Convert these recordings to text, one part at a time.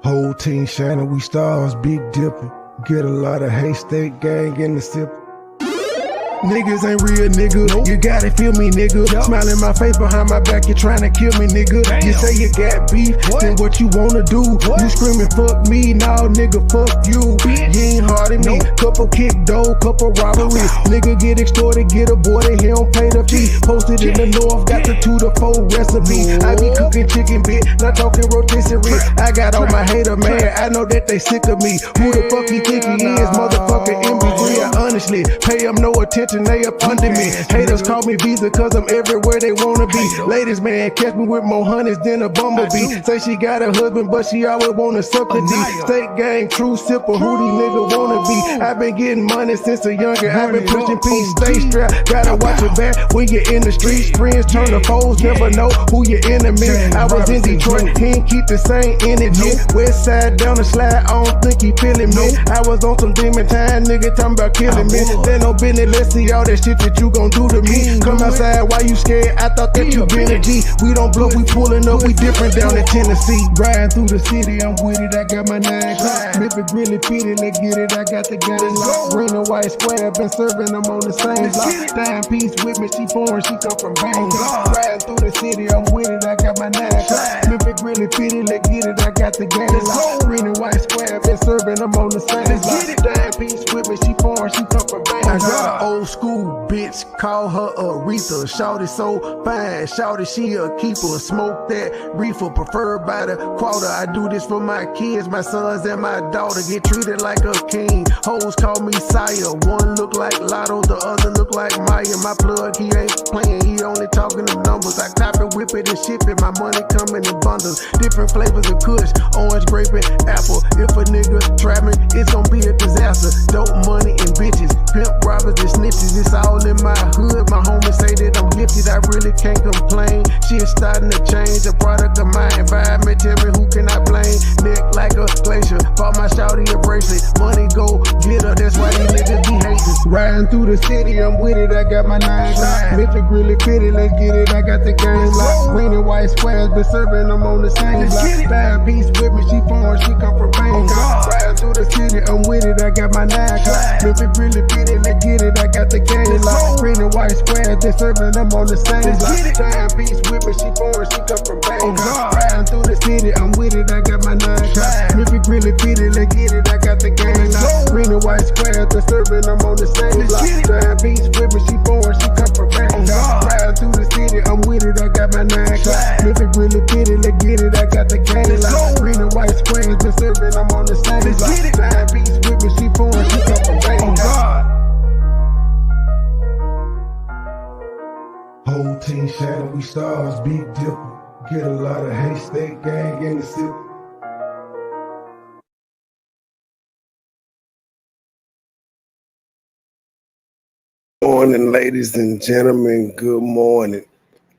Whole team shining, we stars, big dipper. Get a lot of haystack gang in the sip. Niggas ain't real, nigga. Nope. You gotta feel me, nigga. Yep. Smile in my face behind my back, you tryna kill me, nigga. Damn. You say you got beef, then what you wanna do? What? You screaming, fuck me, nah, nigga, fuck you. Bitch. You ain't hard at me. Nope. Couple kick dough, couple robberies. Nigga get extorted, get aborted, he don't pay the fee. Posted in the north, got the 2 to 4 recipe. I be cooking chicken, bitch, not talking rotisserie. I got all my hater, man, I know that they sick of me. Who the fuck he think he is, motherfucker MB3? I honestly pay him no attention. They up under me. Haters call me Visa cause I'm everywhere they wanna be. Ladies, man, catch me with more honeys than a bumblebee. Say she got a husband, but she always wanna suck the D. State gang, true sipper, who these niggas wanna be. I've been getting money since a younger. I've been pushing peace, stay strapped. Gotta watch your back when you're in the streets. Friends turn to foes, never know who your enemy. I was in Detroit, he ain't keep the same energy. West side down the slide, I don't think he feeling me. I was on some demon time, nigga talking about killing me. Then no business, let's see all that shit that you gon' do to me. Come outside, why you scared? I thought that you been a G. We don't bluff, we pulling up, we different down in Tennessee. Riding through the city, I'm with it, I got my 9 o'clock. Memphis really fitted, let's get it, I got the game locked. Green and white square, been serving them on the same block. Timepiece with me, she foreign, she come from Bangkok. Riding through the city, I'm with it, I got my 9 o'clock. Memphis really fitted, let's get it, I got the game locked. Green and white square, been serving them on the same block. Timepiece with me, she foreign, she come from Bangkok. Old school bitch, call her Aretha. Shawty so fine, shawty she a keeper. Smoke that reefer, preferred by the quarter. I do this for my kids, my sons and my daughter. Get treated like a king. Hoes call me sire. One look like Lotto, the other look like Maya. My plug, he ain't playing, he only talking them numbers. I cop it, whip it and ship it. My money coming in bundles. Different flavors of kush, orange, grape, and apple. If a nigga trap me, it's gonna be a disaster. Dope money and bitches, pimp robbers and snitches. It's all in my hood, my homies say that I'm gifted, I really can't complain. Shit starting to change, a product of my environment. Tell me who can I blame? Neck like a glacier, bought my shawty a bracelet. Money go glitter, that's why these niggas be hating. Riding through the city, I'm with it, I got my 9 o'clock. Memphis really fitted, let's get it, I got the game locked. Green and white squares, been serving them on the same block. Timepiece with me, she foreign, she come from Bangkok. Riding through the city, I'm with it, I got my 9 o'clock. Memphis really fitted, let's get it, I got the game locked. Green and white squares, they serving them on the same block. Timepiece with me, she foreign, she come from Bangkok. Riding through the city, I'm with it, I got my 9 o'clock. Memphis really fitted, let's get it, I got the game locked. Green and white squares, they serving them on the same block. Timepiece with me, she foreign, she come from Bangkok. Riding through the city, I'm with it, I got my 9 o'clock. Memphis really fitted, let's get it, I got the game locked. Green and white squares, they serving them on the same block. Timepiece with me, she foreign, she come from Bangkok. Whole team shining, we stars, big dipper. Get a lot of haystack gang in the sip. Morning, ladies and gentlemen, good morning.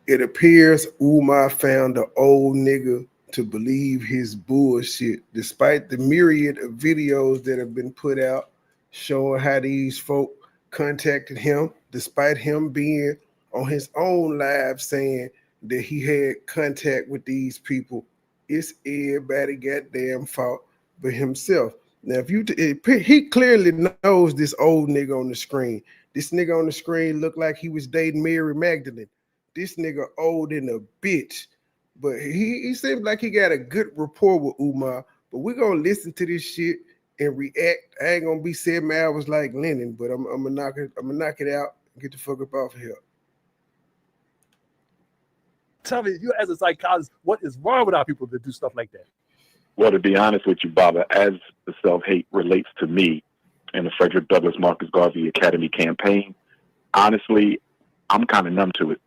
It appears Umar found the old nigga to believe his bullshit, despite the myriad of videos that have been put out showing how these folk contacted him, despite him being on his own live saying that he had contact with these people. It's everybody goddamn fault but himself. Now, he clearly knows this old nigga on the screen. This nigga on the screen looked like he was dating Mary Magdalene. This nigga old in a bitch. But he seems like he got a good rapport with Umar. But we're gonna listen to this shit and react. I ain't gonna be 7 hours like Lennon, but I'm gonna knock it out and get the fuck up off here. Tell me, you as a psychologist, what is wrong with our people that do stuff like that? Well, to be honest with you, Baba, as the self-hate relates to me and the Frederick Douglass Marcus Garvey Academy campaign, honestly, I'm kind of numb to it.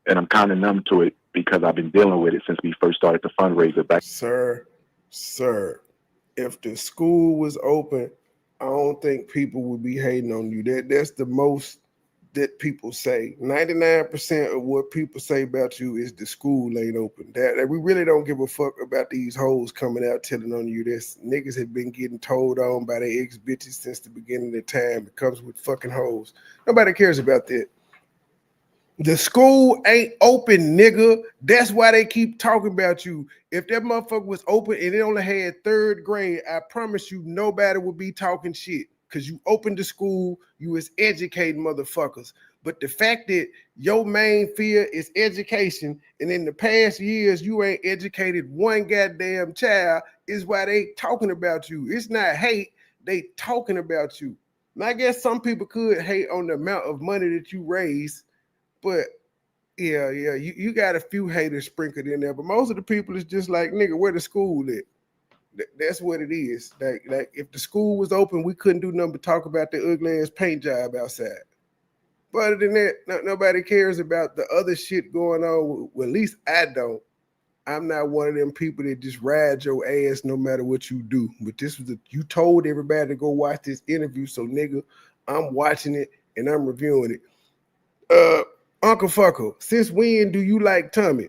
And I'm kind of numb to it because I've been dealing with it since we first started the fundraiser back. Sir, if the school was open, I don't think people would be hating on you. That's the most that people say. 99% of what people say about you is the school ain't open. That we really don't give a fuck about these hoes coming out telling on you this. Niggas have been getting told on by their ex-bitches since the beginning of time. It comes with fucking hoes. Nobody cares about that. The school ain't open, nigga. That's why they keep talking about you. If that motherfucker was open and it only had third grade, I promise you nobody would be talking shit. Because you opened the school, you was educating motherfuckers. But the fact that your main fear is education, and in the past years you ain't educated one goddamn child, is why they talking about you. It's not hate, they talking about you. And I guess some people could hate on the amount of money that you raise, but yeah, you got a few haters sprinkled in there. But most of the people is just like, nigga, where the school at? That's what it is. Like if the school was open, we couldn't do nothing but talk about the ugly ass paint job outside. But other than that, nobody cares about the other shit going on. Well, at least I don't. I'm not one of them people that just ride your ass no matter what you do. But this was you told everybody to go watch this interview, so nigga, I'm watching it and I'm reviewing it. Uncle Fucker, since when do you like Tommy?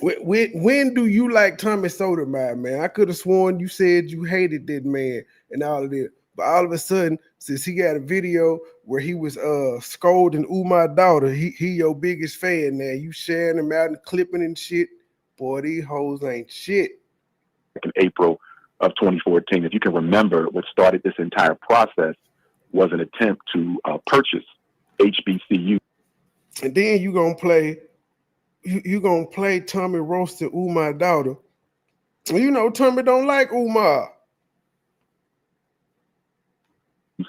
When do you like Tommy Sotomayor, man? I could have sworn you said you hated that man and all of that. But all of a sudden, since he got a video where he was scolding Umar daughter, he your biggest fan now. You sharing him out and clipping and shit. Boy, these hoes ain't shit. In April of 2014, if you can remember, what started this entire process was an attempt to purchase HBCU. And then you gonna play Tommy roasting Umar daughter. You know Tommy don't like Umar.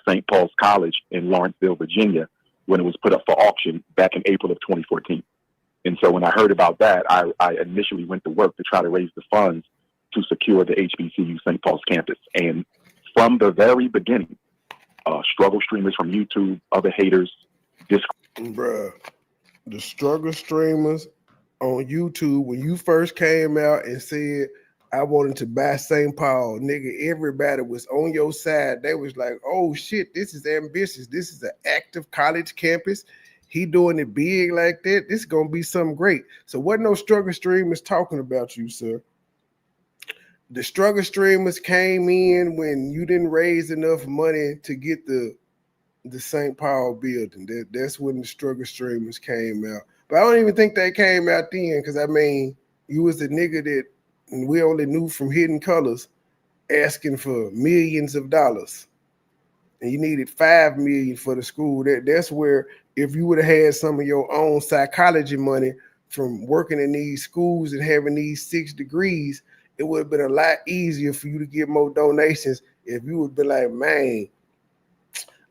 St. Paul's College in Lawrenceville, Virginia, when it was put up for auction back in April of 2014. And so when I heard about that, I initially went to work to try to raise the funds to secure the HBCU St. Paul's campus. And from the very beginning, struggle streamers from YouTube, other haters, Bruh, the struggle streamers on YouTube, when you first came out and said, I wanted to buy St. Paul, nigga, everybody was on your side. They was like, oh shit, this is ambitious. This is an active college campus. He doing it big like that. This is going to be something great. So what no struggle streamers talking about you, sir? The struggle streamers came in when you didn't raise enough money to get the St. Paul building. That's when the struggle streamers came out. But I don't even think they came out then, because I mean, you was the nigga that we only knew from Hidden Colors asking for millions of dollars. And you needed $5 million for the school. That's where if you would have had some of your own psychology money from working in these schools and having these 6 degrees, it would have been a lot easier for you to get more donations if you would be like, man,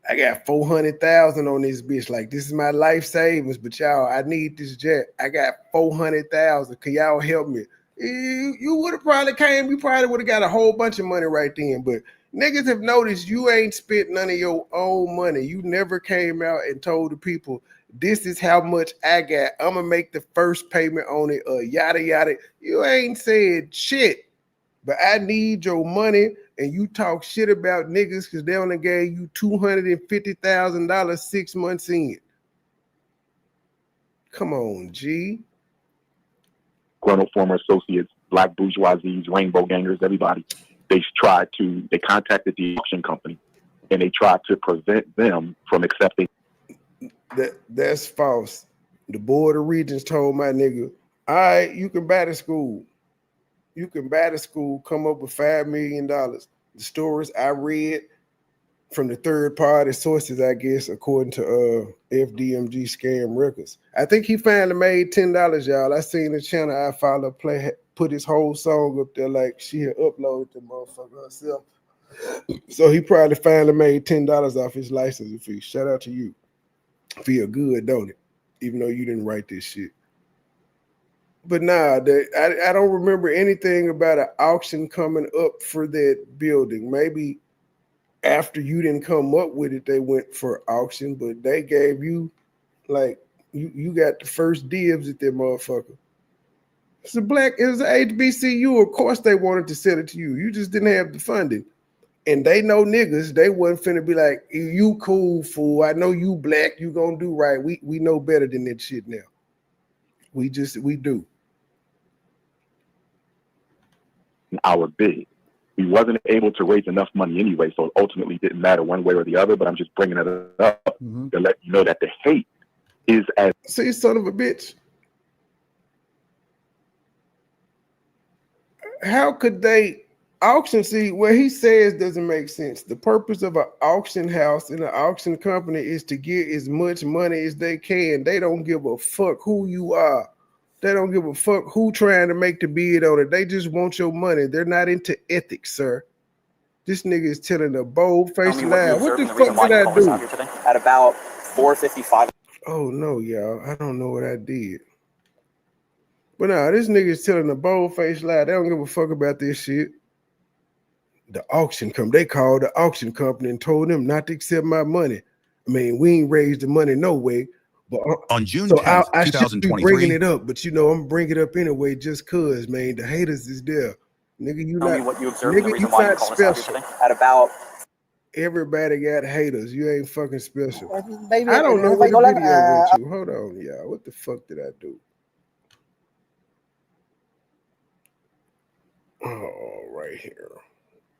I got 400,000 on this bitch. Like, this is my life savings, but y'all, I need this jet. I got 400,000. Can y'all help me? You would have probably came. You probably would have got a whole bunch of money right then. But niggas have noticed you ain't spent none of your own money. You never came out and told the people, this is how much I got. I'm going to make the first payment on it, yada, yada. You ain't said shit. But I need your money, and you talk shit about niggas because they only gave you $250,000 6 months in. Come on, G. Colonel, former associates, black bourgeoisies, rainbow gangers, everybody. They contacted the auction company, and they tried to prevent them from accepting. That's false. The Board of Regents told my nigga, all right, you can buy the school. You can buy the school, come up with $5 million. The stories I read from the third party sources, I guess, according to FDMG Scam Records. I think he finally made $10, y'all. I seen the channel I follow put his whole song up there like she had uploaded the motherfucker herself. So he probably finally made $10 off his licensing fee. Shout out to you. Feel good, don't it? Even though you didn't write this shit. But nah, I don't remember anything about an auction coming up for that building. Maybe after you didn't come up with it, they went for auction, but they gave you, like, you got the first dibs at that motherfucker. It was an HBCU. Of course they wanted to sell it to you. You just didn't have the funding. And they know niggas, they wasn't finna be like, you cool, fool. I know you black, you gonna do right. We know better than that shit now. We do. Our bid. We wasn't able to raise enough money anyway, so it ultimately didn't matter one way or the other, but I'm just bringing it up to let you know that the hate is as See, son of a bitch. How could they auction? See, what he says doesn't make sense. The purpose of an auction house and an auction company is to get as much money as they can. They don't give a fuck who you are. They don't give a fuck who trying to make the bid on it. They just want your money. They're not into ethics, sir. This nigga is telling a bold-faced lie. What the fuck did I do? At about 4:55. Oh no, y'all. I don't know what I did. But nah, this nigga is telling a bold-faced lie. They don't give a fuck about this shit. The auction company, they called the auction company and told them not to accept my money. I mean, we ain't raised the money no way. But on June 10th, I should be bringing 2023, it up, but you know, I'm bringing it up anyway just cause, man. The haters is there. Nigga, you Tell not, me what you observed nigga, and the reason you why you not called us out here special. today. At about Everybody got haters. You ain't fucking special. maybe I don't know what the video went to. Hold on, y'all. What the fuck did I do? Oh, right here.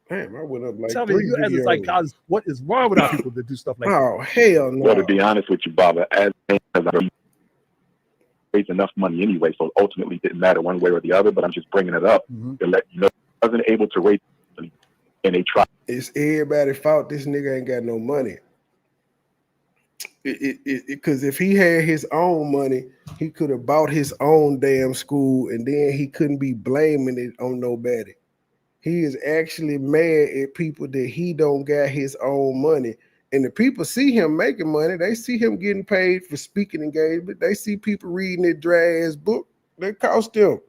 Damn, I went up like Tell me, 3 you as a videos. psychologist, what is wrong with our people that do stuff like that? Oh, hell no. Well, to be honest with you, Baba, as I raised enough money anyway, so ultimately it didn't matter one way or the other, but I'm just bringing it up to let you know I wasn't able to raise money, and they tried. It's everybody's fault this nigga ain't got no money. Because if he had his own money, he could have bought his own damn school, and then he couldn't be blaming it on nobody. He is actually mad at people that he don't got his own money. And the people see him making money. They see him getting paid for speaking engagement. They see people reading that dry ass book that cost them.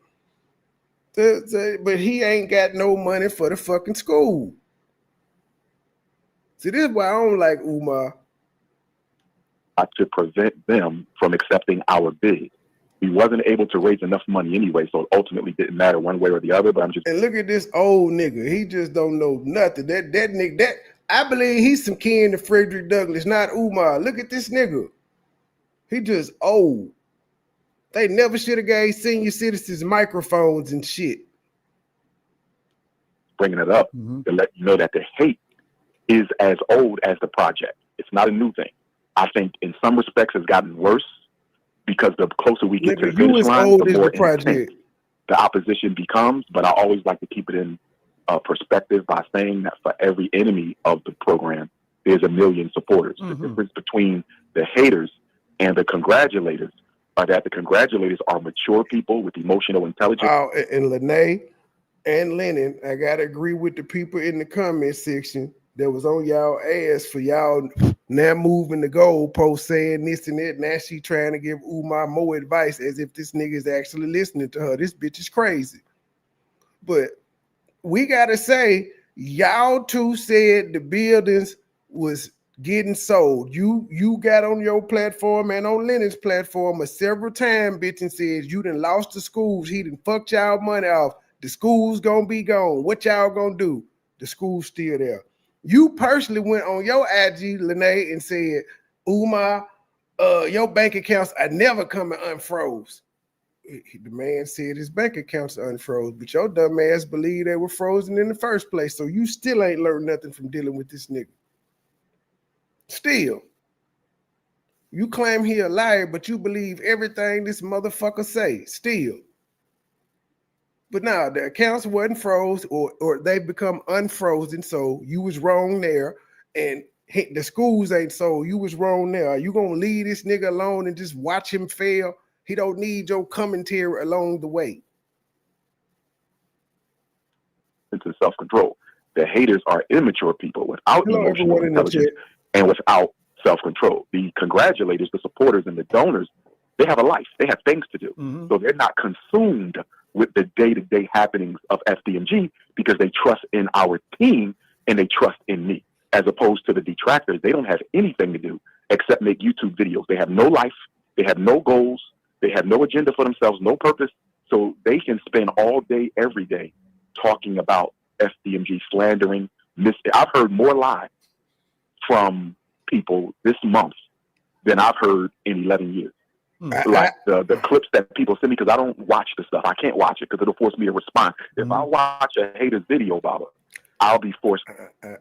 But he ain't got no money for the fucking school. See, this is why I don't like Umar. To prevent them from accepting our bid. We wasn't able to raise enough money anyway, so it ultimately didn't matter one way or the other, but I'm just... And look at this old nigga. He just don't know nothing. That nigga, I believe he's some kin to Frederick Douglass, not Umar. Look at this nigga. He just old. They never should have gave senior citizens microphones and shit. Bringing it up to let you know that the hate is as old as the project. It's not a new thing. I think in some respects it's gotten worse because the closer we get to the finish line, the more intense the opposition becomes. But I always like to keep it in perspective by saying that for every enemy of the program, there's a million supporters. The difference between the haters and the congratulators are that the congratulators are mature people with emotional intelligence. And Lene and Lennon, I gotta agree with the people in the comment section that was on y'all ass for y'all now moving the goalpost, saying this and that. Now she trying to give Umar more advice as if this nigga is actually listening to her. This bitch is crazy. But we gotta say, y'all two said the buildings was getting sold. You got on your platform and on Lennon's platform several times, bitch, and said you done lost the schools. He done fucked y'all money off. The school's gonna be gone. What y'all gonna do? The school's still there. You personally went on your IG, Lene, and said, Umar, your bank accounts are never coming unfroze. The man said his bank accounts are unfroze, but your dumb ass believed they were frozen in the first place. So you still ain't learned nothing from dealing with this nigga. Still. You claim he a liar, but you believe everything this motherfucker say. Still. But now the accounts wasn't froze or they become unfrozen. So you was wrong there. And the schools ain't sold. You was wrong there. Are you gonna leave this nigga alone and just watch him fail? He don't need your commentary along the way. Into self-control. The haters are immature people without emotional everyone in the intelligence chat. and without self-control. The congratulators, the supporters, and the donors, they have a life. They have things to do. So they're not consumed with the day-to-day happenings of FDMG because they trust in our team and they trust in me. As opposed to the detractors, they don't have anything to do except make YouTube videos. They have no life. They have no goals. They have no agenda for themselves, no purpose. So they can spend all day, every day talking about FDMG, slandering. I've heard more lies from people this month than I've heard in 11 years. Like the clips that people send me, because I don't watch the stuff. I can't watch it because it'll force me to respond. If I watch a hater's video, Baba, I'll be forced.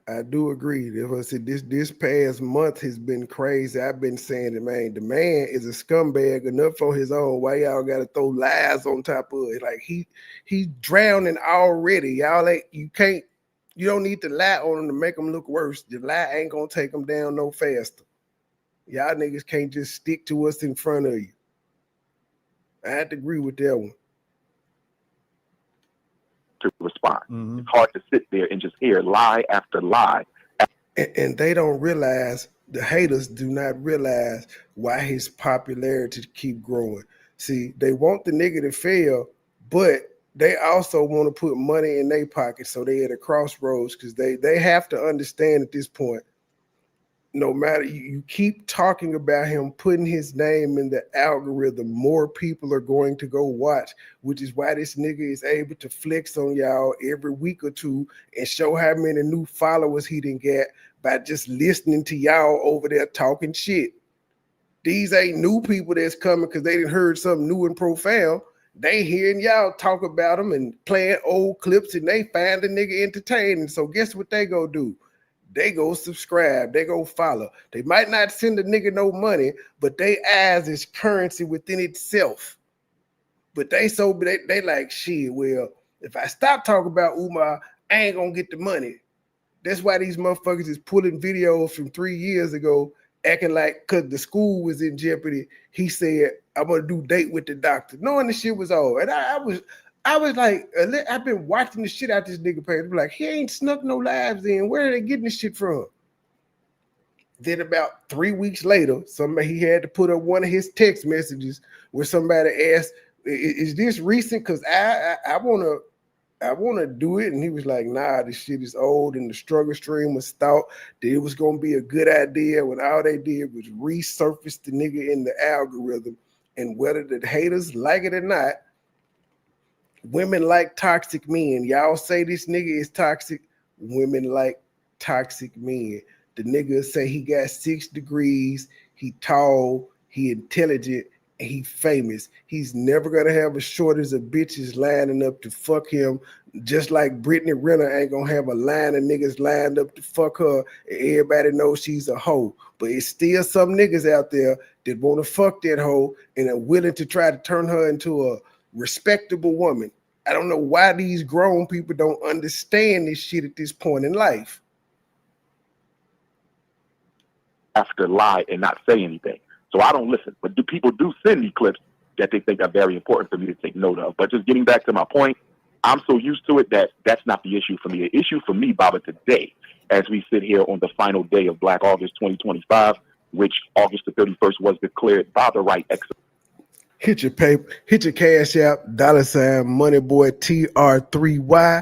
I do agree. If I said this past month has been crazy, I've been saying it, man. The man is a scumbag enough on his own. Why y'all got to throw lies on top of it? Like he's drowning already. Y'all ain't you don't need to lie on him to make him look worse. The lie ain't gonna take him down no faster. Y'all niggas can't just stick to what's in front of you. I have to agree with that one. To respond. It's hard to sit there and just hear lie after lie. And they don't realize, the haters do not realize why his popularity keep growing. See, they want the nigga to fail, but they also want to put money in their pocket, so they at a crossroads because they have to understand at this point, no matter you keep talking about him, putting his name in the algorithm, more people are going to go watch, which is why this nigga is able to flex on y'all every week or two and show how many new followers he didn't get by just listening to y'all over there talking shit. These ain't new people that's coming because they didn't heard something new and profound. They hearing y'all talk about them and playing old clips, and they find the nigga entertaining. So guess what they go do? They go subscribe, they go follow. They might not send a nigga no money, but they eyes is currency within itself. But they like, shit, well, if I stop talking about Umar, I ain't gonna get the money. That's why these motherfuckers is pulling videos from 3 years ago, acting like because the school was in jeopardy, he said, I'm gonna do date with the doctor, knowing the shit was over. And I was like, I've been watching the shit out this nigga page. I'm like, he ain't snuck no lives in. Where are they getting this shit from? Then about 3 weeks later, he had to put up one of his text messages where somebody asked, is this recent? Because I wanna do it. And he was like, nah, this shit is old. And the struggle stream was thought that it was gonna be a good idea when all they did was resurface the nigga in the algorithm. And whether the haters like it or not, women like toxic men. Y'all say this nigga is toxic. Women like toxic men. The nigga say he got 6 degrees, he tall, he intelligent, and he famous. He's never gonna have a shortage of bitches lining up to fuck him, just like Brittany Renner ain't gonna have a line of niggas lined up to fuck her, and everybody knows she's a hoe. But it's still some niggas out there that want to fuck that hoe and are willing to try to turn her into a respectable woman. I don't know why these grown people don't understand this shit at this point in life. After lie and not say anything. So I don't listen. But people do send me clips that they think are very important for me to take note of. But just getting back to my point, I'm so used to it that that's not the issue for me. The issue for me, Baba, today, as we sit here on the final day of Black August 2025, which August the 31st was declared by the right exercise. Hit your paper, hit your cash app, $MoneyBoy TR3Y.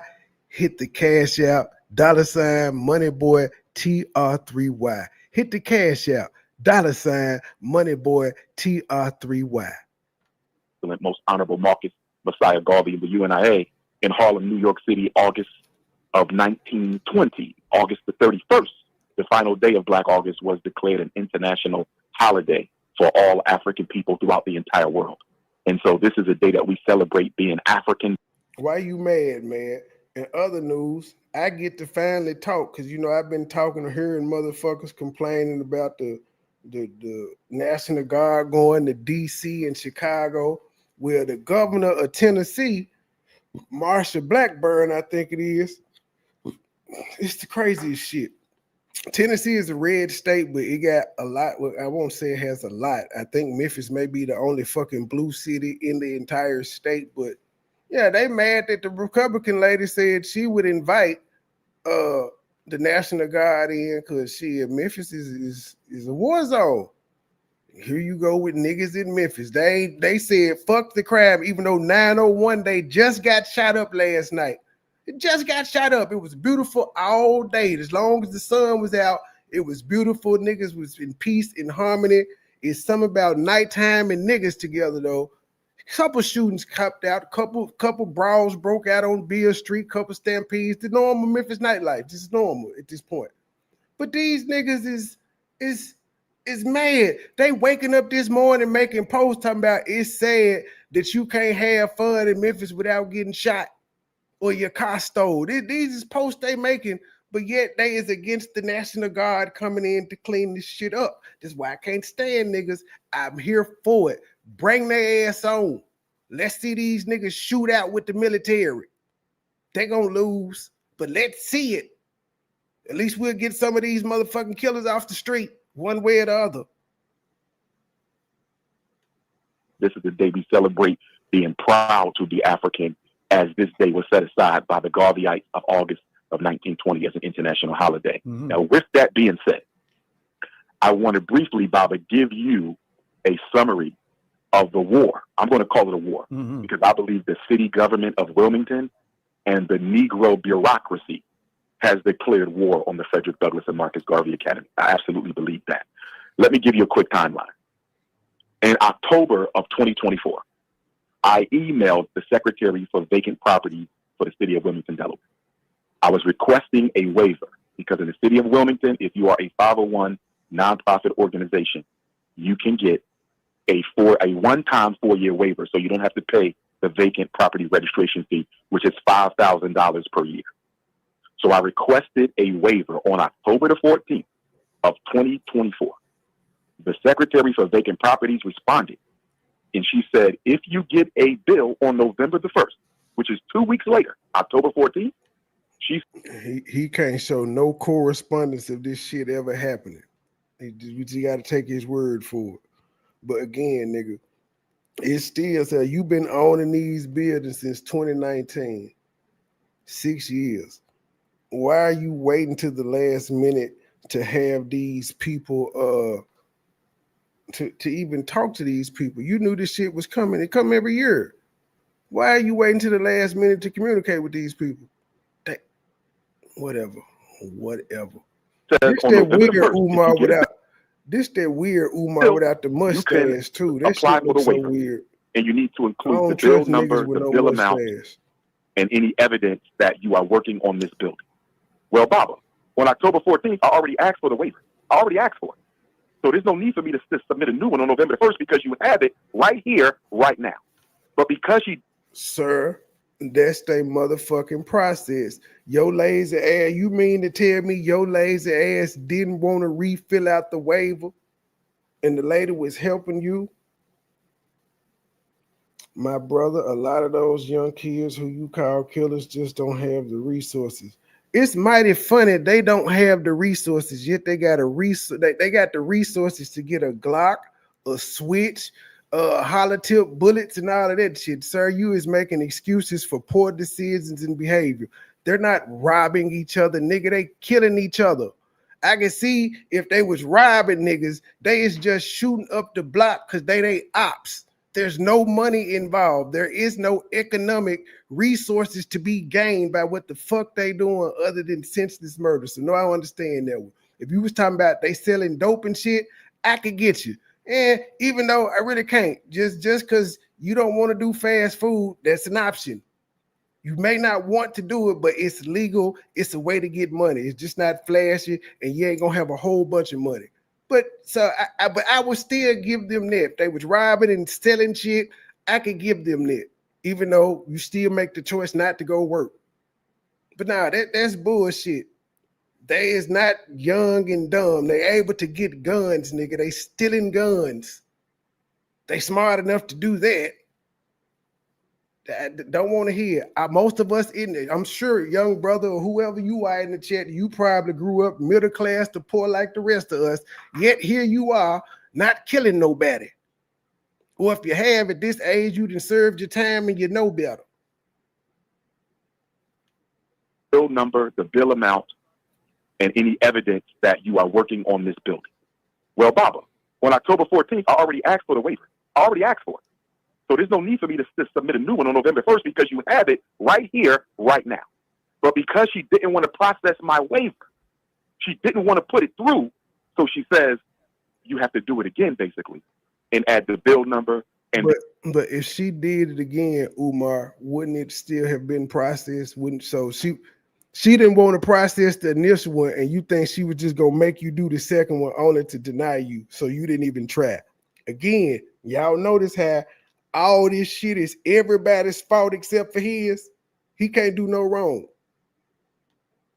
Hit the cash app, $MoneyBoy TR3Y. Hit the cash app, $MoneyBoy TR3Y. Most Honorable Marcus Messiah Garvey of the UNIA in Harlem, New York City, August of 1920. August the 31st, the final day of Black August, was declared an international holiday for all African people throughout the entire world. And so this is a day that we celebrate being African. Why you mad, man? In other news, I get to finally talk because, you know, I've been talking to hearing motherfuckers complaining about the National Guard going to D.C. and Chicago, where the governor of Tennessee, Marsha Blackburn, I think it is, it's the craziest shit. Tennessee is a red state, but it got a lot. Well, I won't say it has a lot. I think Memphis may be the only fucking blue city in the entire state. But yeah, they mad that the Republican lady said she would invite the National Guard in because Memphis is a war zone. Here you go with niggas in Memphis. They said fuck the crime, even though 901 they just got shot up last night. It just got shot up. It was beautiful all day. As long as the sun was out, it was beautiful. Niggas was in peace, in harmony. It's something about nighttime and niggas together, though. Couple shootings copped out. Couple brawls broke out on Beale Street. Couple stampedes. The normal Memphis nightlife. Just normal at this point. But these niggas is mad. They waking up this morning making posts talking about it's sad that you can't have fun in Memphis without getting shot. or your car stole. These is posts they making, but yet they is against the National Guard coming in to clean this shit up. That's why I can't stand niggas. I'm here for it. Bring their ass on. Let's see these niggas shoot out with the military. They gonna lose, but let's see it. At least we'll get some of these motherfucking killers off the street, one way or the other. This is the day we celebrate being proud to be African, as this day was set aside by the Garveyites of August of 1920 as an international holiday. Mm-hmm. Now, with that being said, I want to briefly, Baba, give you a summary of the war. I'm going to call it a war because I believe the city government of Wilmington and the Negro bureaucracy has declared war on the Frederick Douglass and Marcus Garvey Academy. I absolutely believe that. Let me give you a quick timeline. In October of 2024, I emailed the Secretary for Vacant Property for the city of Wilmington, Delaware. I was requesting a waiver because in the city of Wilmington, if you are a 501 nonprofit organization, you can get a one-time 4-year waiver, so you don't have to pay the vacant property registration fee, which is $5,000 per year. So I requested a waiver on October the 14th of 2024. The Secretary for Vacant Properties responded, and she said, if you get a bill on November the 1st, which is 2 weeks later, October 14th, he can't show no correspondence of this shit ever happening. We just got to take his word for it. But again, nigga, it still says you've been owning these buildings since 2019, 6 years. Why are you waiting to the last minute to have these people to even talk to these people? You knew this shit was coming. It come every year. Why are you waiting to the last minute to communicate with these people? Whatever. This that weird Umar without. This that weird Umar without the mustache too. That shit looks so weird. And you need to include the bill number, the bill amount, and any evidence that you are working on this building. Well, Baba, on October 14th, I already asked for the waiver. I already asked for it. So there's no need for me to submit a new one on November 1st because you have it right here, right now. But because you... Sir, that's their motherfucking process. Your lazy ass, you mean to tell me your lazy ass didn't want to refill out the waiver and the lady was helping you? My brother, a lot of those young kids who you call killers just don't have the resources. It's mighty funny they don't have the resources, yet they got they got the resources to get a Glock, a switch, holotip bullets, and all of that shit. Sir, you is making excuses for poor decisions and behavior. They're not robbing each other, nigga. They killing each other. I can see if they was robbing niggas, they is just shooting up the block because they ops. There's no money involved. There is no economic resources to be gained by what the fuck they doing other than senseless murder. So no, I understand that one. If you was talking about they selling dope and shit, I could get you. And even though I really can't, just because you don't want to do fast food, that's an option. You may not want to do it, but it's legal. It's a way to get money. It's just not flashy, and you ain't gonna have a whole bunch of money. But so I would still give them that. If they was robbing and selling shit, I could give them that, even though you still make the choice not to go work. But nah, that's bullshit. They is not young and dumb. They able to get guns, nigga. They stealing guns. They smart enough to do that. I don't want to hear. Most of us in it, I'm sure, young brother or whoever you are in the chat, you probably grew up middle class to poor like the rest of us. Yet here you are, not killing nobody. Or if you have at this age, you done served your time and you know better. Bill number, the bill amount, and any evidence that you are working on this building. Well, Baba, on October 14th, I already asked for the waiver. I already asked for it. So there's no need for me to submit a new one on November 1st because you have it right here, right now. But because she didn't want to process my waiver, she didn't want to put it through. So she says, you have to do it again, basically, and add the bill number. And but if she did it again, Umar, wouldn't it still have been processed? Wouldn't so she didn't want to process the initial one, and you think she was just gonna make you do the second one only to deny you, so you didn't even try. Again, y'all notice how all this shit is everybody's fault except for his. He can't do no wrong.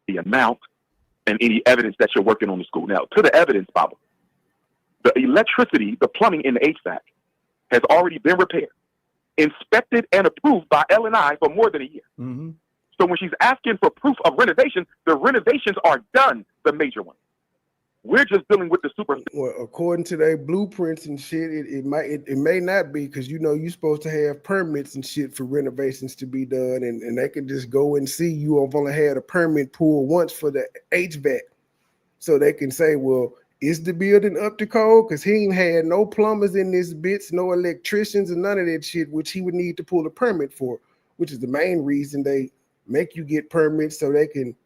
The amount and any evidence that you're working on the school. Now, to the evidence, Baba, the electricity, the plumbing in the HVAC has already been repaired, inspected, and approved by L&I for more than a year. Mm-hmm. So when she's asking for proof of renovation, the renovations are done, the major ones. We're just dealing with the super. Well, according to their blueprints and shit, it may not be, because you're supposed to have permits and shit for renovations to be done, and they can just go and see you have only had a permit pulled once for the HVAC, so they can say, well, is the building up to code? Because he ain't had no plumbers in this bitch, no electricians, and none of that shit, which he would need to pull a permit for, which is the main reason they make you get permits, so they can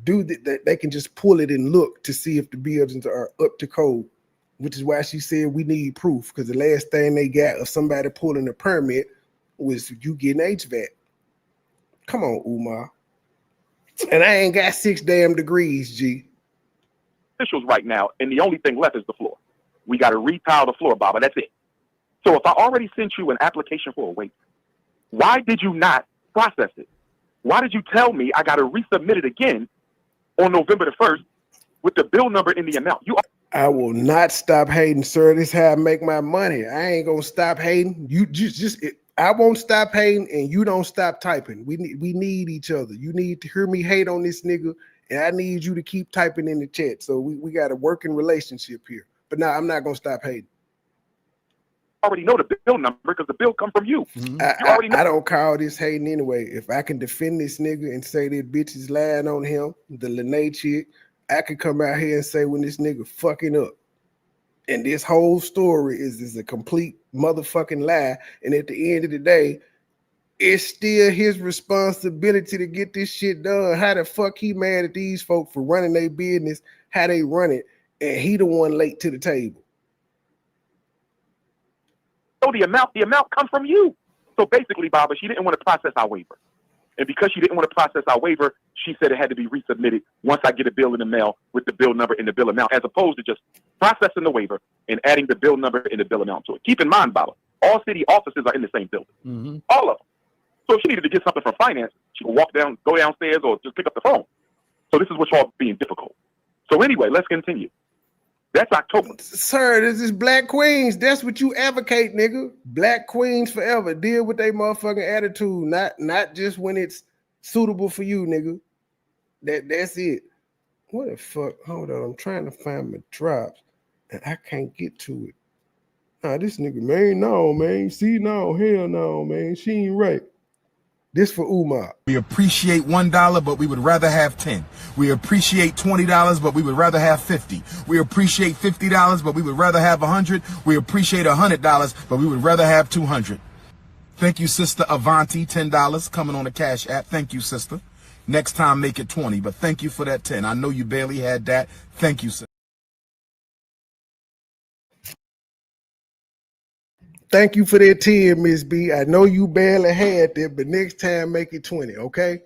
do that. They can just pull it and look to see if the buildings are up to code, which is why she said we need proof, because the last thing they got of somebody pulling a permit was you getting HVAC. Come on, Umar. And I ain't got 6 damn degrees, G. Officials right now, and the only thing left is the floor. We got to retile the floor, Baba. That's it. So if I already sent you an application for a waiver, why did you not process it? Why did you tell me I got to resubmit it again on November the 1st with the bill number in the amount? I will not stop hating, sir. This is how I make my money. I ain't gonna stop hating. You I won't stop hating, and you don't stop typing. We need each other. You need to hear me hate on this nigga, and I need you to keep typing in the chat. So we got a working relationship here. But now I'm not gonna stop hating. Already know the bill number because the bill come from you. Mm-hmm. I don't call this hating anyway. If I can defend this nigga and say that bitch is lying on him, the Lene chick, I could come out here and say when this nigga fucking up. And this whole story is a complete motherfucking lie. And at the end of the day, it's still his responsibility to get this shit done. How the fuck he mad at these folk for running their business, how they run it, and he the one late to the table? So the amount comes from you. So basically, Baba, she didn't want to process our waiver. And because she didn't want to process our waiver, she said it had to be resubmitted once I get a bill in the mail with the bill number and the bill amount, as opposed to just processing the waiver and adding the bill number and the bill amount to it. Keep in mind, Baba, all city offices are in the same building. Mm-hmm. All of them. So if she needed to get something from finance, she could go downstairs or just pick up the phone. So this is what's all being difficult. So anyway, let's continue. That's October. Sir, this is Black Queens. That's what you advocate, nigga. Black Queens forever. Deal with their motherfucking attitude, not just when it's suitable for you, nigga. That's it. What the fuck? Hold on. I'm trying to find my drops, and I can't get to it. Nah, this nigga, man, no, man. See, no, hell no, man. She ain't right. This for Umar. We appreciate $1, but we would rather have 10. We appreciate $20, but we would rather have 50. We appreciate $50, but we would rather have 100. We appreciate $100, but we would rather have 200. Thank you, Sister Avanti, $10 coming on the Cash App. Thank you, sister. Next time, make it 20, but thank you for that 10. I know you barely had that. Thank you, sister. Thank you for that 10, Miss B. I know you barely had that, but next time make it 20, okay?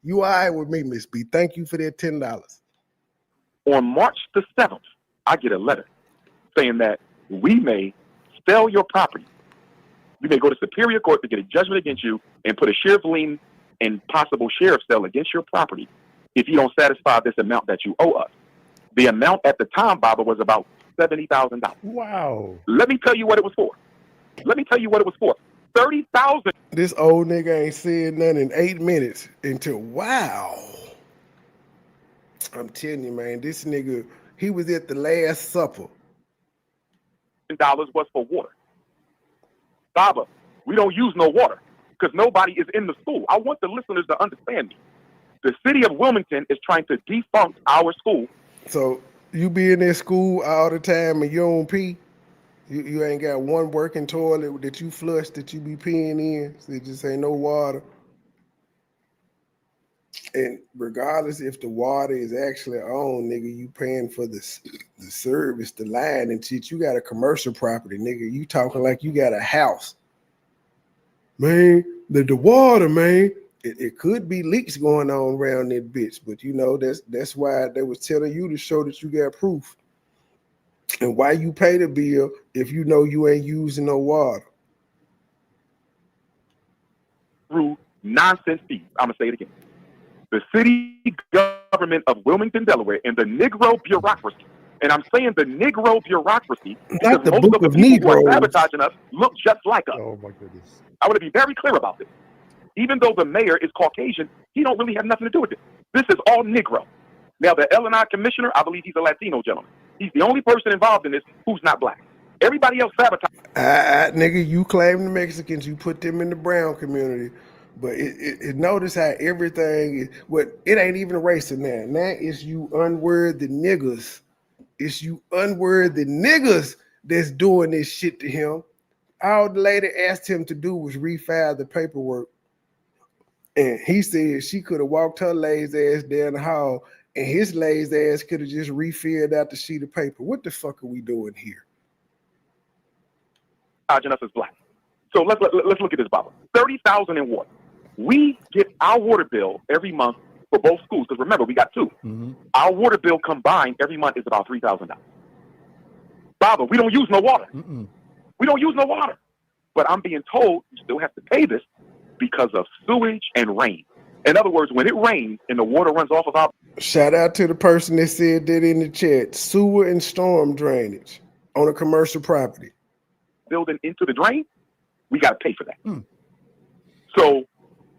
You all right with me, Miss B. Thank you for that $10. On March the 7th, I get a letter saying that we may sell your property. We may go to Superior Court to get a judgment against you and put a sheriff lien and possible sheriff sale against your property if you don't satisfy this amount that you owe us. The amount at the time, Baba, was about $70,000. Wow. Let me tell you what it was for. 30,000. This old nigga ain't said nothing in 8 minutes until wow. I'm telling you, man, this nigga, he was at the Last Supper. $10 was for water. Baba, we don't use no water because nobody is in the school. I want the listeners to understand me. The city of Wilmington is trying to defunct our school. So you be in that school all the time and you don't pee? You ain't got one working toilet that you flush that you be peeing in, so there just ain't no water. And regardless if the water is actually on, nigga, you paying for the service, the line and shit. You got a commercial property, nigga. You talking like you got a house. Man, the water, man. It could be leaks going on around that bitch, but you know, that's why they was telling you to show that you got proof. And why you pay the bill if you know you ain't using no water? Through nonsense fees. I'm going to say it again. The city government of Wilmington, Delaware, and the Negro bureaucracy. And I'm saying the Negro bureaucracy because Not the most book of the of people who are Negroes. sabotaging us look just like us. Oh my goodness. I want to be very clear about this. Even though the mayor is Caucasian, he don't really have nothing to do with this. This is all Negro. Now, the L&I commissioner, I believe he's a Latino gentleman. He's the only person involved in this who's not black. Everybody else sabotage. Nigga, you claim the Mexicans, you put them in the brown community. But notice how everything it ain't even a race in there. Now it's you unworthy niggas. It's you unworthy niggas that's doing this shit to him. All the lady asked him to do was refile the paperwork. And he said she could have walked her lazy ass down the hall and his lazy ass could have just refilled out the sheet of paper. What the fuck are we doing here? Us as black. So let's look at this, Baba. $30,000 in water. We get our water bill every month for both schools, because remember, we got two. Mm-hmm. Our water bill combined every month is about $3,000. Baba, we don't use no water. Mm-mm. We don't use no water. But I'm being told you still have to pay this because of sewage and rain. In other words, when it rains and the water runs off of our... Shout out to the person that said that in the chat. Sewer and storm drainage on a commercial property. building into the drain, we got to pay for that. Mm. So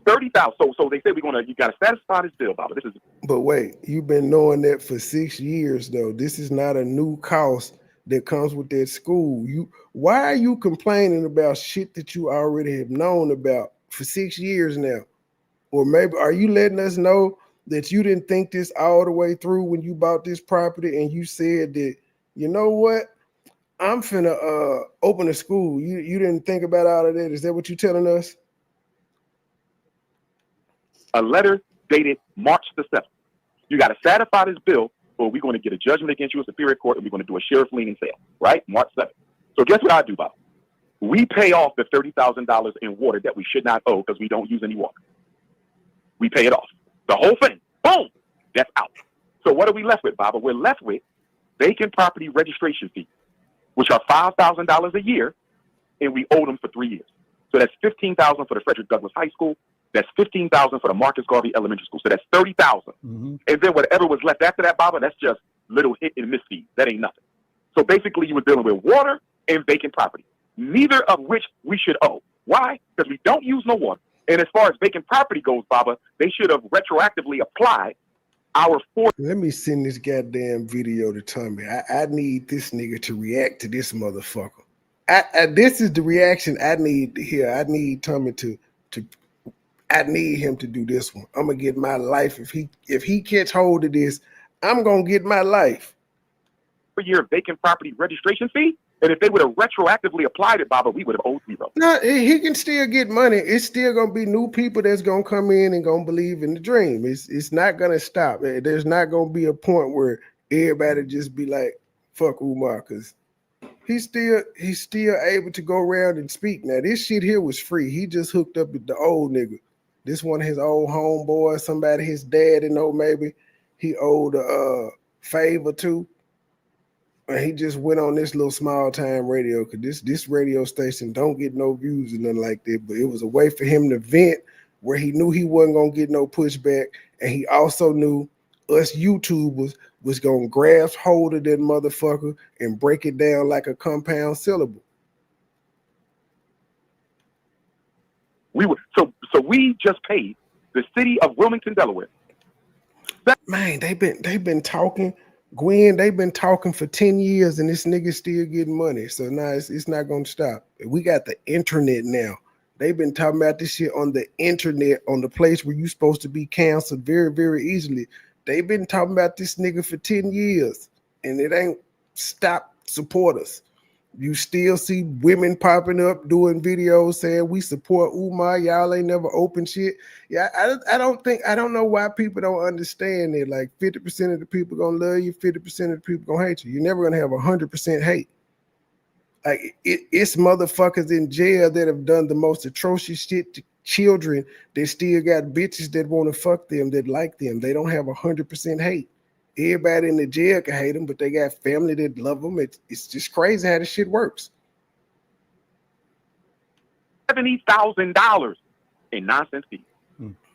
30,000. So they say you got to satisfy this bill, Baba. This is. But wait, you've been knowing that for 6 years though. This is not a new cost that comes with that school. Why are you complaining about shit that you already have known about for 6 years now? Or maybe are you letting us know that you didn't think this all the way through when you bought this property and you said that, you know what, I'm finna open a school. You didn't think about all of that. Is that what you're telling us? A letter dated March the 7th. You got to satisfy this bill, or we're going to get a judgment against you in Superior Court, and we're going to do a sheriff lien and sale, right? March 7th. So guess what I do, Bob? We pay off the $30,000 in water that we should not owe because we don't use any water. We pay it off. The whole thing. Boom. That's out. So what are we left with, Bob? We're left with vacant property registration fees, which are $5,000 a year, and we owe them for 3 years. So that's $15,000 for the Frederick Douglass High School. That's $15,000 for the Marcus Garvey Elementary School. So that's $30,000. Mm-hmm. And then whatever was left after that, Baba, that's just little hit and miss fees. That ain't nothing. So basically, you were dealing with water and vacant property, neither of which we should owe. Why? Because we don't use no water. And as far as vacant property goes, Baba, they should have retroactively applied our Let me send this goddamn video to Tommy. I need this nigga to react to this motherfucker. This is the reaction I need to hear. I need Tommy to I need him to do this one. I'm gonna get my life. If he catch hold of this, I'm gonna get my life. Per year vacant property registration fee. And if they would have retroactively applied it, Baba, we would have owed zero. No, he can still get money. It's still gonna be new people that's gonna come in and gonna believe in the dream. It's not gonna stop. There's not gonna be a point where everybody just be like, fuck Umar, because he's still able to go around and speak. Now, this shit here was free. He just hooked up with the old nigga. This one of his old homeboys, somebody his dad know maybe he owed a favor to. And he just went on this little small time radio because this radio station don't get no views or nothing like that. But it was a way for him to vent where he knew he wasn't gonna get no pushback, and he also knew us YouTubers was gonna grasp hold of that motherfucker and break it down like a compound syllable. So we just paid the city of Wilmington, Delaware. Man, they've been talking. Gwen, they've been talking for 10 years and this nigga still getting money. So now it's not going to stop. We got the internet now. They've been talking about this shit on the internet, on the place where you're supposed to be canceled very, very easily. They've been talking about this nigga for 10 years and it ain't stopped supporters. You still see women popping up doing videos saying we support Umar. Y'all ain't never open shit. Yeah, I don't know why people don't understand it. Like 50% of the people gonna love you, 50% of the people gonna hate you. You're never gonna have 100% hate. Like it's motherfuckers in jail that have done the most atrocious shit to children. They still got bitches that want to fuck them, that like them. They don't have 100% hate. Everybody in the jail can hate them, but they got family that love them. It's just crazy how this shit works. $70,000 in nonsense fees.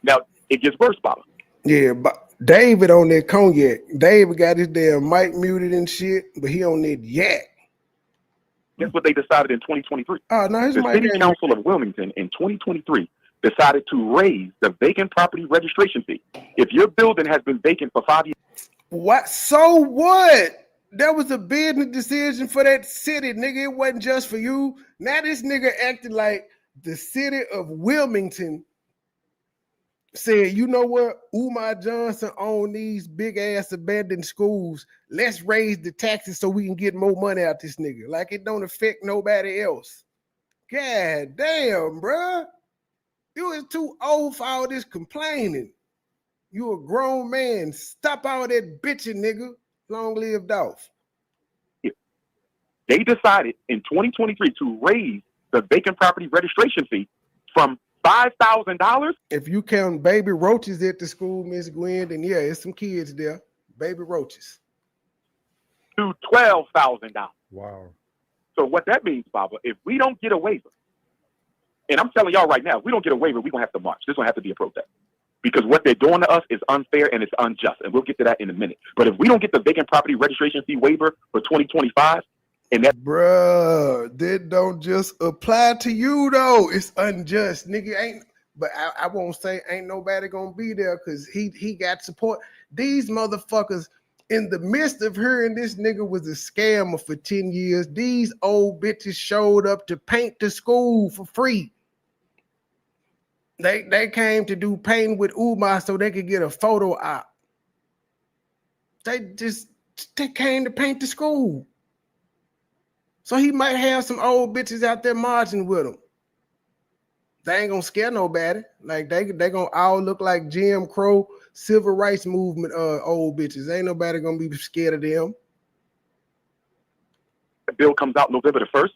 Now it gets worse, Baba. Yeah, but David on that cognac. David got his damn mic muted and shit, but he on that yak. Guess what they decided in 2023? Oh no, his The mic City ain't. Council of Wilmington in 2023 decided to raise the vacant property registration fee. If your building has been vacant for 5 years. What? So what? That was a business decision for that city, nigga. It wasn't just for you. Now this nigga acting like the city of Wilmington said, you know what? Umar Johnson own these big ass abandoned schools. Let's raise the taxes so we can get more money out this nigga. Like it don't affect nobody else. God damn, bruh. You is too old for all this complaining. You a grown man. Stop all that bitching, nigga. Long live Dolph. They decided in 2023 to raise the vacant property registration fee from $5,000. If you count baby roaches at the school, Miss Gwen, then yeah, it's some kids there. Baby roaches. To $12,000. Wow. So what that means, Baba, if we don't get a waiver, and I'm telling y'all right now, if we don't get a waiver, we're going to have to march. There's going to have to be a protest. Because what they're doing to us is unfair and it's unjust. And we'll get to that in a minute. But if we don't get the vacant property registration fee waiver for 2025, and that, bruh, that don't just apply to you though. It's unjust, nigga. Ain't, but I won't say ain't nobody gonna be there because he got support. These motherfuckers, in the midst of hearing this nigga was a scammer for 10 years, these old bitches showed up to paint the school for free. They came to do painting with Umar so they could get a photo op. They came to paint the school. So he might have some old bitches out there marching with him. They ain't gonna scare nobody. Like they gonna all look like Jim Crow, civil rights movement old bitches. Ain't nobody gonna be scared of them. the bill comes out November the 1st,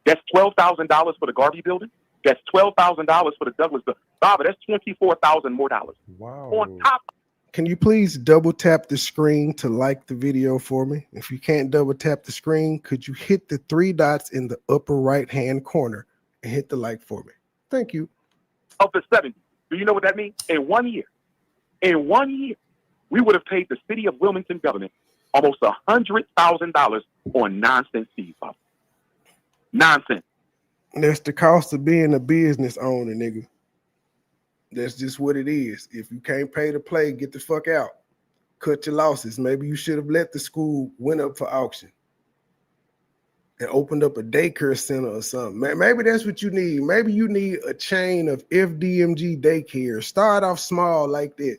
that's $12,000 for the Garvey building. That's $12,000 for the Douglas building. Baba, that's $24,000 more dollars. Wow. On top. Can you please double tap the screen to like the video for me? If you can't double tap the screen, could you hit the 3 dots in the upper right hand corner and hit the like for me? Thank you. Of the 70. Do you know what that means? In 1 year, we would have paid the city of Wilmington government almost $100,000 on nonsense fees, Baba. Nonsense. That's the cost of being a business owner, nigga. That's just what it is. If you can't pay to play, get the fuck out. Cut your losses. Maybe you should have let the school went up for auction and opened up a daycare center or something. Maybe that's what you need. Maybe you need a chain of FDMG daycare. Start off small like that.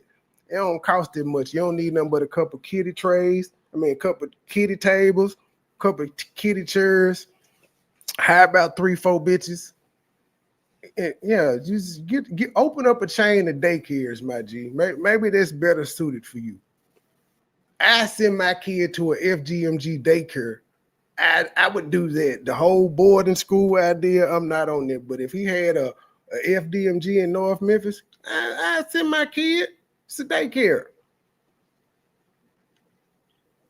It don't cost that much. You don't need nothing but a couple kiddie trays. A couple kiddie tables, a couple kiddie chairs. How about 3-4 bitches? Yeah, just get open up a chain of daycares, my G. Maybe that's better suited for you. I send my kid to a FGMG daycare. I would do that. The whole boarding school idea, I'm not on it. But if he had a FDMG in North Memphis, I send my kid. It's a daycare.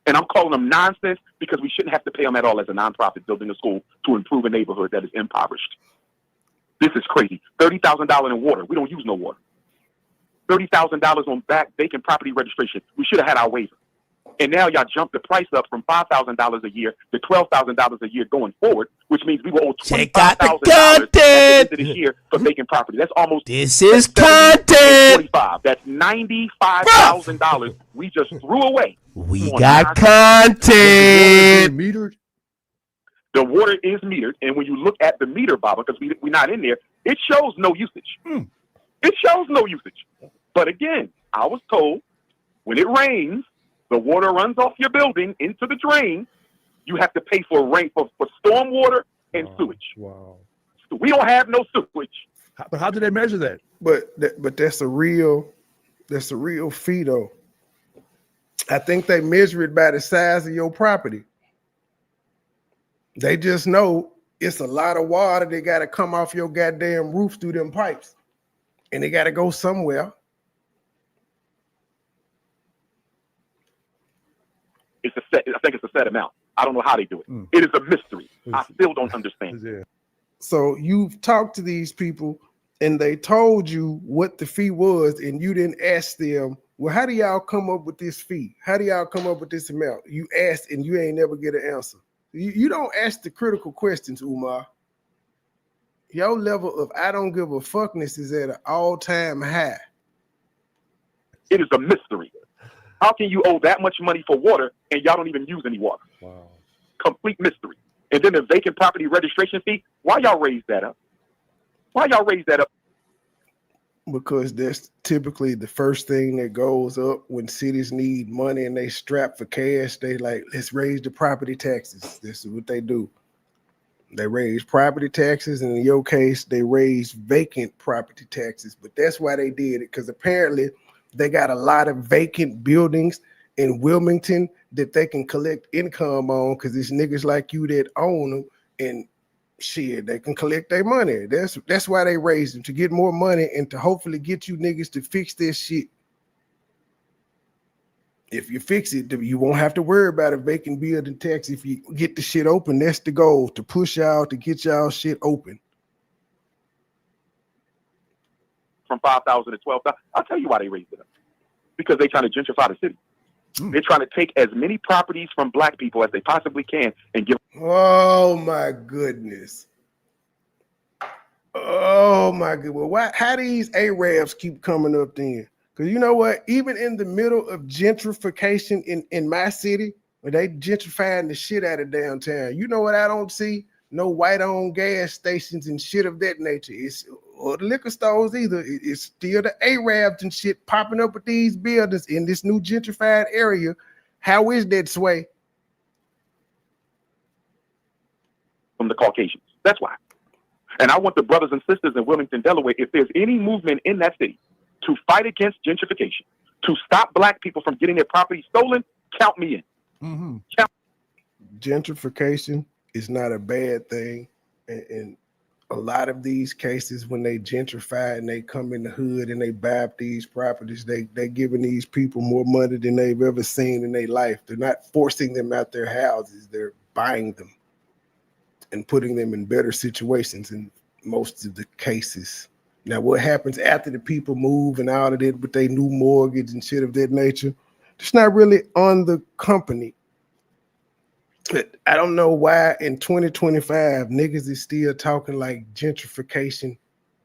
And I'm calling them nonsense because we shouldn't have to pay them at all as a nonprofit building a school to improve a neighborhood that is impoverished. This is crazy. $30,000 in water. We don't use no water. $30,000 on back vacant property registration. We should have had our waiver. And now y'all jumped the price up from $5,000 a year to $12,000 a year going forward, which means we will owe $25,000 at the end of this year for vacant property. That's almost this is content. That's $95,000 we just threw away. We got content. Metered? The water is metered, and when you look at the meter, Baba, because we're not in there, it shows no usage. It shows no usage. But again, I was told when it rains, the water runs off your building into the drain. You have to pay for rain for storm water and sewage. Wow. So we don't have no sewage. But how do they measure that? But that's a real fee though. I think they measure it by the size of your property. They just know it's a lot of water that got to come off your goddamn roof through them pipes, and they got to go somewhere. It's a set. I think it's a set amount. I don't know how they do it. It is a mystery. I still don't understand. Yeah. So you've talked to these people, and they told you what the fee was, and you didn't ask them, well, how do y'all come up with this fee? How do y'all come up with this amount? You asked and you ain't never get an answer. You don't ask the critical questions, Umar. Your level of I don't give a fuckness is at an all-time high. It is a mystery. How can you owe that much money for water and y'all don't even use any water? Wow. Complete mystery. And then the vacant property registration fee, why y'all raise that up? Why y'all raise that up? Because that's typically the first thing that goes up when cities need money and they strap for cash. They like, let's raise the property taxes. This is what they do. They raise property taxes, and in your case, they raise vacant property taxes. But that's why they did it, because apparently they got a lot of vacant buildings in Wilmington that they can collect income on, because it's niggas like you that own them, and shit, they can collect their money. That's why they raised them, to get more money and to hopefully get you niggas to fix this shit. If you fix it, you won't have to worry about a vacant building tax. If you get the shit open, that's the goal, to push y'all, to get y'all shit open. From 5,000 to 12,000. I'll tell you why they raised it up. Because they're trying to gentrify the city. They're trying to take as many properties from black people as they possibly can and give. Oh my goodness. Oh my good. Well, how these Arabs keep coming up then? Because you know what? Even in the middle of gentrification in my city, where they gentrifying the shit out of downtown, you know what I don't see? No white-owned gas stations and shit of that nature. Or the liquor stores either. It's still the Arabs and shit popping up with these buildings in this new gentrified area. How is that, Sway? From the Caucasians. That's why. And I want the brothers and sisters in Wilmington, Delaware, if there's any movement in that city to fight against gentrification, to stop black people from getting their property stolen, count me in. Mm-hmm. Gentrification is not a bad thing. And a lot of these cases, when they gentrify and they come in the hood and they buy up these properties, they're giving these people more money than they've ever seen in their life. They're not forcing them out their houses. They're buying them and putting them in better situations in most of the cases. Now, what happens after the people move and all of that with their new mortgage and shit of that nature, it's not really on the company. But I don't know why in 2025, niggas is still talking like gentrification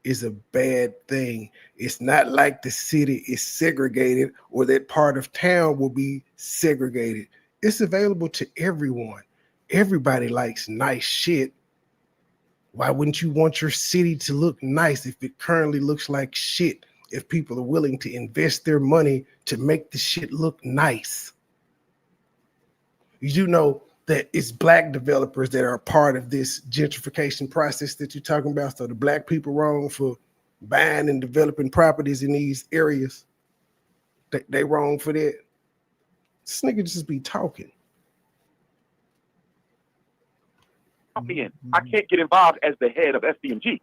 is a bad thing. It's not like the city is segregated or that part of town will be segregated. It's available to everyone. Everybody likes nice shit. Why wouldn't you want your city to look nice if it currently looks like shit? If people are willing to invest their money to make the shit look nice. You do know that it's black developers that are a part of this gentrification process that you're talking about. So the black people wrong for buying and developing properties in these areas. They wrong for that. This nigga just be talking. I can't get involved as the head of SDMG,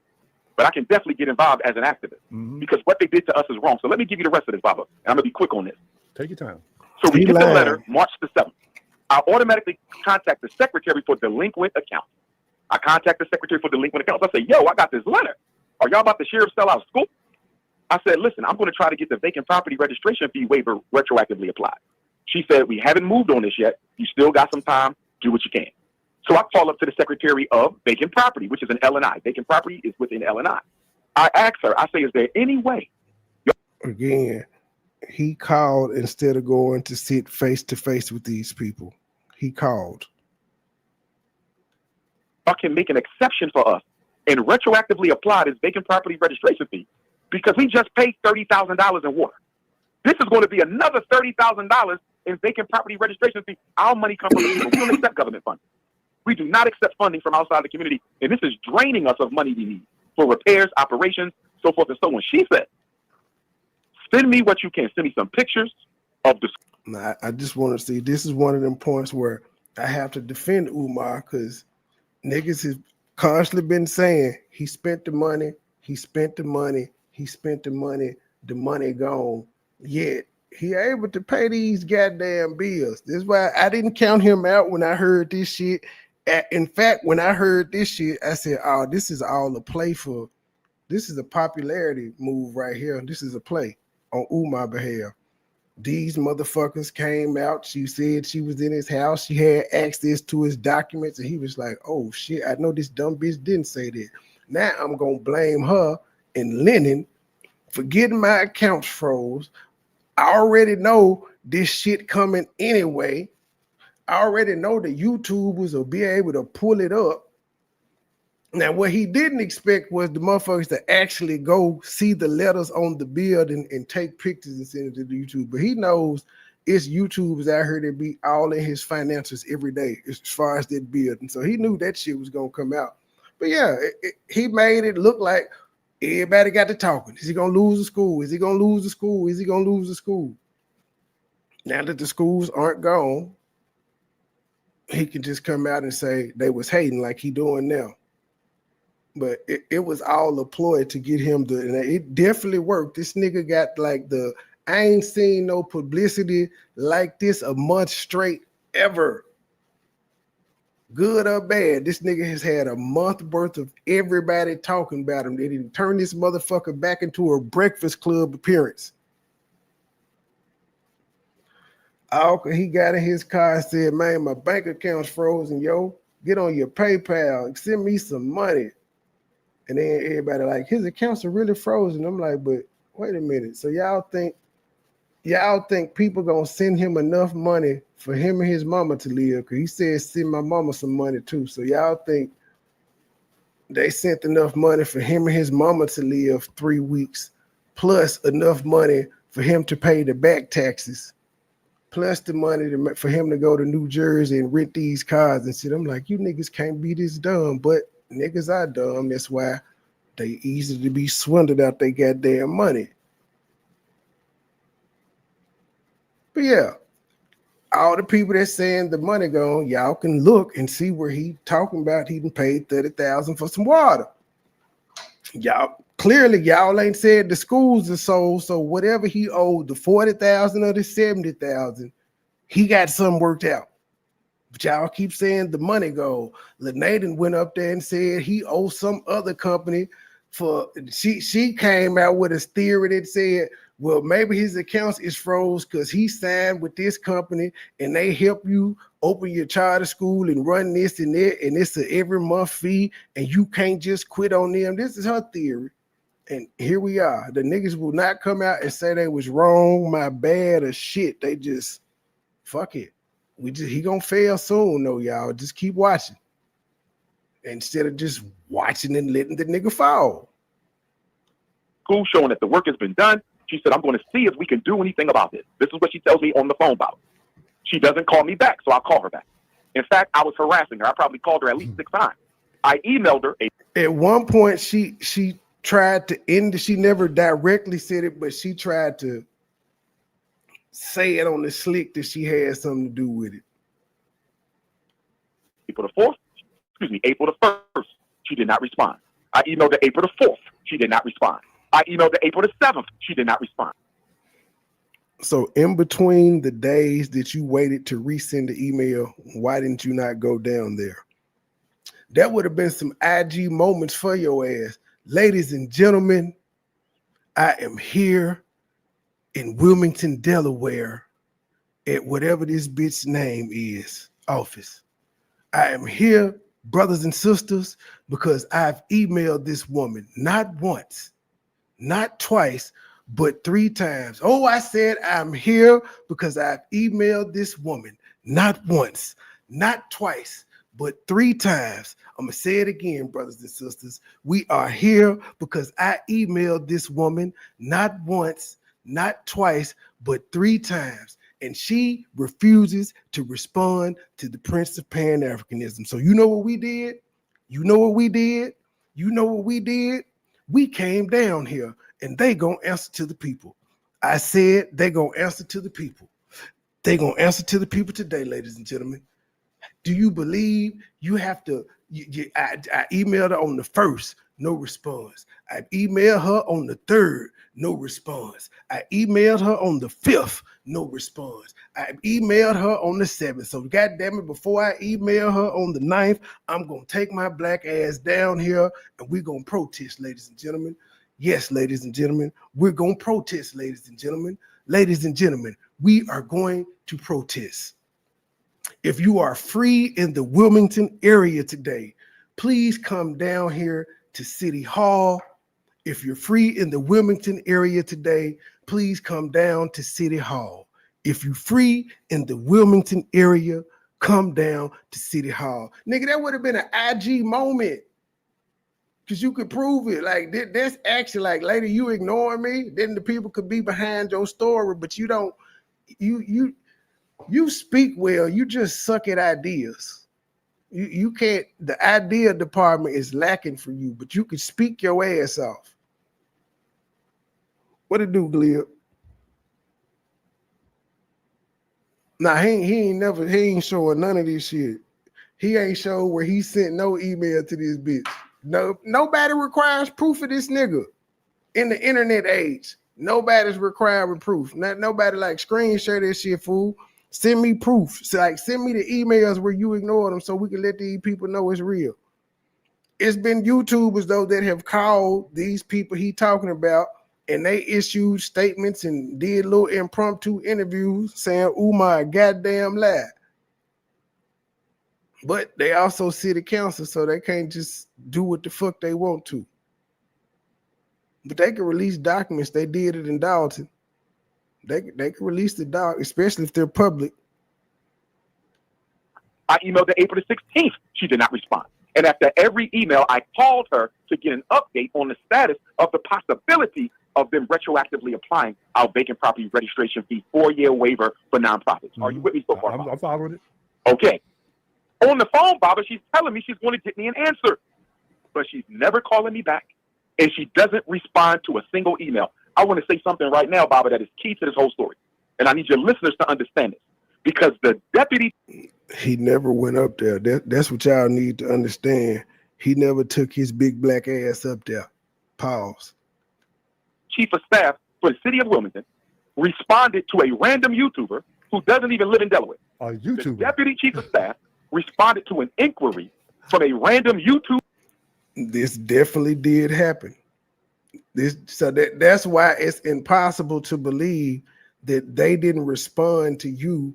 but I can definitely get involved as an activist because what they did to us is wrong. So let me give you the rest of this, Baba. And I'm going to be quick on this. Take your time. So we get the letter March the 7th. I automatically contact the secretary for delinquent accounts. I contact the secretary for delinquent accounts. I say, yo, I got this letter. Are y'all about to sheriff sell out school? I said, listen, I'm going to try to get the vacant property registration fee waiver retroactively applied. She said, we haven't moved on this yet. You still got some time. Do what you can. So I call up to the secretary of vacant property, which is an L&I. Vacant property is within L&I. I ask her, I say, is there any way? Again, he called instead of going to sit face to face with these people. He called. I can make an exception for us and retroactively apply this vacant property registration fee because we just paid $30,000 in water. This is going to be another $30,000 in vacant property registration fee. Our money comes from the people. We don't accept government funding. We do not accept funding from outside the community, and this is draining us of money we need for repairs, operations, so forth and so on. She said, send me what you can. Send me some pictures of the. Now, I just want to see, this is one of them points where I have to defend Umar because niggas have constantly been saying he spent the money, he spent the money, he spent the money gone. Yet he able to pay these goddamn bills. This is why I didn't count him out when I heard this shit. In fact, when I heard this shit, I said, oh, this is all a play for This is a popularity move right here. This is a play on Umar behalf. These motherfuckers came out. She said she was in his house. She had access to his documents, and he was like, "Oh shit, I know this dumb bitch didn't say that. Now I'm gonna blame her and Lennon for getting my accounts froze. I already know this shit coming anyway. I already know the YouTubers will be able to pull it up." Now, what he didn't expect was the motherfuckers to actually go see the letters on the building and take pictures and send it to the YouTube. But he knows it's YouTubers out here that be all in his finances every day as far as that building. So he knew that shit was going to come out. But yeah, he made it look like everybody got to talking. Is he going to lose the school? Is he going to lose the school? Is he going to lose the school? Now that the schools aren't gone, he can just come out and say they was hating like he doing now. But it was all a ploy to get him to, and it definitely worked. This nigga got like I ain't seen no publicity like this a month straight ever. Good or bad, this nigga has had a month worth of everybody talking about him. They didn't turn this motherfucker back into a Breakfast Club appearance. He got in his car and said, "Man, my bank account's frozen, yo. Get on your PayPal, send me some money." And then everybody like, his accounts are really frozen. I'm like, but wait a minute. So y'all think people gonna send him enough money for him and his mama to live? Because he said, send my mama some money too. So y'all think they sent enough money for him and his mama to live 3 weeks, plus enough money for him to pay the back taxes, plus the money for him to go to New Jersey and rent these cars and shit. I'm like, you niggas can't be this dumb, but niggas are dumb. That's why they easy to be swindled out they goddamn money. But yeah, all the people that's saying the money gone, y'all can look and see where he talking about he done paid $30,000 for some water. Y'all ain't said the schools are sold, so whatever he owed, the $40,000 or the $70,000, he got some worked out. But y'all keep saying the money go. Lanaden went up there and said he owes some other company for. She came out with a theory that said, well, maybe his accounts is froze because he signed with this company and they help you open your charter school and run this and that, and it's an every month fee, and you can't just quit on them. This is her theory. And here we are. The niggas will not come out and say they was wrong, my bad, or shit. They just fuck it. He gonna fail soon, though, y'all. Just keep watching instead of just watching and letting the nigga fall. School showing that the work has been done. She said, I'm going to see if we can do anything about this. This is what she tells me on the phone about. She doesn't call me back, so I'll call her back. In fact, I was harassing her. I probably called her at least 6 times. I emailed her. At one point, she tried to end it. She never directly said it, but she tried to say it on the slick that she had something to do with it. April the 1st, she did not respond. I emailed her April the 4th. She did not respond. I emailed her April the 7th. She did not respond. So in between the days that you waited to resend the email, why didn't you not go down there? That would have been some IG moments for your ass. Ladies and gentlemen, I am here in Wilmington, Delaware, at whatever this bitch's name is, office. I am here, brothers and sisters, because I've emailed this woman not once, not twice, but 3 times. Oh, I said I'm here because I've emailed this woman not once, not twice, but 3 times. I'm going to say it again, brothers and sisters. We are here because I emailed this woman not once, not twice, but 3 times. And she refuses to respond to the Prince of Pan-Africanism. So you know what we did? We came down here and they gonna answer to the people. I said they gonna answer to the people. They gonna answer to the people today, ladies and gentlemen. Do you believe you have to? I emailed her on the 1st. no response. I emailed her on the 3rd, no response. I emailed her on the 5th, no response. I emailed her on the 7th. So goddamn it, before I email her on the 9th, I'm gonna take my black ass down here and we're gonna protest, ladies and gentlemen. Yes, ladies and gentlemen, we're gonna protest, ladies and gentlemen. Ladies and gentlemen, we are going to protest. If you are free in the Wilmington area today, please come down here to City Hall. If you're free in the Wilmington area today, please come down to City Hall. If you're free in the Wilmington area, come down to City Hall. Nigga, that would have been an IG moment. Because you could prove it. Like, that's actually like, lady, you ignoring me? Then the people could be behind your story, but you don't, you speak well, you just suck at ideas. You can't, the idea department is lacking for you, but you can speak your ass off. What it do, Glib? Nah, he ain't showing none of this shit. He ain't showing where he sent no email to this bitch. No, nobody requires proof of this nigga in the internet age. Nobody's requiring proof. Nobody like screen share this shit, fool. Send me proof. So like, send me the emails where you ignore them so we can let these people know it's real. It's been YouTubers, though, that have called these people he talking about, and they issued statements and did little impromptu interviews saying Umar a goddamn lie. But they also city council, so they can't just do what the fuck they want to. But they can release documents. They did it in Dalton. They can release the doc, especially if they're public. I emailed her April the 16th. She did not respond. And after every email, I called her to get an update on the status of the possibility of them retroactively applying our vacant property registration fee 4-year waiver for nonprofits. Are you with me so far? I'm following it. Okay. On the phone, Baba, she's telling me she's going to get me an answer. But she's never calling me back. And she doesn't respond to a single email. I want to say something right now, Baba, that is key to this whole story. And I need your listeners to understand this. Because the deputy... He never went up there. That's what y'all need to understand. He never took his big black ass up there. Pause. Chief of staff for the city of Wilmington responded to a random YouTuber who doesn't even live in Delaware. A YouTuber? The deputy chief of staff responded to an inquiry from a random YouTuber. This definitely did happen. That's why it's impossible to believe that they didn't respond to you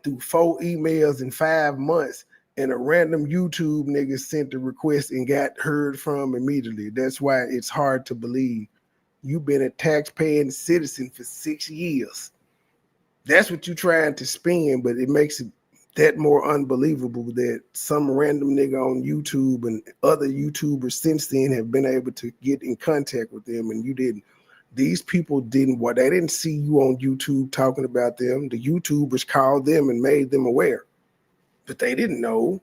through 4 emails in 5 months, and a random YouTube nigga sent the request and got heard from immediately. That's why it's hard to believe. You've been a tax-paying citizen for 6 years. That's what you're trying to spin, but it makes it that more unbelievable that some random nigga on YouTube and other YouTubers since then have been able to get in contact with them, and you didn't. These people didn't. Well, they didn't see you on YouTube talking about them. The YouTubers called them and made them aware, but they didn't know.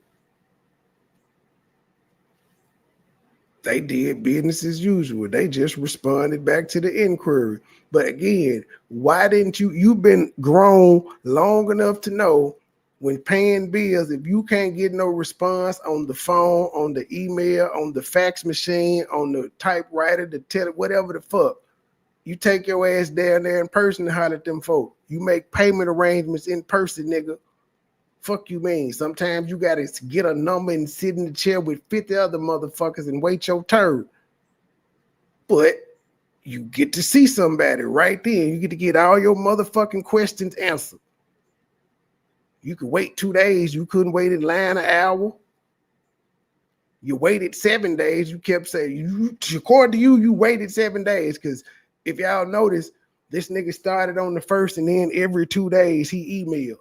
They did business as usual. They just responded back to the inquiry. But again, why didn't you? You've been grown long enough to know when paying bills, if you can't get no response on the phone, on the email, on the fax machine, on the typewriter, the whatever the fuck, you take your ass down there in person and holler at them folk. You make payment arrangements in person, nigga. Fuck you mean? Sometimes you gotta get a number and sit in the chair with 50 other motherfuckers and wait your turn. But you get to see somebody right then. You get to get all your motherfucking questions answered. You could wait 2 days. You couldn't wait in line an hour. You waited 7 days. You kept saying, according to you, you waited 7 days. Because if y'all notice, this nigga started on the 1st and then every 2 days he emailed.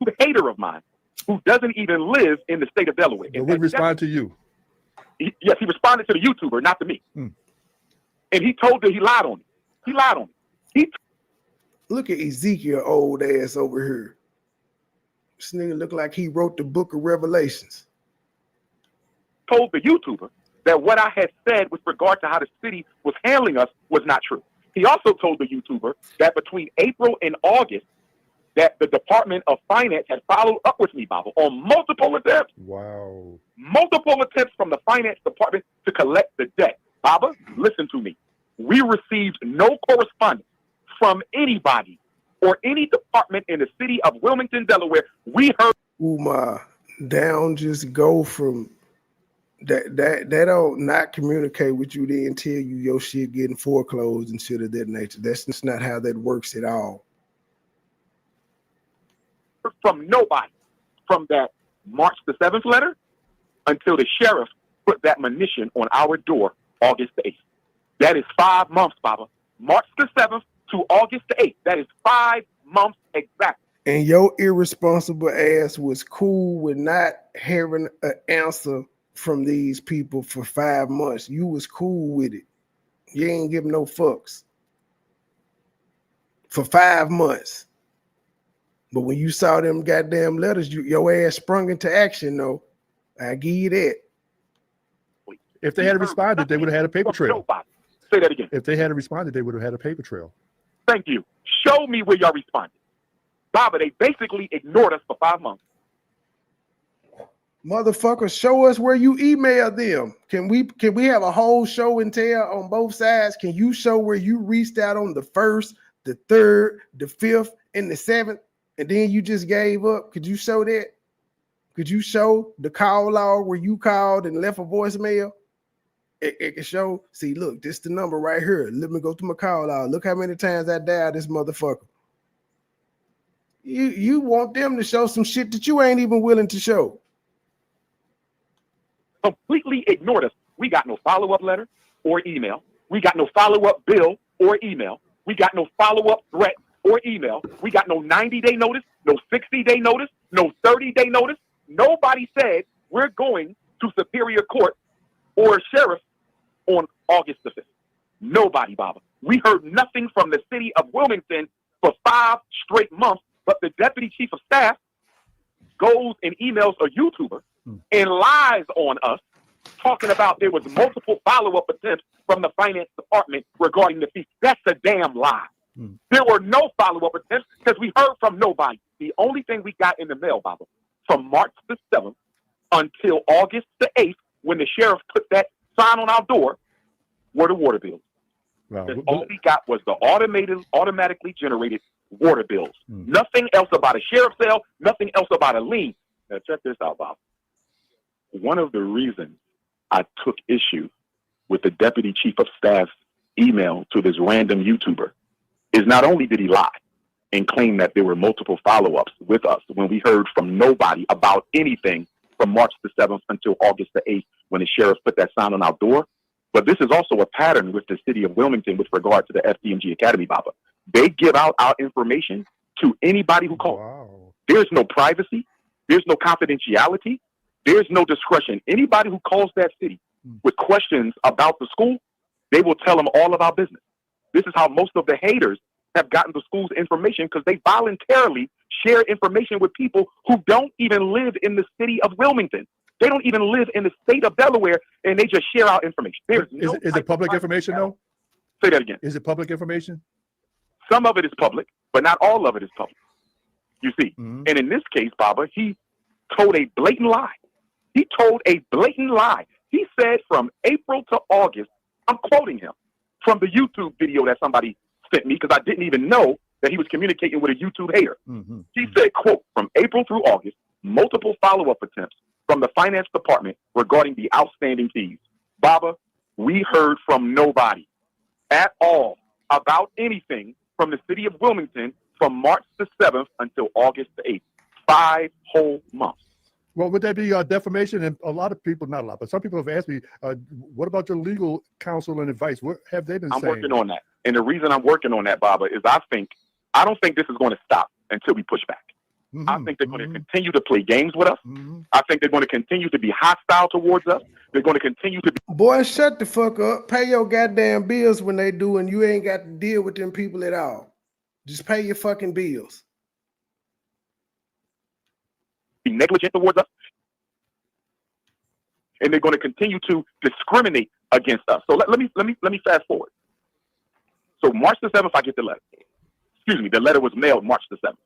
A hater of mine who doesn't even live in the state of Delaware. But we respond to you. Yes, he responded to the YouTuber, not to me. And he told her he lied on me. He lied on me. Look at Ezekiel old ass over here. This nigga look like he wrote the book of Revelations. Told the YouTuber that what I had said with regard to how the city was handling us was not true. He also told the YouTuber that between April and August, that the Department of Finance had followed up with me, Baba, on multiple attempts. Wow. Multiple attempts from the Finance Department to collect the debt. Baba, listen to me. We received no correspondence from anybody or any department in the city of Wilmington, Delaware. We heard Umar, they don't just go from that they don't not communicate with you, then tell you your shit getting foreclosed and shit of that nature. That's just not how that works at all. from nobody from that March the 7th letter until the sheriff put that monition on our door August the 8th. That is 5 months, Baba. March the 7th to August the 8th. That is 5 months exactly. And your irresponsible ass was cool with not having an answer from these people for 5 months. You was cool with it. You ain't give no fucks for 5 months. But when you saw them goddamn letters, your ass sprung into action, though. I give you that. If they had responded, they would have had a paper trail. Nobody. Say that again. If they had responded, they would have had a paper trail. Thank you. Show me where y'all responded. Baba, they basically ignored us for 5 months. Motherfucker, show us where you emailed them. Can we have a whole show and tell on both sides? Can you show where you reached out on the 1st, the 3rd, the 5th, and the 7th, and then you just gave up? Could you show that? Could you show the call log where you called and left a voicemail? It can show, see, look, this is the number right here. Let me go through my call log. Look how many times I dialed this motherfucker. You want them to show some shit that you ain't even willing to show. Completely ignored us. We got no follow-up letter or email. We got no follow-up bill or email. We got no follow-up threat or email. We got no 90-day notice, no 60-day notice, no 30-day notice. Nobody said we're going to Superior Court or sheriff on August the 5th. Nobody, Baba. We heard nothing from the city of Wilmington for 5 straight months, but the deputy chief of staff goes and emails a YouTuber and lies on us, talking about there was multiple follow-up attempts from the finance department regarding the fee. That's a damn lie. There were no follow-up attempts because we heard from nobody. The only thing we got in the mail, Baba, from March the 7th until August the 8th, when the sheriff put that sign on our door, were the water bills. Wow. All we got was the automatically generated water bills. Nothing else about a sheriff's sale, nothing else about a lien. Now check this out, Bob. One of the reasons I took issue with the deputy chief of staff's email to this random YouTuber is not only did he lie and claim that there were multiple follow-ups with us when we heard from nobody about anything from March the 7th until August the 8th when the sheriff put that sign on our door. But this is also a pattern with the city of Wilmington with regard to the FDMG Academy, Baba. They give out our information to anybody who calls. Wow. There's no privacy. There's no confidentiality. There's no discretion. Anybody who calls that city with questions about the school, they will tell them all of our business. This is how most of the haters have gotten the school's information, because they voluntarily share information with people who don't even live in the city of Wilmington. They don't even live in the state of Delaware, and they just share our information. Is it public information, though? Say that again. Is it public information? Some of it is public, but not all of it is public. You see, and in this case, Baba, he told a blatant lie. He told a blatant lie. He said from April to August, I'm quoting him from the YouTube video that somebody sent me, because I didn't even know that he was communicating with a YouTube hater. He said, quote, from April through August, multiple follow-up attempts from the finance department regarding the outstanding fees. Baba, we heard from nobody at all about anything from the city of Wilmington from March the 7th until August the 8th. 5 whole months. Well, would that be defamation? And a lot of people, not a lot, but some people have asked me, what about your legal counsel and advice? What have they been saying? I'm working on that. And the reason I'm working on that, Baba, is I don't think this is going to stop until we push back. I think they're going to continue to play games with us. I think they're going to continue to be hostile towards us. They're going to continue to be... Boy, shut the fuck up. Pay your goddamn bills when they do, and you ain't got to deal with them people at all. Just pay your fucking bills. Be negligent towards us, and they're going to continue to discriminate against us. So let me fast forward. So March the 7th, I get the letter. Excuse me, the letter was mailed March the 7th.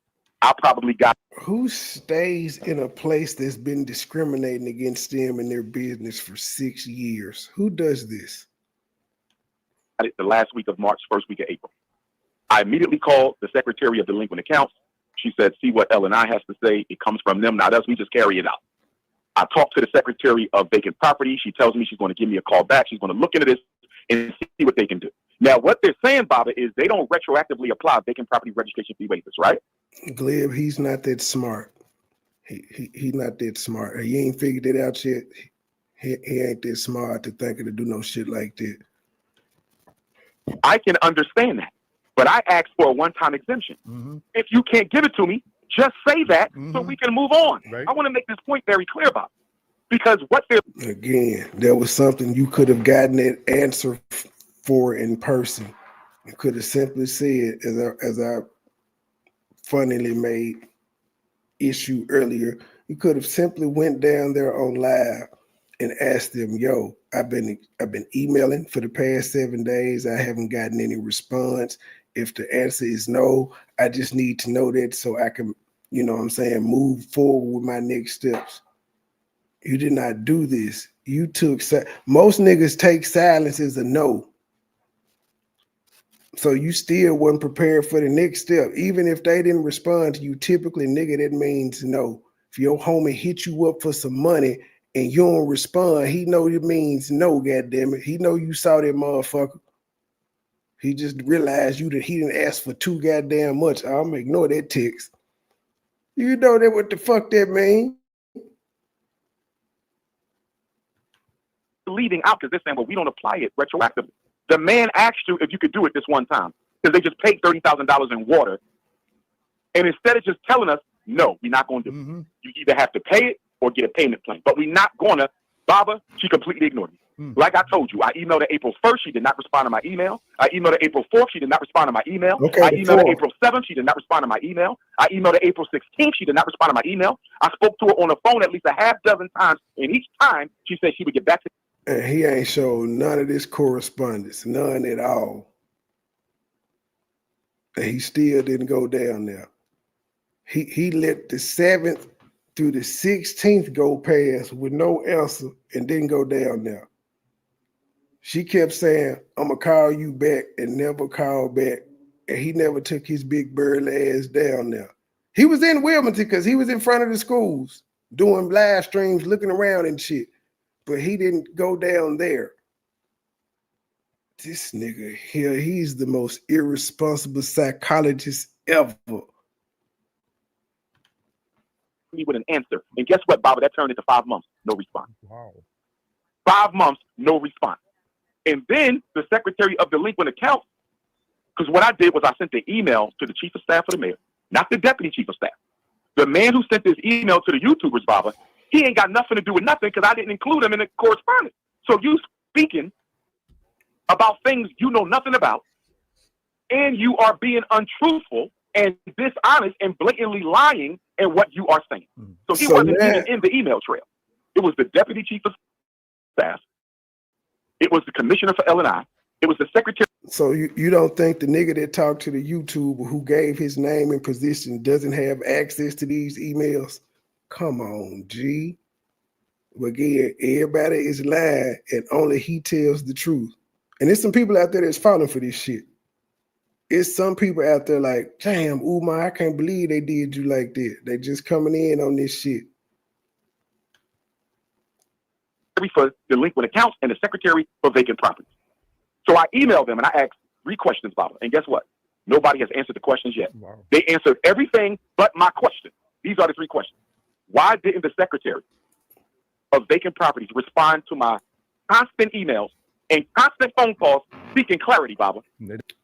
I probably got Who stays in a place that's been discriminating against them in their business for 6 years? Who does this? it the last week of March, first week of April. I immediately called the Secretary of Delinquent Accounts. She said, see what L&I has to say. It comes from them, not us. We just carry it out. I talked to the Secretary of Vacant Property. She tells me she's going to give me a call back. She's going to look into this and see what they can do. Now, what they're saying, Baba, is they don't retroactively apply vacant property registration fee waivers, right? Gleb, he's not that smart. He not that smart. He ain't figured it out yet. He ain't that smart to think to do no shit like that. I can understand that. But I asked for a one-time exemption. If you can't give it to me, just say that so we can move on. Right. I want to make this point very clear about it. Because what they're... Again, there was something you could have gotten that answer for in person. You could have simply said, as I funnily made issue earlier, you could have simply went down there on live and asked them, yo, I've been emailing for the past 7 days. I haven't gotten any response. If the answer is no, I just need to know that so I can, you know what I'm saying, move forward with my next steps. You did not do this. You took, most niggas take silence as a no. So you still wasn't prepared for the next step. Even if they didn't respond to you, typically, nigga, that means no. If your homie hit you up for some money and you don't respond, he know it means no, goddammit. He know you saw that motherfucker. He just realized you that he didn't ask for too goddamn much. I'm gonna ignore that text. You know that what the fuck that mean? leaving out because they're saying, well, we don't apply it retroactively. The man asked you if you could do it this one time because they just paid $30,000 in water. And instead of just telling us, no, we're not going to do it. You either have to pay it or get a payment plan. But we're not going to. Baba, she completely ignored me. Like I told you, I emailed her April 1st. She did not respond to my email. I emailed her April 4th. She did not respond to my email. Okay, I emailed her April 7th. She did not respond to my email. I emailed her April 16th. She did not respond to my email. I spoke to her on the phone at least a half dozen times. And each time she said she would get back to me. And he ain't showed none of this correspondence, none at all. And he still didn't go down there. He let the 7th through the 16th go past with no answer and didn't go down there. She kept saying, I'm going to call you back, and never called back. And he never took his big burly ass down there. He was in Wilmington because he was in front of the schools doing live streams, looking around and shit. But he didn't go down there. This nigga here, he's the most irresponsible psychologist ever. Me with an answer. And guess what, Baba? That turned into 5 months. No response. Wow. 5 months, no response. And then the Secretary of Delinquent Accounts, because what I did was I sent the email to the Chief of Staff of the Mayor, not the Deputy Chief of Staff. The man who sent this email to the YouTubers, Baba, he ain't got nothing to do with nothing because I didn't include him in the correspondence. So you speaking about things you know nothing about, and you are being untruthful and dishonest and blatantly lying in what you are saying. So he wasn't even in the email trail. It was the Deputy Chief of Staff. It was the Commissioner for L&I. It was the Secretary. So you don't think the nigga that talked to the YouTuber who gave his name and position doesn't have access to these emails? Come on, G. Again, everybody is lying and only he tells the truth. And there's some people out there that's falling for this shit. It's some people out there like, damn, Umar, I can't believe they did you like that. They just coming in on this shit. For delinquent accounts and the Secretary for vacant properties. So I emailed them and I asked 3 questions, Baba. And guess what? Nobody has answered the questions yet. Wow. They answered everything but my question. These are the 3 questions. Why didn't the Secretary of vacant properties respond to my constant emails and constant phone calls seeking clarity, Baba?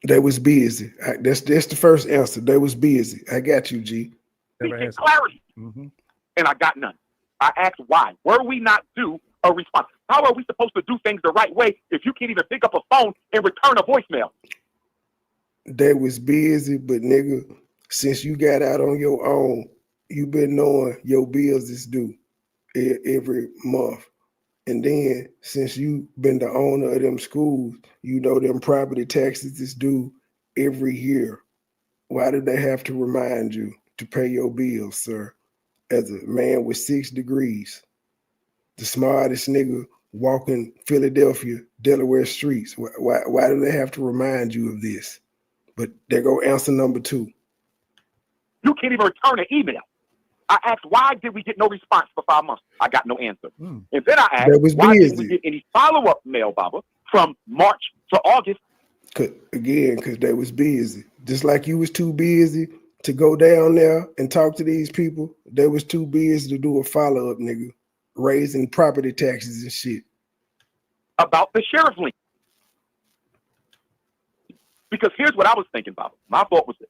They was busy. That's the first answer. They was busy. I got you, G. Seeking clarity. And I got none. I asked why. Were we not due a response? How are we supposed to do things the right way if you can't even pick up a phone and return a voicemail? They was busy, but nigga, since you got out on your own, you been knowing your bills is due every month. And then since you been the owner of them schools, you know them property taxes is due every year. Why do they have to remind you? to pay your bills, sir. As a man with 6 degrees, the smartest nigga walking Philadelphia, Delaware streets. Why do they have to remind you of this? But there go answer number 2. You can't even return an email. I asked, why did we get no response for 5 months? I got no answer. And then I asked, why didn't we get any follow-up mail, Baba, from March to August? Because they was busy. Just like you was too busy to go down there and talk to these people, they was too busy to do a follow-up, nigga. Raising property taxes and shit. About the sheriff link. Because here's what I was thinking, Baba. My thought was this.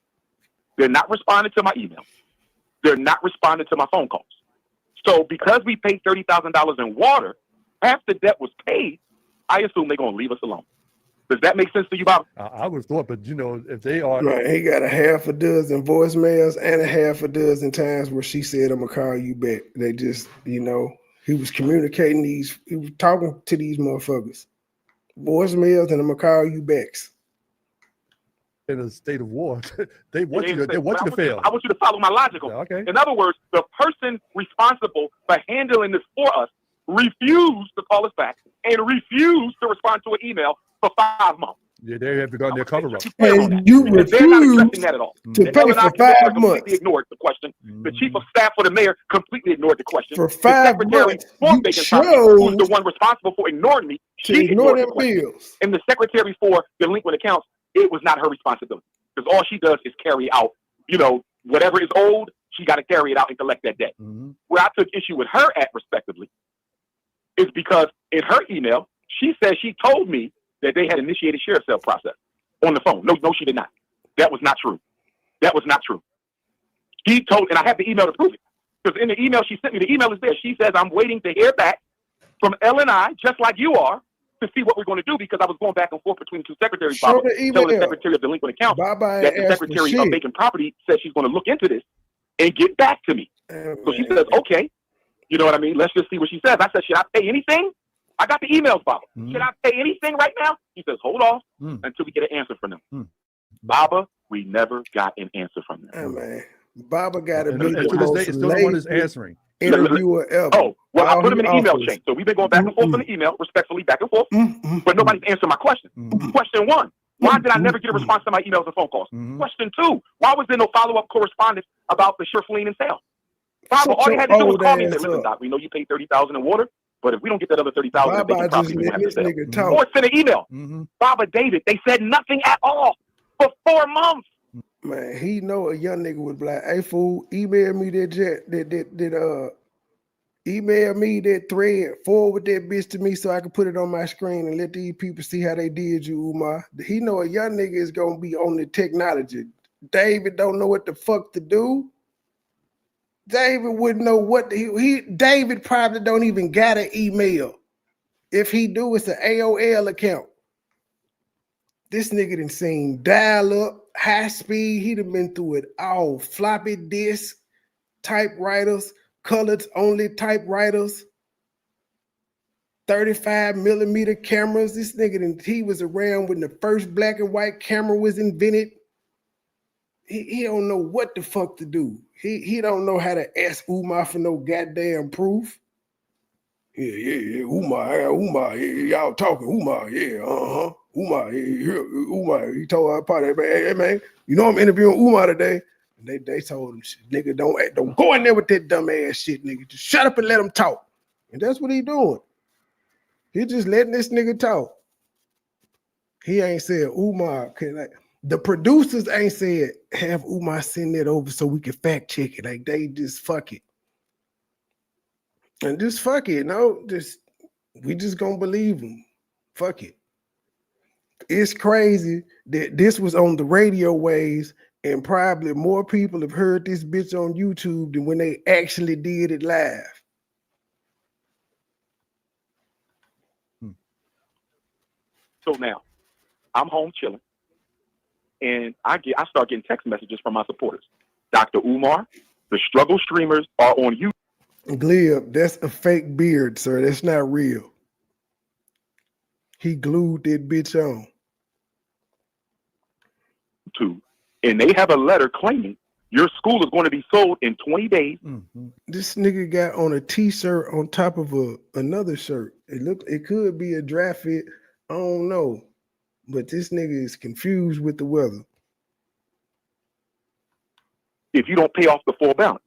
They're not responding to my email. They're not responding to my phone calls. So because we paid $30,000 in water, half the debt was paid, I assume they're going to leave us alone. Does that make sense to you, Bob? I would have thought, but if they are... Right, he got a half a dozen voicemails and a half a dozen times where she said, I'm going to call you back. They just, he was communicating he was talking to these motherfuckers. Voicemails and I'm going to call you backs. In a state of war, they want you to fail. I want you to follow my logic. Okay. In other words, the person responsible for handling this for us refused to call us back and refused to respond to an email for 5 months. Yeah, they have begun their cover up. And you refused they're not addressing that at all. to pay for 5 months. Completely ignored the question. The chief of staff for the mayor completely ignored the question. For 5 months, you who's the one responsible for ignoring me, she ignored the question. Bills. And the secretary for delinquent accounts, it was not her responsibility because all she does is carry out, whatever is owed, she got to carry it out and collect that debt. Where I took issue with her at, respectively, is because in her email, she said she told me that they had initiated sheriff sale process on the phone. No, she did not. That was not true. That was not true. He told, and I have the email to prove it, because in the email she sent me, the email is there. She says, I'm waiting to hear back from L&I, just like you are, to see what we're going to do, because I was going back and forth between the 2 secretaries, Baba, telling the secretary of delinquent accounts that the secretary of vacant property said she's going to look into this and get back to me. So she says, okay, you know what I mean? Let's just see what she says. I said, should I pay anything? I got the emails, Baba. Should I pay anything right now? He says, hold off until we get an answer from them. Baba, we never got an answer from them. Oh, man. Baba got to be the most still no one is answering. Interviewer ever. Oh, well, I put him in an email chain. So we've been going back and forth on the email, respectfully back and forth, but nobody's answering my question. Question 1, why did I never get a response to my emails and phone calls? Question 2, why was there no follow-up correspondence about the sheriff lien and sale? Baba, all they had to do was call me and say, listen, Doc, we know you paid $30,000 in water, but if we don't get that other $30,000 in vacant property, we have to sell. Or send an email. Baba David, they said nothing at all for 4 months. Man, he know a young nigga would be like, hey fool, email me email me that thread, forward that bitch to me so I can put it on my screen and let these people see how they did you, Umar. He know a young nigga is gonna be on the technology. David don't know what the fuck to do. David wouldn't know what David probably don't even got an email. If he do, it's an AOL account. This nigga done seen dial up, high speed. He'd have been through it all. Floppy disk, typewriters, colored only typewriters, 35mm cameras. This nigga, he was around when the first black and white camera was invented. He don't know what the fuck to do. He don't know how to ask Umar for no goddamn proof. Yeah, Umar, y'all talking, Umar, Umar, Umar, he told our party, hey man, you know I'm interviewing Umar today. And they told him, nigga, don't go in there with that dumb ass shit, nigga. Just shut up and let him talk. And that's what he doing. He just letting this nigga talk. He ain't said Umar, the producers ain't said have Umar send that over so we can fact check it. Like they just fuck it. And just fuck it, we just gonna believe him. Fuck it. It's crazy that this was on the radio waves and probably more people have heard this bitch on YouTube than when they actually did it live. So now, I'm home chilling, and I start getting text messages from my supporters. Dr. Umar, the struggle streamers are on YouTube. Glib, that's a fake beard, sir. That's not real. He glued that bitch on. And they have a letter claiming Your school is going to be sold in 20 days. This nigga got on a t-shirt on top of another shirt. It could be a draft fit. I don't know. But this nigga is confused with the weather. If you don't pay off the full balance.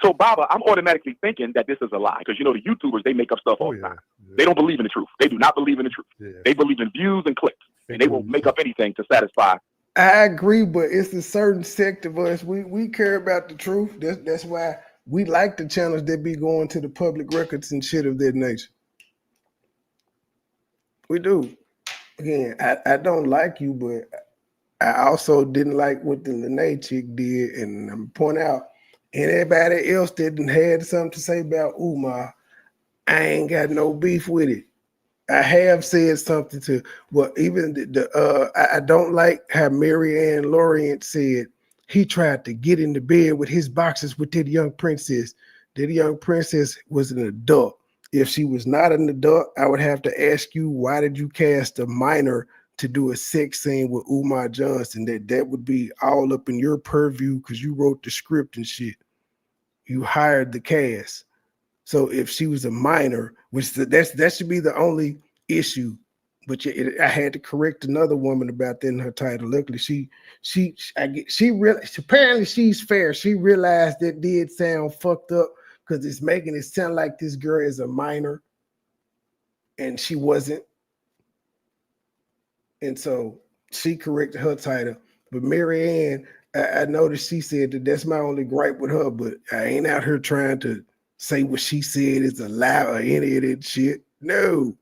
So, Baba, I'm automatically thinking that this is a lie because, you know, the YouTubers, they make up stuff all the time. They don't believe in the truth. They do not believe in the truth. They believe in views and clicks, and they will make up anything to satisfy. I agree, but it's a certain sect of us. We care about the truth. That's why we like the channels that be going to the public records and shit of that nature. We do. Again, I don't like you, but I also didn't like what the Lene chick did, and I'm point out anybody else that had something to say about Umar, I ain't got no beef with it. I have said something to, well, even I don't like how Mary Ann Laurent said he tried to get into bed with his boxers with that young princess. That young princess was an adult. If she was not an adult, I would have to ask you, why did you cast a minor to do a sex scene with Umar Johnson? That would be all up in your purview because you wrote the script and shit. You hired the cast. So if she was a minor, which that should be the only issue. But I had to correct another woman about that in her title. Luckily, apparently she's fair. She realized that did sound fucked up because it's making it sound like this girl is a minor, and she wasn't. And so she corrected her title. But Mary Ann, I noticed she said that's my only gripe with her, but I ain't out here trying to say what she said is a lie or any of that shit. No,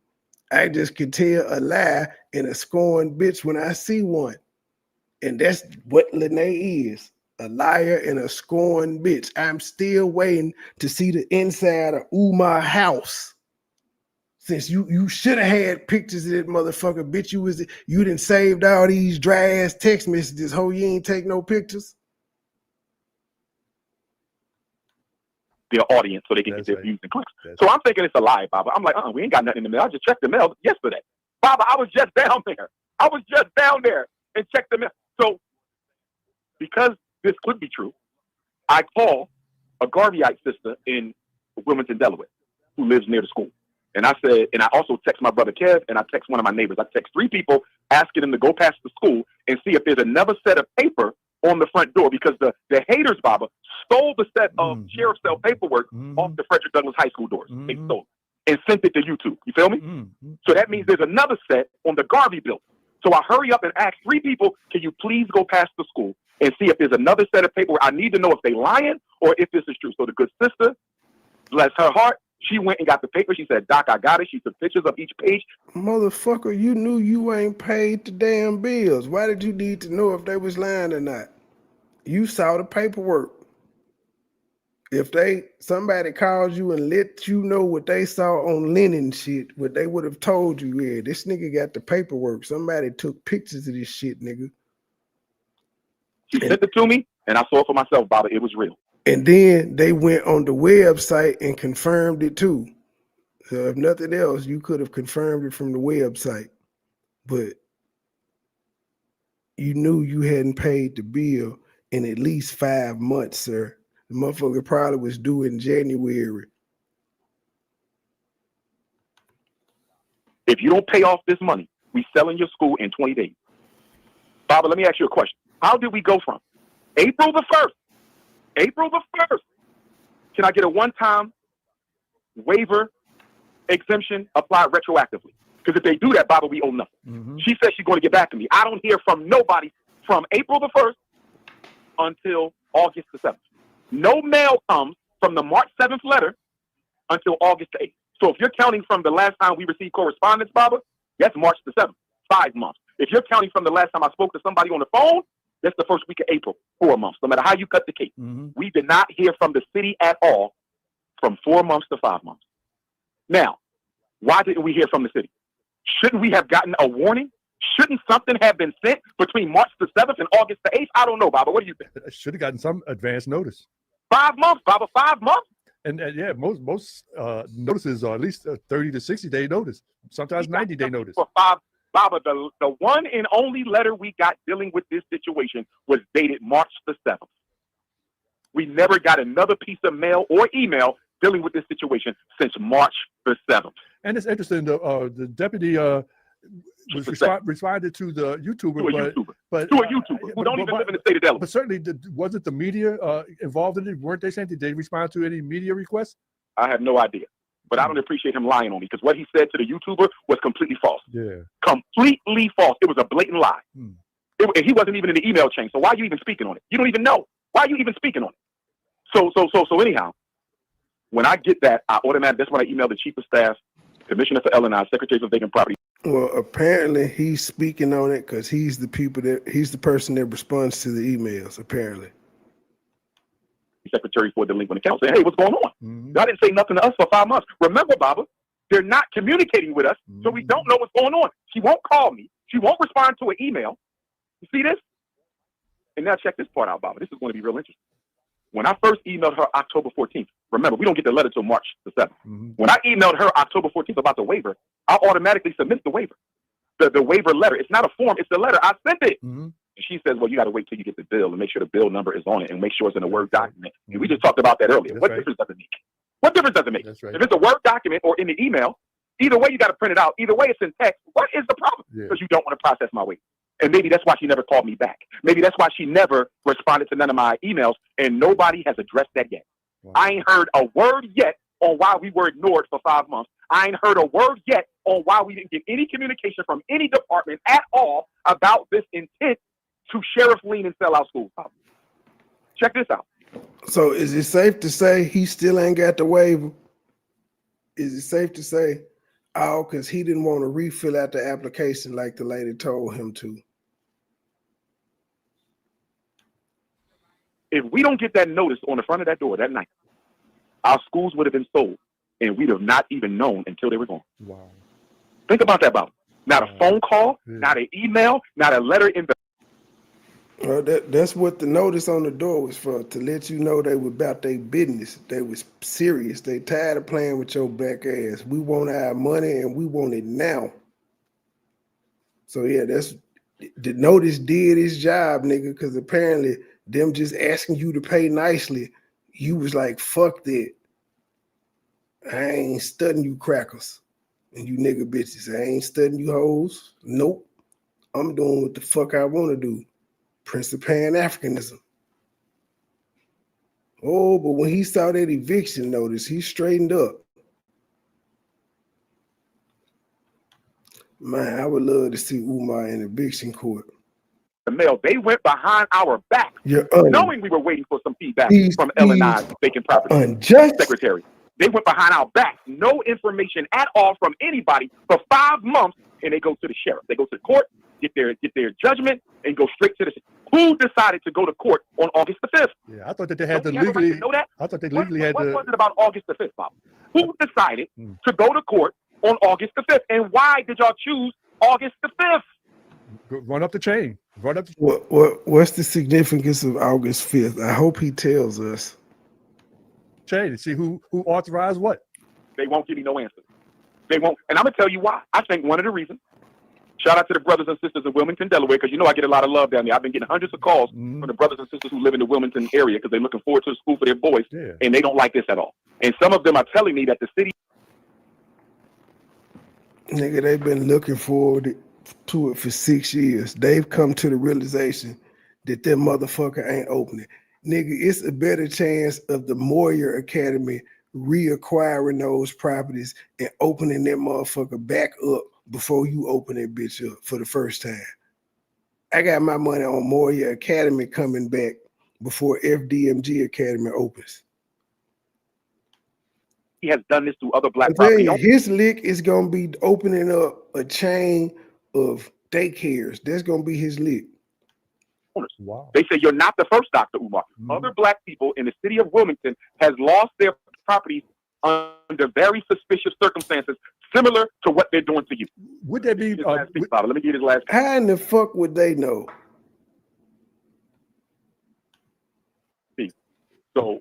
I just can tell a lie and a scorned bitch when I see one. And that's what Lene is, a liar and a scorned bitch. I'm still waiting to see the inside of Umar house. Since you should have had pictures of that motherfucker, bitch, you done saved all these dry ass text messages. Ho, you ain't take no pictures. Their audience so they can get their views and clicks. So I'm thinking it's a lie, Baba. I'm like, we ain't got nothing in the mail. I just checked the mail yesterday. Baba, I was just down there. And checked the mail. So because this could be true, I call a Garveyite sister in Wilmington, Delaware, who lives near the school. And I said, and I also text my brother Kev, and I text one of my neighbors. I text 3 people asking them to go past the school and see if there's another set of paper on the front door, because the haters, Baba, stole the set of sheriff's cell paperwork off the Frederick Douglass High School doors. They stole it and sent it to YouTube. You feel me? So that means there's another set on the Garvey building. So I hurry up and ask 3 people, can you please go past the school and see if there's another set of paperwork? I need to know if they lying or if this is true. So the good sister, bless her heart, she went and got the paper. She said, Doc, I got it. She took pictures of each page. Motherfucker, you knew you ain't paid the damn bills. Why did you need to know if they was lying or not? You saw the paperwork. If somebody calls you and let you know what they saw on Lennon shit, what they would have told you, yeah, this nigga got the paperwork. Somebody took pictures of this shit, nigga. She sent it to me, and I saw it for myself, Baba. It was real. And then they went on the website and confirmed it too. So if nothing else, you could have confirmed it from the website. But you knew you hadn't paid the bill in at least 5 months, sir. The motherfucker probably was due in January. If you don't pay off this money, we selling your school in 20 days. Baba, let me ask you a question. How did we go from April the 1st? Can I get a one-time waiver exemption applied retroactively? Because if they do that, Baba, we owe nothing. She says she's going to get back to me. I don't hear from nobody from April the 1st until August the 7th. No mail comes from the March 7th letter until August the 8th. So if you're counting from the last time we received correspondence, Baba, that's March the 7th, 5 months. If you're counting from the last time I spoke to somebody on the phone, that's the first week of April, 4 months. No matter how you cut the cake. We did not hear from the city at all from 4 months to 5 months. Now, why didn't we hear from the city? Shouldn't we have gotten a warning? Shouldn't something have been sent between March the 7th and August the 8th? I don't know, Baba. What do you think? I should have gotten some advance notice. 5 months, Baba, 5 months? And yeah, most notices are at least a 30 to 60-day notice, sometimes 90-day notice. For 5, Baba, the one and only letter we got dealing with this situation was dated March the 7th. We never got another piece of mail or email dealing with this situation since March the 7th. And it's interesting, the deputy responded to the YouTuber, but to a YouTuber who don't even live in the state of Delaware. But certainly, wasn't the media involved in it? Weren't they saying, did they respond to any media requests? I have no idea. But I don't appreciate him lying on me, because what he said to the YouTuber was completely false. Yeah. Completely false. It was a blatant lie. He wasn't even in the email chain. So why are you even speaking on it? You don't even know. Why are you even speaking on it? So anyhow, when I get that, that's when I email the chief of staff, commissioner for L&I, secretary for vacant property. Well, apparently he's speaking on it because he's the person that responds to the emails, apparently. Secretary for delinquent accounts, saying, hey, what's going on? Y'all didn't say nothing to us for 5 months. Remember, Baba, they're not communicating with us, so we don't know what's going on. She won't call me. She won't respond to an email. You see this? And now check this part out, Baba. This is going to be real interesting. When I first emailed her October 14th, remember, we don't get the letter till March the 7th. When I emailed her October 14th about the waiver, I automatically submit the waiver. The waiver letter. It's not a form. It's the letter. I sent it. She says, well, you got to wait till you get the bill and make sure the bill number is on it and make sure it's in a Word document. And we just talked about that earlier. What difference does it make? What difference does it make? If it's a Word document or in the email, either way, you got to print it out. Either way, it's in text. What is the problem? Because you don't want to process my waiver. And maybe that's why she never called me back. Maybe that's why she never responded to none of my emails, and nobody has addressed that yet. I ain't heard a word yet on why we were ignored for 5 months. I ain't heard a word yet on why we didn't get any communication from any department at all about this intent to sheriff lien and sell out schools. Check this out. So is it safe to say he still ain't got the waiver? Is it safe to say, because he didn't want to refill out the application like the lady told him to? If we don't get that notice on the front of that door that night, our schools would have been sold, and we'd have not even known until they were gone. Wow. Think about that, Bob. Not a phone call, not an email, not a letter in the... Well, that's what the notice on the door was for, to let you know they were about their business. They was serious. They tired of playing with your back ass. We want our money, and we want it now. So, yeah, that's the notice did its job, nigga, because apparently them just asking you to pay nicely, you was like, fuck that. I ain't studying you crackers and you nigga bitches. I ain't studying you hoes. Nope. I'm doing what the fuck I want to do. Prince of Pan-Africanism. Oh, but when he saw that eviction notice, he straightened up. Man, I would love to see Umar in eviction court. The mail, they went behind our back, knowing we were waiting for some feedback from L&I vacant property secretary. They went behind our back, no information at all from anybody for 5 months, and they go to the sheriff. They go to the court, get their judgment, and go straight to the... Who decided to go to court on August the 5th? Yeah, I thought that they had to legally... Know that? I thought they legally had to... What was it about August the 5th, Bob? Who decided to go to court on August the 5th? And why did y'all choose August the 5th? Run up the chain. What's the significance of August 5th? I hope he tells us. Chain to see who authorized what. They won't give me no answer. They won't. And I'm going to tell you why. I think one of the reasons, shout out to the brothers and sisters in Wilmington, Delaware, because you know I get a lot of love down there. I've been getting hundreds of calls from the brothers and sisters who live in the Wilmington area because they're looking forward to the school for their boys, and they don't like this at all. And some of them are telling me that the city... Nigga, they've been looking forward to it for 6 years. They've come to the realization that their motherfucker ain't opening. Nigga, it's a better chance of the Moyer Academy reacquiring those properties and opening that motherfucker back up before you open that bitch up for the first time. I got my money on Moyer Academy coming back before FDMG Academy opens. He has done this to other black property owners. His lick is going to be opening up a chain of daycares. That's going to be his lick. Wow. They say you're not the first, Dr. Umar. Other black people in the city of Wilmington has lost their properties under very suspicious circumstances, similar to what they're doing to you. Would that be... Let me get his last piece. How in the fuck would they know? So,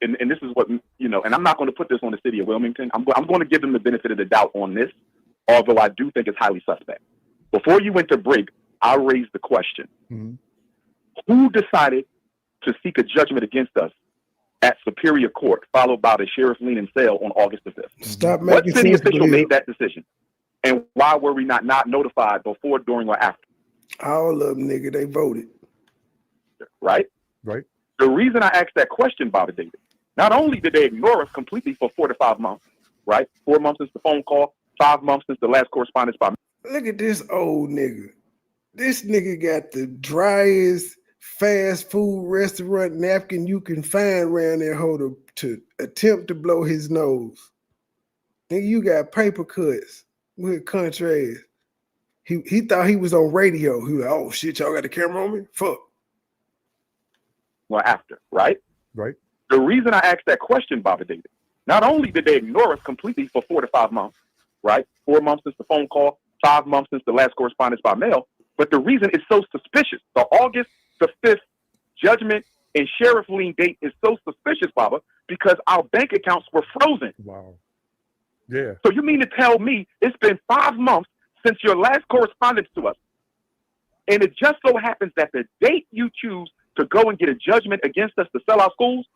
and this is what, you know, and I'm not going to put this on the city of Wilmington. I'm going to give them the benefit of the doubt on this, although I do think it's highly suspect. Before you went to break, I raised the question. Who decided to seek a judgment against us at Superior Court, followed by the sheriff lien and sale on August the 5th. Stop What making city sense, official believe. made that decision? And why were we not notified before, during, or after? All of them, nigga, they voted. Right? Right. The reason I asked that question, Bobby David, not only did they ignore us completely for 4 to 5 months, right? 4 months since the phone call, 5 months since the last correspondence by. Look at this old nigga. This nigga got the driest fast food restaurant napkin you can find around there, hold to attempt to blow his nose. Nigga, you got paper cuts with country ass. He thought he was on radio. He was like, oh shit, y'all got the camera on me? Fuck. Well, after, right? Right. The reason I asked that question, Bobby David, not only did they ignore us completely for 4 to 5 months, right? 4 months since the phone call, 5 months since the last correspondence by mail, but the reason it's so suspicious, the August the 5th judgment and sheriff lien date is so suspicious, Baba, because our bank accounts were frozen. Wow. Yeah. So you mean to tell me it's been 5 months since your last correspondence to us, and it just so happens that the date you choose to go and get a judgment against us to sell our schools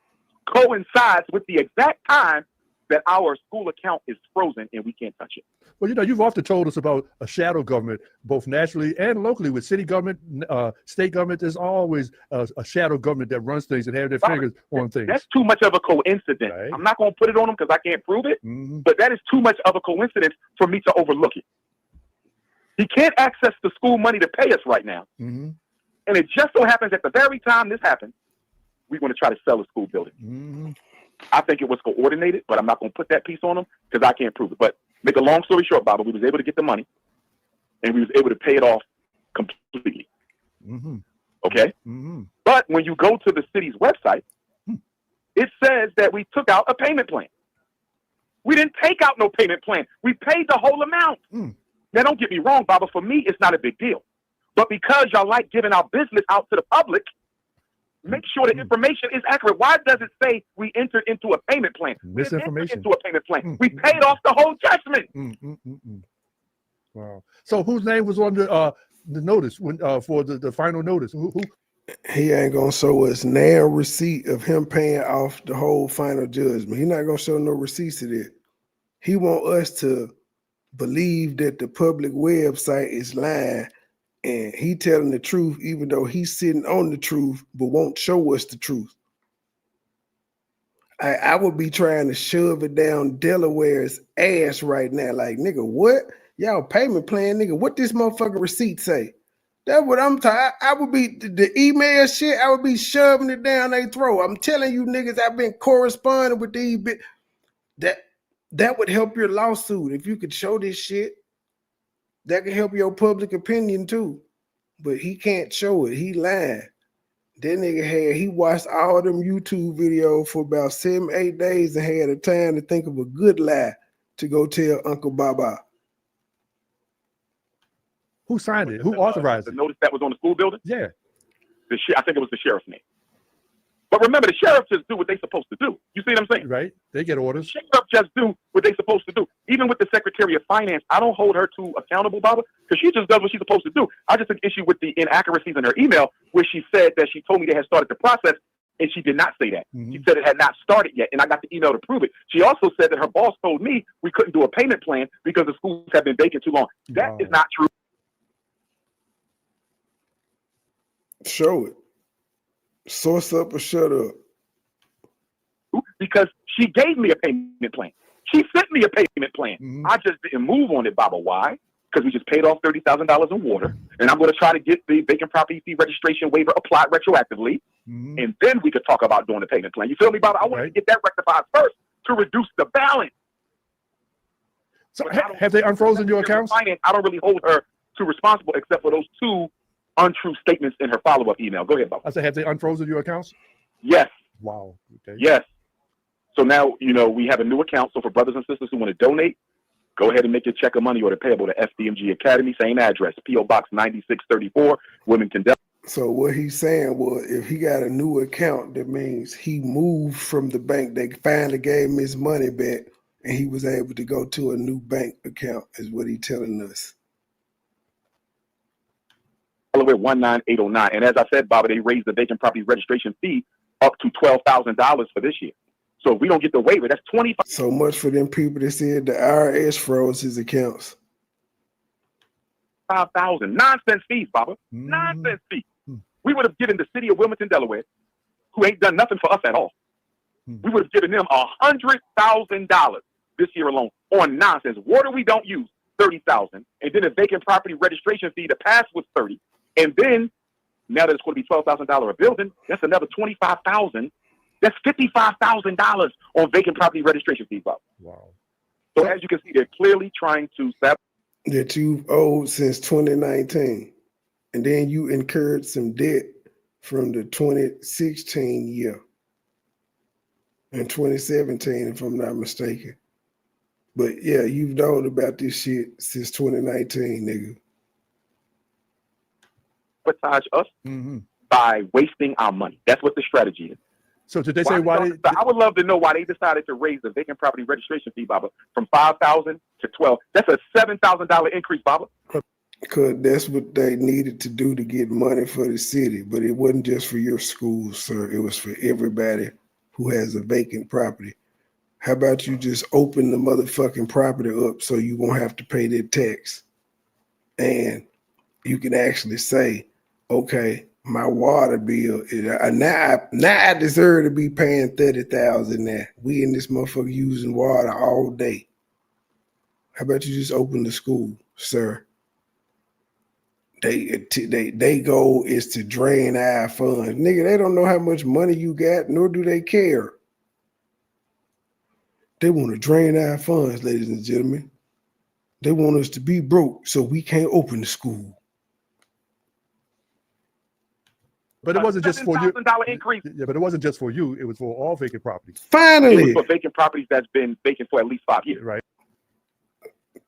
coincides with the exact time that our school account is frozen and we can't touch it. Well, you know, you've often told us about a shadow government, both nationally and locally, with city government, state government. There's always a shadow government that runs things and have their fingers on things. That's too much of a coincidence. Right. I'm not going to put it on them because I can't prove it, but that is too much of a coincidence for me to overlook it. He can't access the school money to pay us right now. And it just so happens at the very time this happened, we're going to try to sell a school building. I think it was coordinated, but I'm not going to put that piece on them because I can't prove it. But make a long story short, Baba, we was able to get the money and we was able to pay it off completely. Okay? But when you go to the city's website, it says that we took out a payment plan. We didn't take out no payment plan. We paid the whole amount. Now, don't get me wrong, Baba. For me, it's not a big deal. But because y'all like giving our business out to the public, make sure the information is accurate. Why does it say we entered into a payment plan? Misinformation. Into a payment plan. We paid off the whole judgment. Wow. So whose name was on the notice when for the final notice? Who? He ain't gonna show us now receipt of him paying off the whole final judgment. He not gonna show no receipts of it. He want us to believe that the public website is lying and he telling the truth, even though he's sitting on the truth, but won't show us the truth. I would be trying to shove it down Delaware's ass right now. Like, nigga, what? Y'all payment plan, nigga, what this motherfucking receipt say? That's what I'm talking. I would be the email shit, I would be shoving it down their throat. I'm telling you niggas, I've been corresponding with these that would help your lawsuit if you could show this shit. That could help your public opinion too. But he can't show it. He lying. That nigga he watched all them YouTube videos for about 7-8 days and had the time to think of a good lie to go tell Uncle Baba. Who signed it? Who authorized the it? notice that was on the school building? Yeah. I think it was the sheriff's name. But remember, the sheriff just do what they're supposed to do. You see what I'm saying? Right. They get orders. The sheriff just do what they're supposed to do. Even with the Secretary of Finance, I don't hold her to accountable, Baba, because she just does what she's supposed to do. I just took issue with the inaccuracies in her email where she said that she told me they had started the process, and she did not say that. She said it had not started yet, and I got the email to prove it. She also said that her boss told me we couldn't do a payment plan because the schools have been vacant too long. That is not true. Show it. Source up or shut up. Because she gave me a payment plan. She sent me a payment plan. I just didn't move on it, Baba. Why? Because we just paid off $30,000 in water, and I'm going to try to get the vacant property fee registration waiver applied retroactively, and then we could talk about doing the payment plan. You feel me, Baba? I want to get that rectified first to reduce the balance. So have they unfrozen your accounts? Finance, I don't really hold her to responsible except for those 2 untrue statements in her follow-up email. Go ahead, Baba. I said, have they unfrozen your accounts? Yes. Wow. Okay. Yes. So now, we have a new account. So for brothers and sisters who want to donate, go ahead and make your check or money order payable to FDMG Academy, same address, P.O. Box 9634, Wilmington. So what he's saying was if he got a new account, that means he moved from the bank. They finally gave him his money back, and he was able to go to a new bank account, is what he's telling us. Delaware 19809. And as I said, Bobby, they raised the vacant property registration fee up to $12,000 for this year. So if we don't get the waiver, that's 25. So much for them people that said the IRS froze his accounts. 5,000 nonsense fees, Baba. Nonsense fees. We would have given the city of Wilmington, Delaware, who ain't done nothing for us at all. We would have given them $100,000 this year alone on nonsense. Water we don't use, $30,000, and then a vacant property registration fee to pass was $30,000, and then now that it's going to be $12,000 a building, that's another $25,000. That's $55,000 on vacant property registration fees, Bob. Wow. So as you can see, they're clearly trying to sabotage. That you've owed since 2019. And then you incurred some debt from the 2016 year and 2017, if I'm not mistaken. But yeah, you've known about this shit since 2019, nigga. Sabotage us by wasting our money. That's what the strategy is. So did they say why? I would love to know why they decided to raise the vacant property registration fee, Baba, from $5,000 to $12,000. That's a $7,000 increase, Baba. Because that's what they needed to do to get money for the city. But it wasn't just for your school, sir. It was for everybody who has a vacant property. How about you just open the motherfucking property up so you won't have to pay that tax? And you can actually say, okay, my water bill is now I deserve to be paying $30,000 now. We in this motherfucker using water all day. How about you just open the school, sir? They goal is to drain our funds. Nigga, they don't know how much money you got, nor do they care. They want to drain our funds, ladies and gentlemen. They want us to be broke so we can't open the school. But it wasn't just for you. $7,000 increase. Yeah, but it wasn't just for you. It was for all vacant properties. Finally. It was for vacant properties that's been vacant for at least 5 years. Right.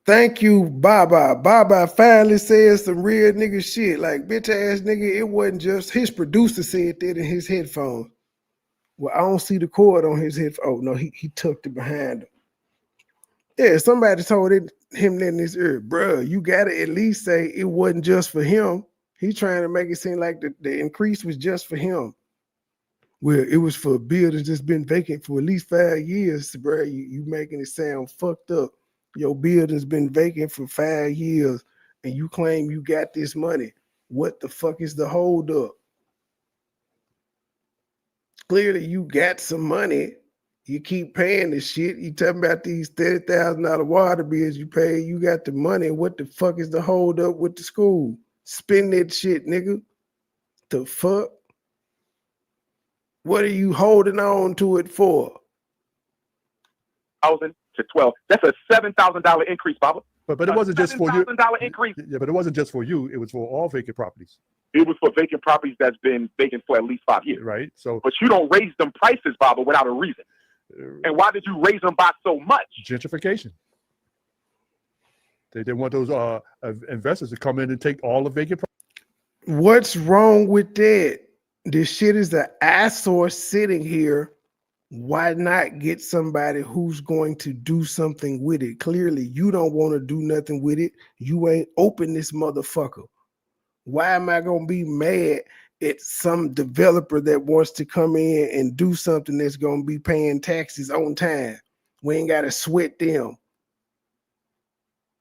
Thank you, Baba. Baba finally said some real nigga shit. Like, bitch ass nigga, it wasn't just his producer said that in his headphones. Well, I don't see the cord on his headphones. Oh, no, he tucked it behind him. Yeah, somebody told him that in his ear, bruh, you got to at least say it wasn't just for him. He's trying to make it seem like the increase was just for him. Well, it was for a building that's been vacant for at least 5 years, bruh. You making it sound fucked up. Your building's been vacant for 5 years and you claim you got this money. What the fuck is the hold up? Clearly you got some money. You keep paying this shit. You talking about these $30,000 water bills you pay. You got the money. What the fuck is the hold up with the school? Spend that shit, nigga. The fuck? What are you holding on to it for? $1,000 to $12,000. That's a $7,000 increase, Baba. But it wasn't just for you. $7,000 increase. Yeah, but it wasn't just for you. It was for all vacant properties. It was for vacant properties that's been vacant for at least 5 years. Right. So, but you don't raise them prices, Baba, without a reason. And why did you raise them by so much? Gentrification. They didn't want those investors to come in and take all the vacant properties. What's wrong with that? This shit is an eyesore sitting here. Why not get somebody who's going to do something with it? Clearly, you don't want to do nothing with it. You ain't open this motherfucker. Why am I going to be mad at some developer that wants to come in and do something that's going to be paying taxes on time? We ain't got to sweat them.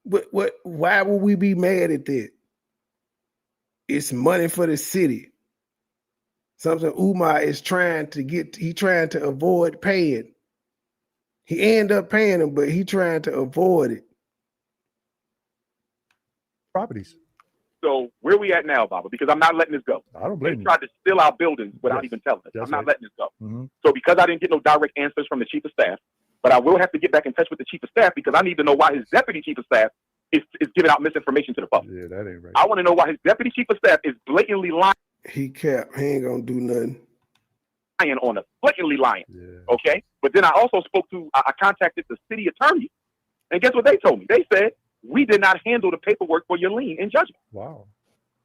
Why would we be mad at that? It's money for the city. Something Umar is trying to avoid paying. He ended up paying them, but he trying to avoid it. Properties. So where we at now, Baba? Because I'm not letting this go. I don't blame you. They tried to steal our buildings without even telling us. I'm not letting this go. So because I didn't get no direct answers from the chief of staff, but I will have to get back in touch with the chief of staff because I need to know why his deputy chief of staff is giving out misinformation to the public. Yeah, that ain't right. I want to know why his deputy chief of staff is blatantly lying. He capped. He ain't gonna do nothing. Lying on us, blatantly lying. Yeah. Okay. But then I also I contacted the city attorney, and guess what they told me? They said we did not handle the paperwork for your lien in judgment. Wow.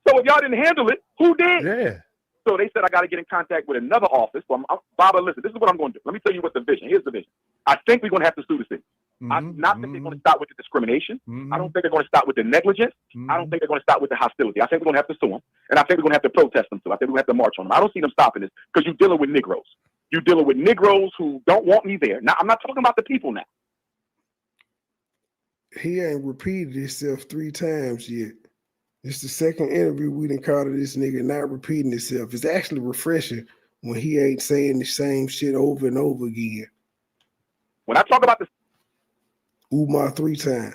So if y'all didn't handle it, who did? Yeah. So they said I got to get in contact with another office. Well, Baba, listen, this is what I'm going to do. Let me tell you what the vision. Here's the vision. I think we're going to have to sue the city. I'm not think they're going to stop with the discrimination. I don't think they're going to stop with the negligence. I don't think they're going to stop with the hostility. I think we're going to have to sue them, and I think we're going to have to protest them too. I think we're going to have to march on them. I don't see them stopping this because you're dealing with Negroes. You're dealing with Negroes who don't want me there. Now, I'm not talking about the people now. He ain't repeated himself 3 times yet. It's the second interview we done caught of this nigga not repeating himself. It's actually refreshing when he ain't saying the same shit over and over again. When I talk about the Umar 3 times.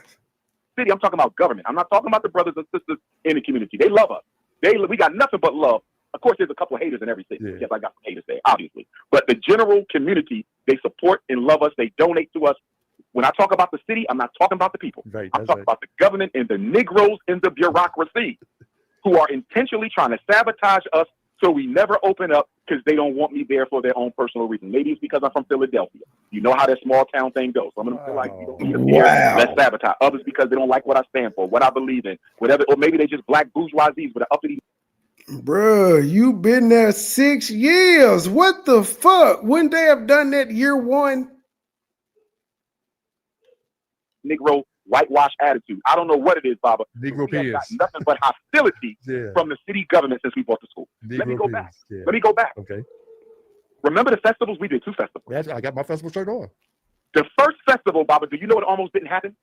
city, I'm talking about government. I'm not talking about the brothers and sisters in the community. They love us. We got nothing but love. Of course, there's a couple of haters in every city. Yeah. Yes, I got some haters there, obviously. But the general community, they support and love us. They donate to us. When I talk about the city, I'm not talking about the people. Right, I'm talking about the government and the Negroes in the bureaucracy who are intentionally trying to sabotage us so we never open up because they don't want me there for their own personal reason. Maybe it's because I'm from Philadelphia. You know how that small town thing goes. Some of them feel like you don't need us here. Let's sabotage. Others because they don't like what I stand for, what I believe in, whatever. Or maybe they just black bourgeoisies with an uppity. Bruh, you been there 6 years. What the fuck? Wouldn't they have done that year 1? Negro whitewash attitude. I don't know what it is, Baba. Negro We have got peers. nothing but hostility Yeah. from the city government since we bought the school. Let me Negro go back. peers. Yeah. Let me go back. Okay. Remember the festivals? We did 2 festivals. That's, I got my festival shirt on. The first festival, Baba, do you know it almost didn't happen?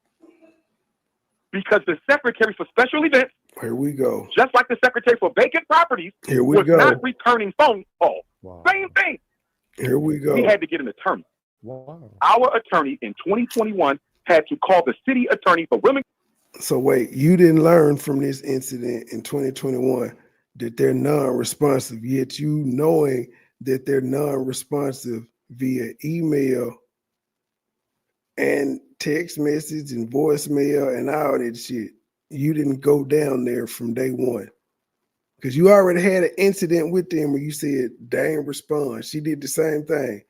Because the secretary for special events, Here we go. just like the secretary for vacant properties, Here we was go. not returning phone calls. Wow. Same thing. Here we go. He had to get an attorney. Wow. Our attorney in 2021 had to call the city attorney for Wilmington. So wait, you didn't learn from this incident in 2021 that they're non-responsive, yet you knowing that they're non-responsive via email and text message and voicemail and all that shit. You didn't go down there from day one because you already had an incident with them where you said they ain't respond. She did the same thing.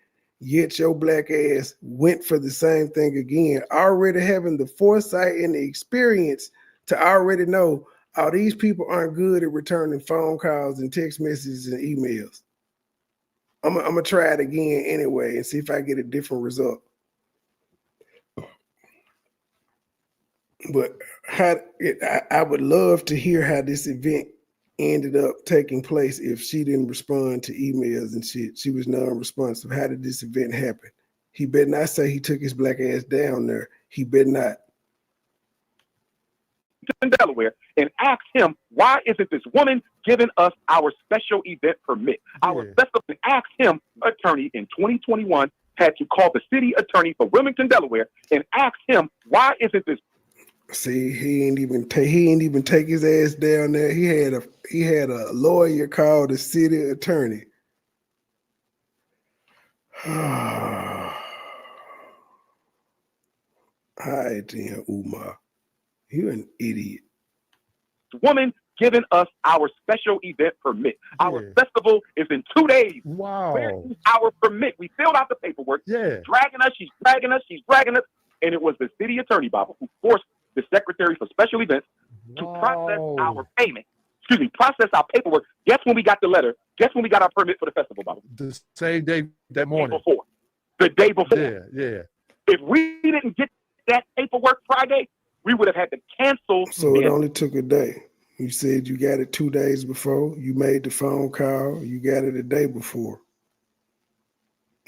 Yet your black ass went for the same thing again, already having the foresight and the experience to already know, oh, these people aren't good at returning phone calls and text messages and emails. I'm gonna try it again anyway and see if I get a different result. But I would love to hear how this event ended up taking place if she didn't respond to emails and shit. She was non-responsive. How did this event happen? He better not say he took his black ass down there. He better not. In Delaware and asked him, why isn't this woman giving us our special event permit? Our special, and asked him, attorney in 2021 had to call the city attorney for Wilmington, Delaware, and asked him, why isn't this? See, he ain't even take his ass down there. He had a lawyer call the city attorney. All right, then, Umar. You an idiot. Woman giving us our special event permit. Our festival is in 2 days. Wow. Where is our permit? We filled out the paperwork. Yeah. Dragging us, she's dragging us. And it was the city attorney, Baba, who forced the secretary for special events to process our payment. Process our paperwork. Guess when we got the letter? Guess when we got our permit for the festival, Baba? The same day, that morning. The day before. Yeah. If we didn't get that paperwork Friday, we would have had to cancel. So it only took a day. You said you got it 2 days before. You made the phone call. You got it a day before.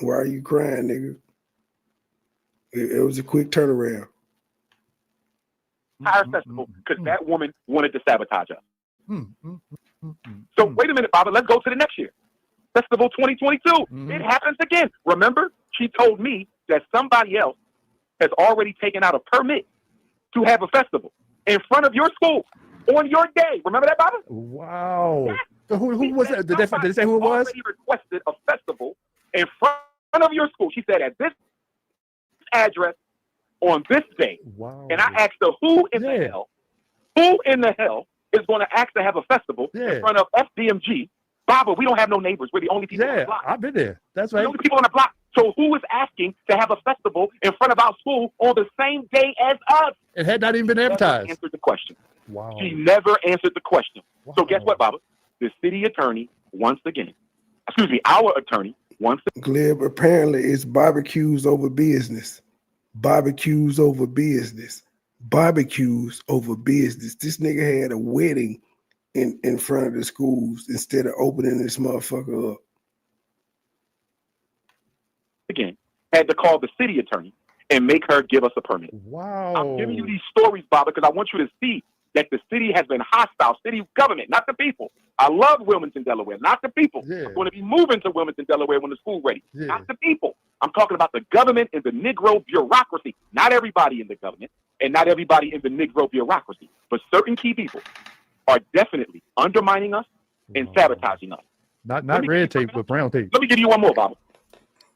Why are you crying, nigga? It was a quick turnaround. Entire festival because that woman wanted to sabotage us. So wait a minute, Baba. Let's go to the next year. Festival 2022. It happens again. Remember, she told me that somebody else has already taken out a permit to have a festival in front of your school on your day. Remember that, Baba? Wow. So who was that? Did they say who it was? Already requested a festival in front of your school. She said at this address on this day. Wow. And I asked her, who in the hell is going to ask to have a festival in front of FDMG? Baba, we don't have no neighbors. We're the only people on the block. I've been there. That's right. The only people on the block. So who is asking to have a festival in front of our school on the same day as us? It had not even been advertised. She never answered the question. Wow. She never answered the question. Wow. So guess what, Baba? The city attorney once again, our attorney once again. Gleb, apparently it's barbecues over business. Barbecues over business. Barbecues over business. This nigga had a wedding in front of the schools instead of opening this motherfucker up. Again, had to call the city attorney and make her give us a permit. Wow. I'm giving you these stories, Bob, because I want you to see that the city has been hostile. City government, not the people. I love Wilmington, Delaware, not the people. Yeah. I'm going to be moving to Wilmington, Delaware when the school's ready. Yeah. Not the people. I'm talking about the government and the Negro bureaucracy. Not everybody in the government and not everybody in the Negro bureaucracy, but certain key people are definitely undermining us and sabotaging us. Not red tape, but brown tape. Let me give you one more, Bob,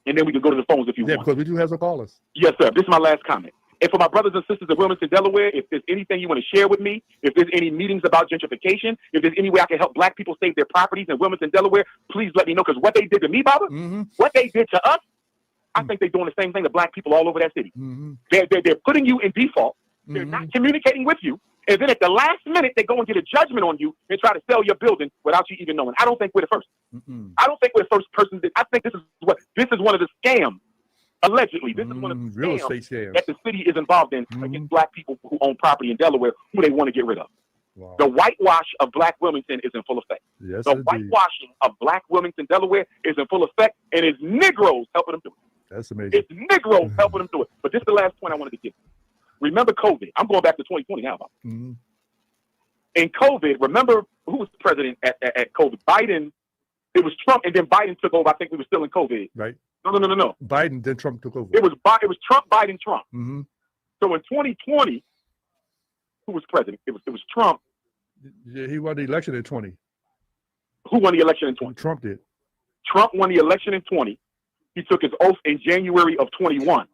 and then we can go to the phones if you Yeah, want. because we do have some callers. Yes, sir. This is my last comment. And for my brothers and sisters in Wilmington, Delaware, if there's anything you want to share with me, if there's any meetings about gentrification, if there's any way I can help black people save their properties in Wilmington, Delaware, please let me know. Because what they did to me, Baba, what they did to us, I think they're doing the same thing to black people all over that city. They're putting you in default. They're not communicating with you. And then at the last minute, they go and get a judgment on you and try to sell your building without you even knowing. I don't think we're the first. I don't think we're the first person. I think this is one of the scams. Allegedly, this is one of the real estate scams that the city is involved in against black people who own property in Delaware, who they want to get rid of. Wow. The whitewash of black Wilmington is in full effect. Yes, the whitewashing of black Wilmington, Delaware is in full effect, and it's Negroes helping them do it. That's amazing. It's Negroes helping them do it. But this is the last point I wanted to give. Remember COVID. I'm going back to 2020 now. In COVID, remember who was the president at COVID? Biden. It was Trump, and then Biden took over. I think we were still in COVID. Right. No. Biden, then Trump took over. It was Trump, Biden, Trump. So in 2020, who was president? It was Trump. Yeah, he won the election in 20. Who won the election in 20? Trump did. Trump won the election in 20. He took his oath in January of 21.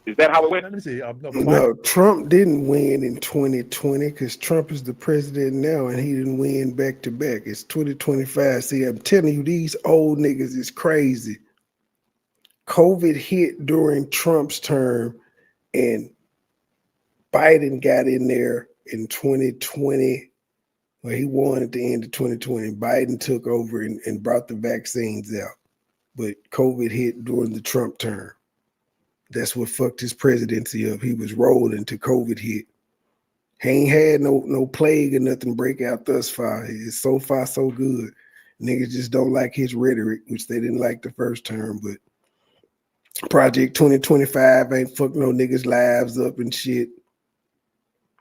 Is that how it went? Let me see. No, Trump didn't win in 2020 because Trump is the president now and he didn't win back to back. It's 2025. See, I'm telling you, these old niggas is crazy. COVID hit during Trump's term and Biden got in there in 2020. Well, he won at the end of 2020. Biden took over and brought the vaccines out. But COVID hit during the Trump term. That's what fucked his presidency up. He was rolling till COVID hit. He ain't had no plague or nothing break out thus far. It's so far so good. Niggas just don't like his rhetoric, which they didn't like the first term. But Project 2025 ain't fucked no niggas' lives up and shit.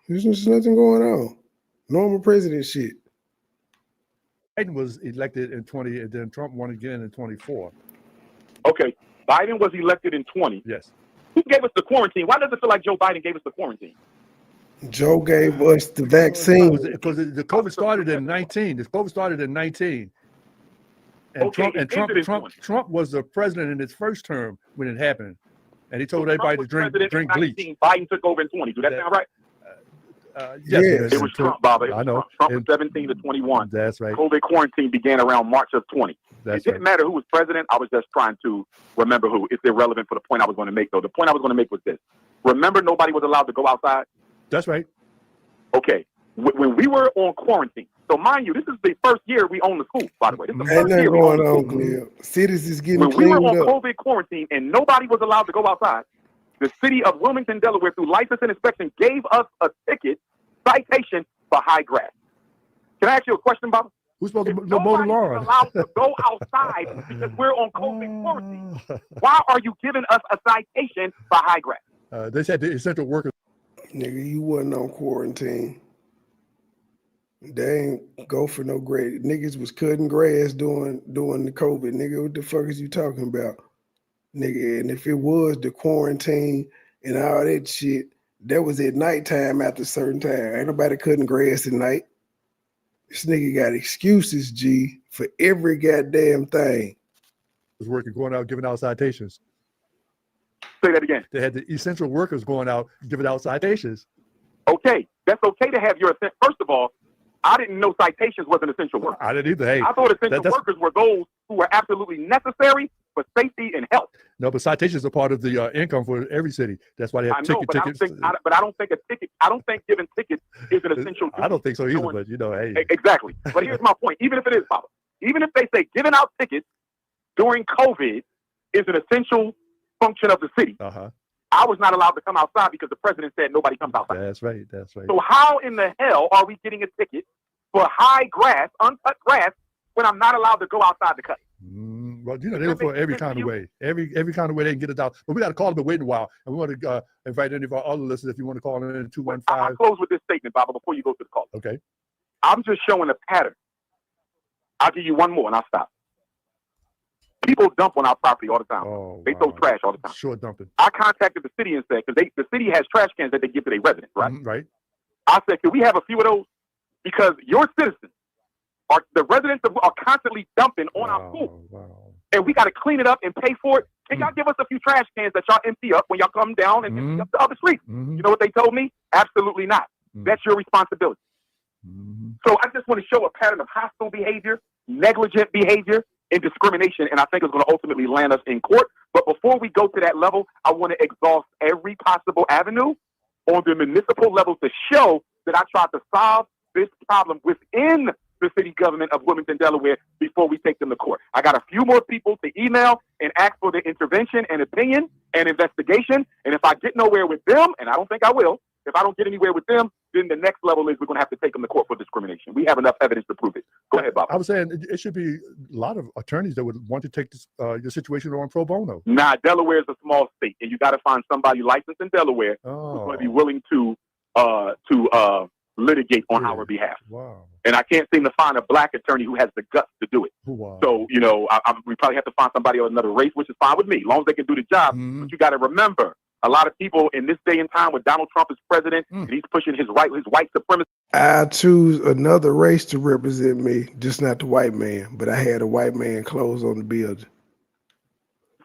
There's just nothing going on. Normal president shit. Biden was elected in 20, and then Trump won again in 24. Okay. Biden was elected in 20. Yes. Who gave us the quarantine? Why does it feel like Joe Biden gave us the quarantine? Joe gave us the vaccine. Because the COVID started in 19. The COVID started in 19. And Okay, Trump was the president in his first term when it happened. And he told everybody to drink bleach. Biden took over in 20. Do that sound right? Yes. It was Trump, Bob. I know. Trump was 17 to 21. That's right. COVID quarantine began around March of 20. That's it didn't matter who was president. I was just trying to remember who. It's irrelevant for the point I was going to make, though. The point I was going to make was this. Remember, nobody was allowed to go outside? That's right. Okay. When we were on quarantine, so mind you, this is the first year we own the school, by the way. This is the Ain't first nothing year we own going the on, school. Cleo. Cities is getting When we were cleaned on up. COVID quarantine and nobody was allowed to go outside, the city of Wilmington, Delaware, through license and inspection, gave us a citation for high grass. Can I ask you a question, Bob? Who's supposed to mow the Nobody's lawn? allowed to go outside because we're on COVID quarantine. Why are you giving us a citation for high grass? They said the essential workers. Nigga, you wasn't on quarantine. They ain't go for no grade. Niggas was cutting grass during the COVID. Nigga, what the fuck is you talking about? Nigga, and if it was the quarantine and all that shit, that was at nighttime after a certain time. Ain't nobody cutting grass at night. This nigga got excuses, G, for every goddamn thing. Was working, going out, giving out citations. Say that again. They had the essential workers going out, giving out citations. Okay, that's okay to have your, first of all, I didn't know citations was an essential worker. I didn't either. Hey, I thought essential workers were those who were absolutely necessary for safety and health. No, but citations are part of the income for every city. That's why they have tickets. I don't think a ticket. I don't think giving tickets is an essential. I don't think so either. But you know, hey, exactly. But here's my point. Even if it is, Papa, even if they say giving out tickets during COVID is an essential function of the city, I was not allowed to come outside because the president said nobody comes outside. That's right. That's right. So how in the hell are we getting a ticket for high grass, uncut grass, when I'm not allowed to go outside to cut? Well, you know, they look for every kind of way. Every kind of way they can get it out. But we got to call them and wait a while. And we want to invite any of our other listeners if you want to call in 215. I'll close with this statement, Baba, before you go to the call. Okay. I'm just showing a pattern. I'll give you one more and I'll stop. People dump on our property all the time. They throw trash all the time. Sure, dumping. I contacted the city and said, because the city has trash cans that they give to their residents, right? Right. I said, can we have a few of those? Because your citizens, the residents are constantly dumping on our food. And we got to clean it up and pay for it. Can y'all give us a few trash cans that y'all empty up when y'all come down and empty up the other streets? You know what they told me? Absolutely not. That's your responsibility. So I just want to show a pattern of hostile behavior, negligent behavior, and discrimination, and I think it's going to ultimately land us in court. But before we go to that level, I want to exhaust every possible avenue on the municipal level to show that I tried to solve this problem within the city government of Wilmington, Delaware, before we take them to court. I got a few more people to email and ask for their intervention and opinion and investigation. And if I get nowhere with them, and I don't think I will, if I don't get anywhere with them, then the next level is we're going to have to take them to court for discrimination. We have enough evidence to prove it. Go ahead, Bob. I was saying it should be a lot of attorneys that would want to take this, your situation on pro bono. Nah, Delaware is a small state, and you got to find somebody licensed in Delaware who's going to be willing to litigate on our behalf. Wow. And I can't seem to find a black attorney who has the guts to do it. Wow. So, you know, we probably have to find somebody of another race, which is fine with me, as long as they can do the job. But you got to remember, a lot of people in this day and time with Donald Trump as president, and he's pushing his white supremacy. I choose another race to represent me, just not the white man, but I had a white man clothes on the building.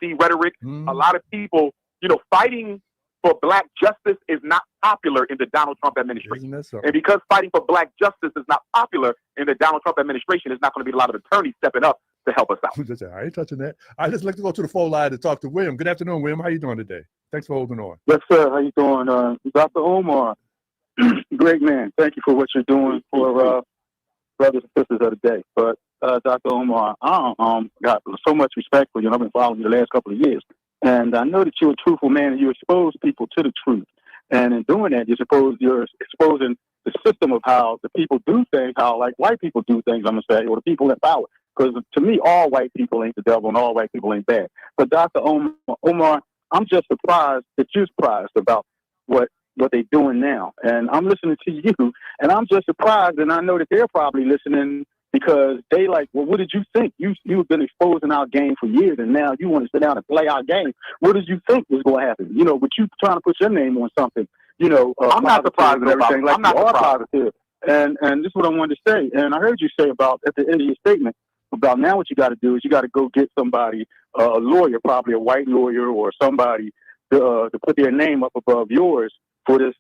Rhetoric. A lot of people, you know, fighting for black justice is not popular in the Donald Trump administration. And because fighting for black justice is not popular in the Donald Trump administration, there's not going to be a lot of attorneys stepping up to help us out. I ain't touching that. I'd just like to go to the phone line to talk to William. Good afternoon, William. How you doing today? Thanks for holding on. Yes, sir. How you doing? Dr. Umar, great man. Thank you for what you're doing for brothers and sisters of the day. But Dr. Umar, I got so much respect for you, and I've been following you the last couple of years. And I know that you're a truthful man, and you expose people to the truth. And in doing that, you're exposing the system of how the people do things, how like white people do things, I'm going to say, or the people in power. Because to me, all white people ain't the devil and all white people ain't bad. But Dr. Umar, I'm just surprised that you're surprised about what they're doing now. And I'm listening to you, and I'm just surprised, and I know that they're probably listening because they like, well, what did you think? You've been exposing our game for years, and now you want to sit down and play our game. What did you think was going to happen? You know, but you trying to put your name on something, you know. I'm not surprised and everything. Like I'm not positive. And this is what I wanted to say. And I heard you say about at the end of your statement about now what you got to do is you got to go get somebody, a lawyer, probably a white lawyer or somebody to put their name up above yours for this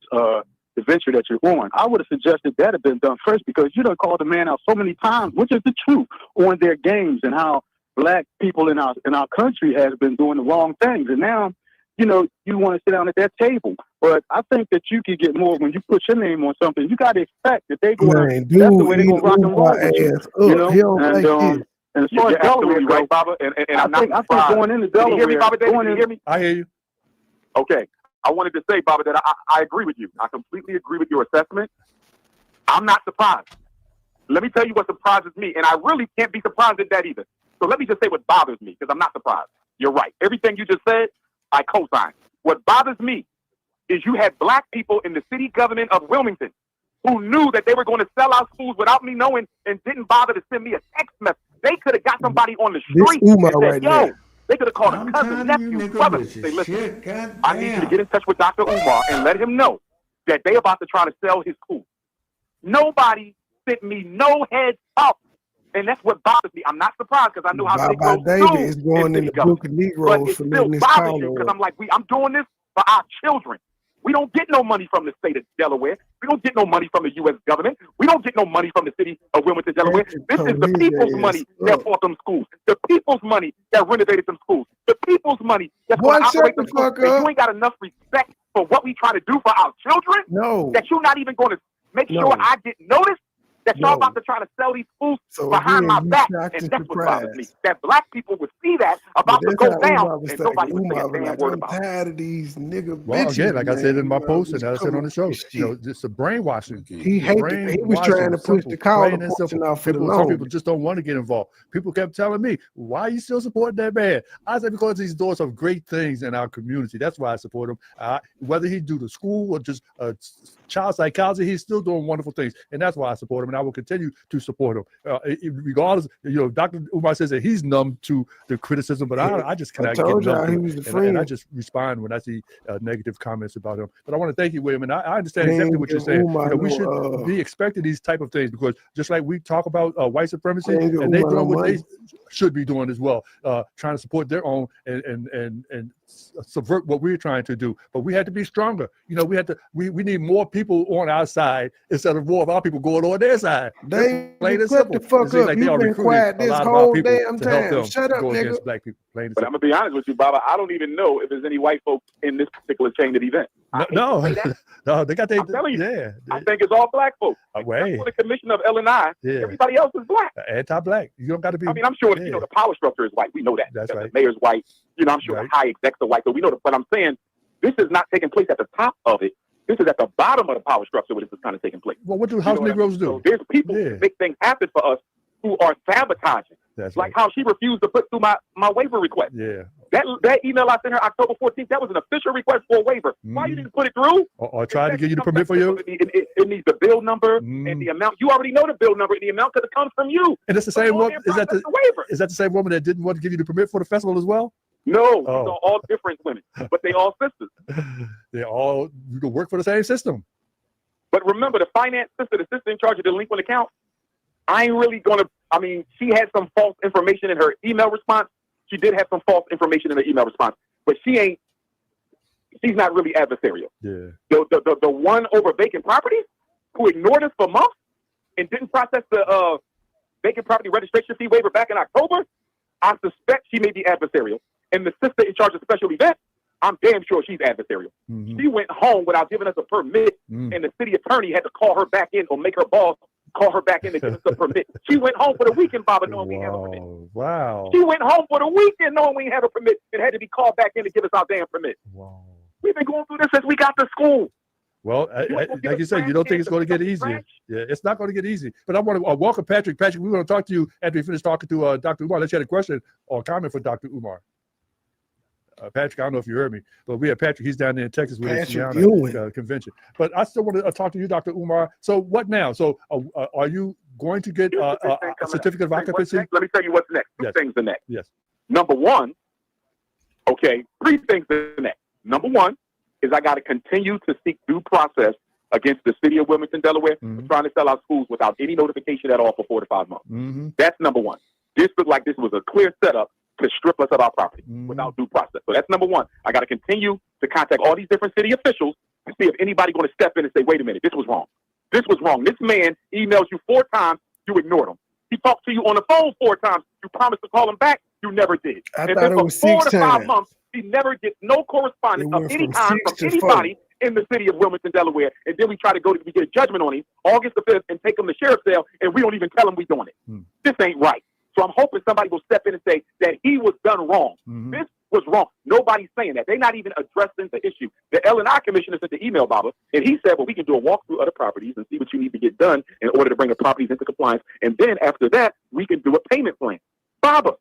the venture that you're on. I would have suggested that had been done first because you done called the man out so many times, which is the truth, on their games and how black people in our country has been doing the wrong things. And now, you know, you want to sit down at that table. But I think that you could get more when you put your name on something. You got to expect that they go. That's the way they gonna rock and roll with you know. And as far as Delaware goes, Baba, and I think going into Delaware. Can you hear me, Baba? Can you hear me? I hear you. Okay. I wanted to say, Baba, that I agree with you. I completely agree with your assessment. I'm not surprised. Let me tell you what surprises me, and I really can't be surprised at that either. So let me just say what bothers me, because I'm not surprised. You're right. Everything you just said, I co-sign. What bothers me is you had black people in the city government of Wilmington who knew that they were going to sell out schools without me knowing and didn't bother to send me a text message. They could have got somebody on the street and said, right yo, there. They could have called a cousin, nephew, brother. Say, listen, I need you to get in touch with Dr. Umar and let him know that they about to try to sell his school. Nobody sent me no heads up. And that's what bothers me. I'm not surprised because I know how Baba David is going in the book of Negroes for letting this call on. Because I'm like, I'm doing this for our children. We don't get no money from the state of Delaware. We don't get no money from the U.S. government. We don't get no money from the city of Wilmington, Delaware. This is the people's money that bought them schools. The people's money that renovated them schools. The people's money that's going to operate them schools. And you ain't got enough respect for what we try to do for our children? No. That you're not even going to make sure I get noticed? that y'all about to try to sell these fools behind my back. And that's what bothers me. That black people would see that about to go down and nobody would say a damn word about it. I'm tired of these nigga Well, bitches, again, like I said in my man. post, and I said on the show, you know, just the brainwashing. He was trying to push the call portion off for the loan. Some people just don't want to get involved. People kept telling me, why are you still supporting that man? I said, because he's doing some great things in our community. That's why I support him. Whether he do the school or just child psychology, he's still doing wonderful things. And that's why I support him. And I will continue to support him. Regardless, you know, Dr. Umar says that he's numb to the criticism, but I just cannot get numb to it. And I just respond when I see negative comments about him. But I want to thank you, William. And I understand exactly what you're saying. You know, we should be expecting these type of things, because just like we talk about white supremacy, and they're doing what they should be doing as well, trying to support their own and subvert what we're trying to do. But we had to be stronger. You know, we need more people on our side instead of more of our people going on their side. They plain and shut simple. the fuck up. Like You've been quiet this whole damn time. Shut up, nigga. But I'm gonna be honest with you, Baba. I don't even know if there's any white folks in this particular chain of events. No, they got their. I'm telling you, yeah. I think it's all black folks. Way. For the commission of L&I, everybody else is black. Anti-black. You don't got to be. I mean, I'm sure you know the power structure is white. We know that. That's right. The mayor's white. You know, I'm sure the high execs are white. So we know that. But I'm saying this is not taking place at the top of it. This is at the bottom of the power structure where this is kind of taking place. Well, what do House Negroes do? So there's people who make things happen for us who are sabotaging. That's like how she refused to put through my waiver request. Yeah. That email I sent her October 14th, that was an official request for a waiver. Why you didn't put it through? Or tried to give you the permit for you? It needs the bill number and the amount. You already know the bill number and the amount because it comes from you. And it's the same woman. Is that the same woman that didn't want to give you the permit for the festival as well? No, these are all different women, but they all sisters. They all work for the same system. But remember, the finance sister, the sister in charge of the delinquent account, I ain't really going to, I mean, she had some false information in her email response. She did have some false information in her email response, but she's not really adversarial. Yeah. The one over vacant properties who ignored us for months and didn't process the vacant property registration fee waiver back in October, I suspect she may be adversarial. And the sister in charge of special events, I'm damn sure she's adversarial. She went home without giving us a permit, and the city attorney had to call her back in or make her boss call her back in to give us a permit. She went home for the weekend, Baba, knowing we have a permit. Wow. She went home for the weekend knowing we had a permit and had to be called back in to give us our damn permit. Wow. We've been going through this since we got to school. Well, like you said, you don't think it's going to get easy. Yeah, it's not going to get easy. But I want to welcome Patrick. Patrick, we're going to talk to you after we finish talking to Dr. Umar. Let's have a question or comment for Dr. Umar. Patrick, I don't know if you heard me, but we have Patrick. He's down there in Texas with the convention. But I still want to talk to you, Dr. Umar. So what now? So are you going to get a certificate of occupancy? Let me tell you what's next. Two things are next. Yes. Number one, okay, three things are next. Number one is I got to continue to seek due process against the city of Wilmington, Delaware, for trying to sell our schools without any notification at all for 4 to 5 months. That's number one. This looked like this was a clear setup to strip us of our property without due process. So that's number one. I got to continue to contact all these different city officials to see if anybody going to step in and say, wait a minute, this was wrong. This was wrong. This man emails you 4 times, you ignored him. He talked to you on the phone 4 times, you promised to call him back, you never did. And then for 4 to 5 months, he never gets no correspondence of any kind from anybody in the city of Wilmington, Delaware. And then we try to we get a judgment on him August the 5th and take him to sheriff's sale, and we don't even tell him we're doing it. This ain't right. So I'm hoping somebody will step in and say that he was done wrong. This was wrong. Nobody's saying that. They're not even addressing the issue. The L&I commissioner sent the email, Baba, and he said, well, we can do a walkthrough of the properties and see what you need to get done in order to bring the properties into compliance. And then after that, we can do a payment plan. Baba,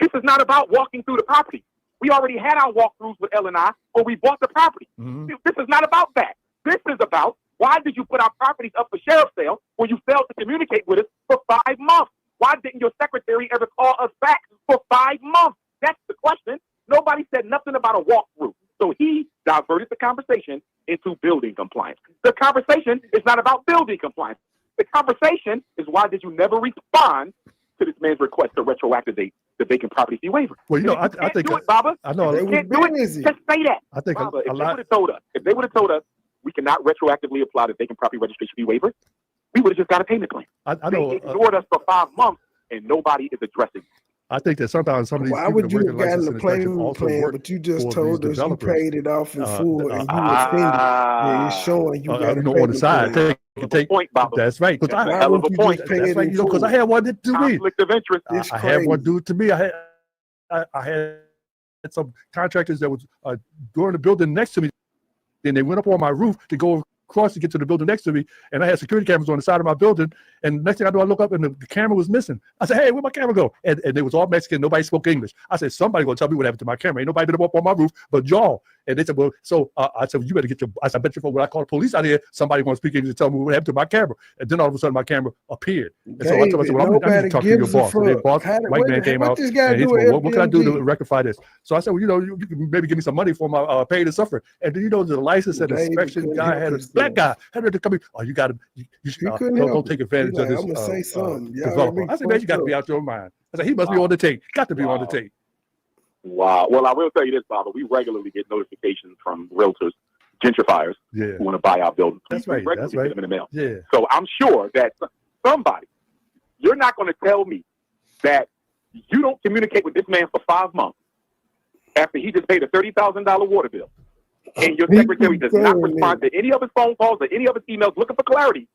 this is not about walking through the property. We already had our walkthroughs with L&I when we bought the property. This is not about that. This is about why did you put our properties up for sheriff's sale when you failed to communicate with us for 5 months? Why didn't your secretary ever call us back for 5 months? That's the question. Nobody said nothing about a walkthrough. So he diverted the conversation into building compliance. The conversation is not about building compliance. The conversation is why did you never respond to this man's request to retroactivate the vacant property fee waiver? Well, you know, I think do it, Baba. I know you can't do it. Just say that. I think Baba, if they would have told us we cannot retroactively apply the vacant property registration fee waiver, we would have just got a payment plan. I know. They ignored us for 5 months, and nobody is addressing it. I think that sometimes some of these why would you have gotten the payment plan, but you just told us you paid it off in full and you offended? Yeah, it's showing you got on the side. point, Bob. That's right. Because That's a hell of a point. That's right. Because I had one that do me. Conflict of interest. I had one do it to me. I had some contractors that was doing the building next to me. Then they went up on my roof to go across to get to the building next to me, and I had security cameras on the side of my building. And next thing I know, I look up and the camera was missing. I said, "Hey, where'd my camera go?" And they was all Mexican. Nobody spoke English. I said, "Somebody gonna tell me what happened to my camera. Ain't nobody been up on my roof but y'all." And they said, "Well," so I said, "You better get your." I said, "I bet you when I call the police out here, somebody gonna speak English and tell me what happened to my camera." And then all of a sudden, my camera appeared. And so I told myself, "Well, I need to talk to your boss." So their boss, white man, came out, and he said, "Well, what can I do to rectify this?" So I said, "Well, you can maybe give me some money for my pain and suffering." And then the license and inspection guy had a black guy had to come in. "Oh, you got to, don't take advantage of this developer." I said, "Man, you got to be out your mind." I said, "He must be on the tape. Got to be on the tape." Wow. Well, I will tell you this, Bob. We regularly get notifications from realtors, gentrifiers, who want to buy our buildings. That's right. That's right. Get them in the mail. Yeah. So I'm sure that somebody, you're not going to tell me that you don't communicate with this man for 5 months after he just paid a $30,000 water bill, and your secretary does not respond to any of his phone calls or any of his emails looking for clarity.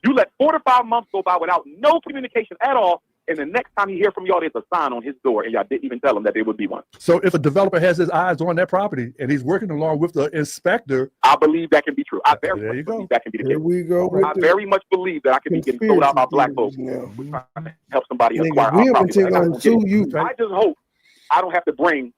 You let 4 to 5 months go by without no communication at all. And the next time you hear from y'all, there's a sign on his door, and y'all didn't even tell him that there would be one. So if a developer has his eyes on that property and he's working along with the inspector, I believe that can be true. I very much believe that can be the case. Here we go. I very much believe that I can be getting sold out by black folks. Help somebody acquire our property. I just hope I don't have to bring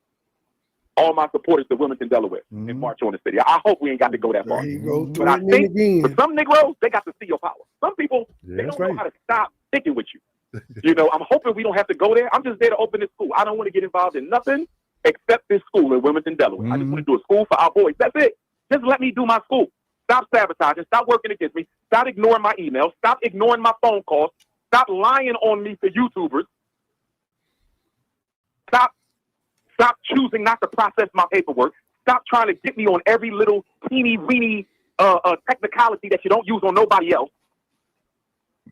all my supporters to Wilmington, Delaware, and march on the city. I hope we ain't got to go that far. But I think for some Negroes, they got to see your power. Some people, they don't know how to stop sticking with you. I'm hoping we don't have to go there. I'm just there to open this school. I don't want to get involved in nothing except this school in Wilmington, Delaware. I just want to do a school for our boys. That's it. Just let me do my school. Stop sabotaging. Stop working against me. Stop ignoring my emails. Stop ignoring my phone calls. Stop lying on me for YouTubers. Stop choosing not to process my paperwork. Stop trying to get me on every little teeny-weeny technicality that you don't use on nobody else.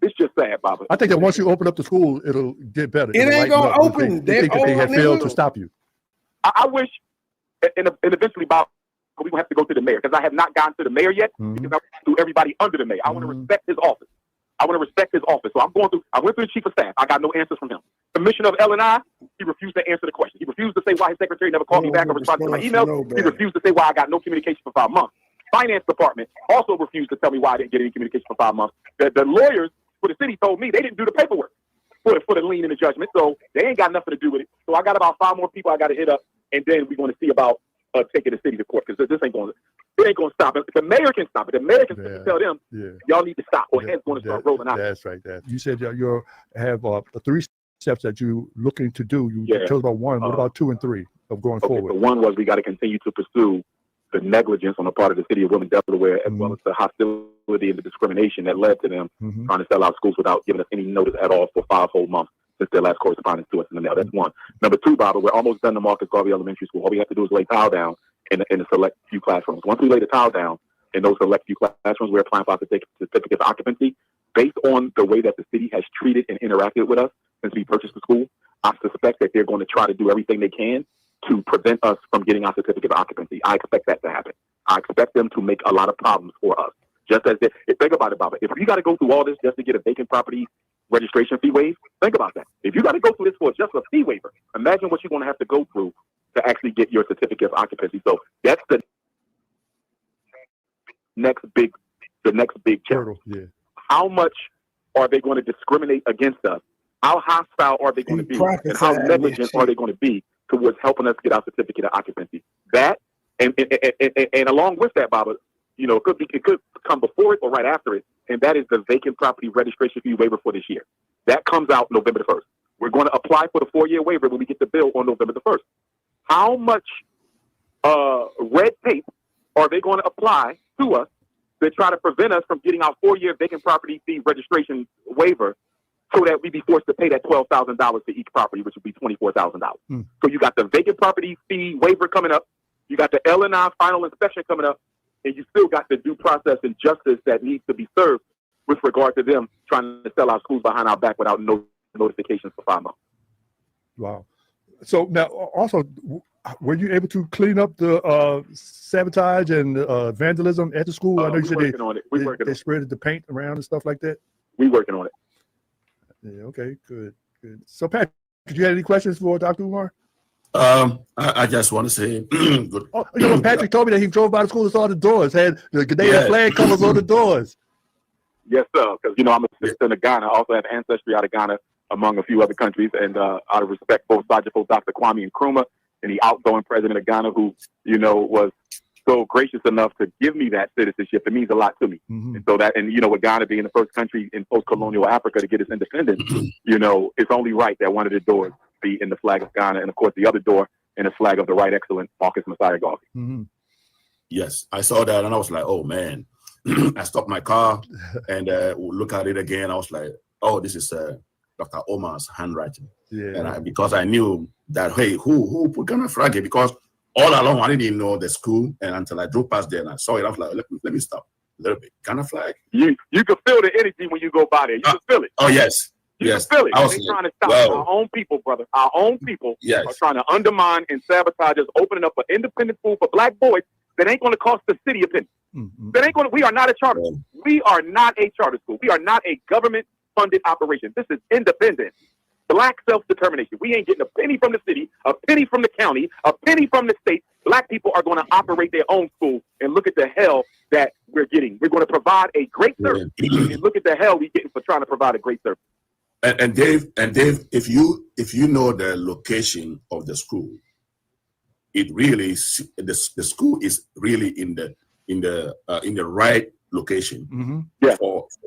It's just sad, Baba. I think that once you open up the school, it'll get better. It ain't going to open. They think that they had failed to stop you. I wish, and eventually, Bob, we're going to have to go to the mayor, because I have not gotten to the mayor yet, because I want to do everybody under the mayor. I want to respect his office. I went through the chief of staff. I got no answers from him. Commissioner of L&I, he refused to answer the question. He refused to say why his secretary never called me back or responded to my email. He refused to say why I got no communication for 5 months. Finance department also refused to tell me why I didn't get any communication for 5 months. The lawyers for the city told me they didn't do the paperwork for the lien and the judgment, so they ain't got nothing to do with it. So I got about 5 more people I got to hit up, and then we're going to see about taking the city to court, because this ain't going to stop it. The mayor can stop it. The mayor can tell them, y'all need to stop, or heads going to start rolling out. That's right. You said you have 3 steps that you're looking to do. You told about 1. What about 2 and 3 of going forward? So 1 was we got to continue to pursue the negligence on the part of the city of Wilmington, Delaware, as well as the hostility and the discrimination that led to them trying to sell out schools without giving us any notice at all for 5 whole months since their last correspondence to us in the mail. That's 1. Number 2, Baba, we're almost done to Marcus Garvey Elementary School. All we have to do is lay tile down in a select few classrooms. Once we lay the tile down in those select few classrooms, we're applying for a certificate of occupancy based on the way that the city has treated and interacted with us since we purchased the school. I suspect that they're going to try to do everything they can to prevent us from getting our certificate of occupancy. I expect that to happen. I expect them to make a lot of problems for us. Just as think about it, Baba. If you got to go through all this just to get a vacant property registration fee waiver, think about that. If you got to go through this for just a fee waiver, imagine what you're going to have to go through to actually get your certificate of occupancy. So that's the next big challenge. How much are they going to discriminate against us? How hostile are they going to be? And how negligent are they going to be towards helping us get our certificate of occupancy? That and along with that, Baba, it could come before it or right after it, and that is the vacant property registration fee waiver for this year. That comes out November the 1st. We're going to apply for the 4-year waiver when we get the bill on November the 1st. How much red tape are they going to apply to us to try to prevent us from getting our 4-year vacant property fee registration waiver, so that we be forced to pay that $12,000 for each property, which would be $24,000. So you got the vacant property fee waiver coming up, you got the L&I final inspection coming up, and you still got the due process and justice that needs to be served with regard to them trying to sell our schools behind our back without no notifications for 5 months. Wow. So now, also, were you able to clean up the sabotage and vandalism at the school? I know you said they spread the paint around and stuff like that. We working on it. Yeah. Okay. Good. Good. So, Patrick, did you have any questions for Dr. Umar? I just want to say, good. Oh, you know, Patrick told me that he drove by the school and saw the doors had the Ghanaian flag colors on the doors. Yes, sir. Because I'm a citizen of Ghana. I also have ancestry out of Ghana, among a few other countries, and out of respect for Sajifo Dr. Kwame Nkrumah and the outgoing president of Ghana, who was so gracious enough to give me that citizenship. It means a lot to me. Mm-hmm. And so that, and with Ghana being the first country in post-colonial Africa to get its independence, it's only right that one of the doors be in the flag of Ghana, and of course the other door in the flag of the Right Excellent Marcus Messiah Garvey. Mm-hmm. Yes, I saw that and I was like, oh man. I stopped my car and look at it again. I was like, oh, this is Dr. Omar's handwriting. Yeah. And because I knew that, hey, who put Ghana flag here? Because all along I didn't even know the school, and until I drove past there and I saw it, I was like, let me stop a little bit. Ghana flag. You can feel the energy when you go by there. You can feel it. Oh yes. You can feel it. They're trying to stop our own people, brother. Our own people are trying to undermine and sabotage us, opening up an independent school for black boys that ain't going to cost the city a penny. Mm-hmm. That ain't going to. We are not a charter school. We are not a charter school. We are not a government-funded operation. This is independent, black self-determination. We ain't getting a penny from the city, a penny from the county, a penny from the state. Black people are going to operate their own school, and look at the hell that we're getting. We're going to provide a great service, and look at the hell we're getting for trying to provide a great service. And Dave, if you know the location of the school, it really the school is really in the right location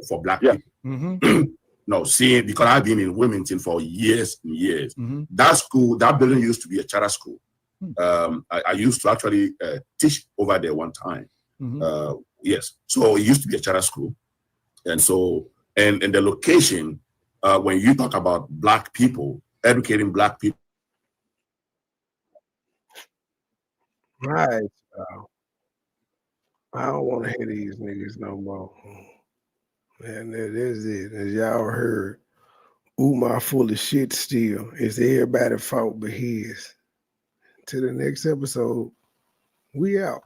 for black people. Mm-hmm. No, seeing, because I've been in Wilmington for years and years. Mm-hmm. That building used to be a charter school. I used to actually teach over there one time. Mm-hmm. Yes, so it used to be a charter school, and so and the location. When you talk about black people, educating black people. Right. I don't want to hear these niggas no more. And that is it. As y'all heard, Umar full of shit still. It's everybody's fault but his. To the next episode, we out.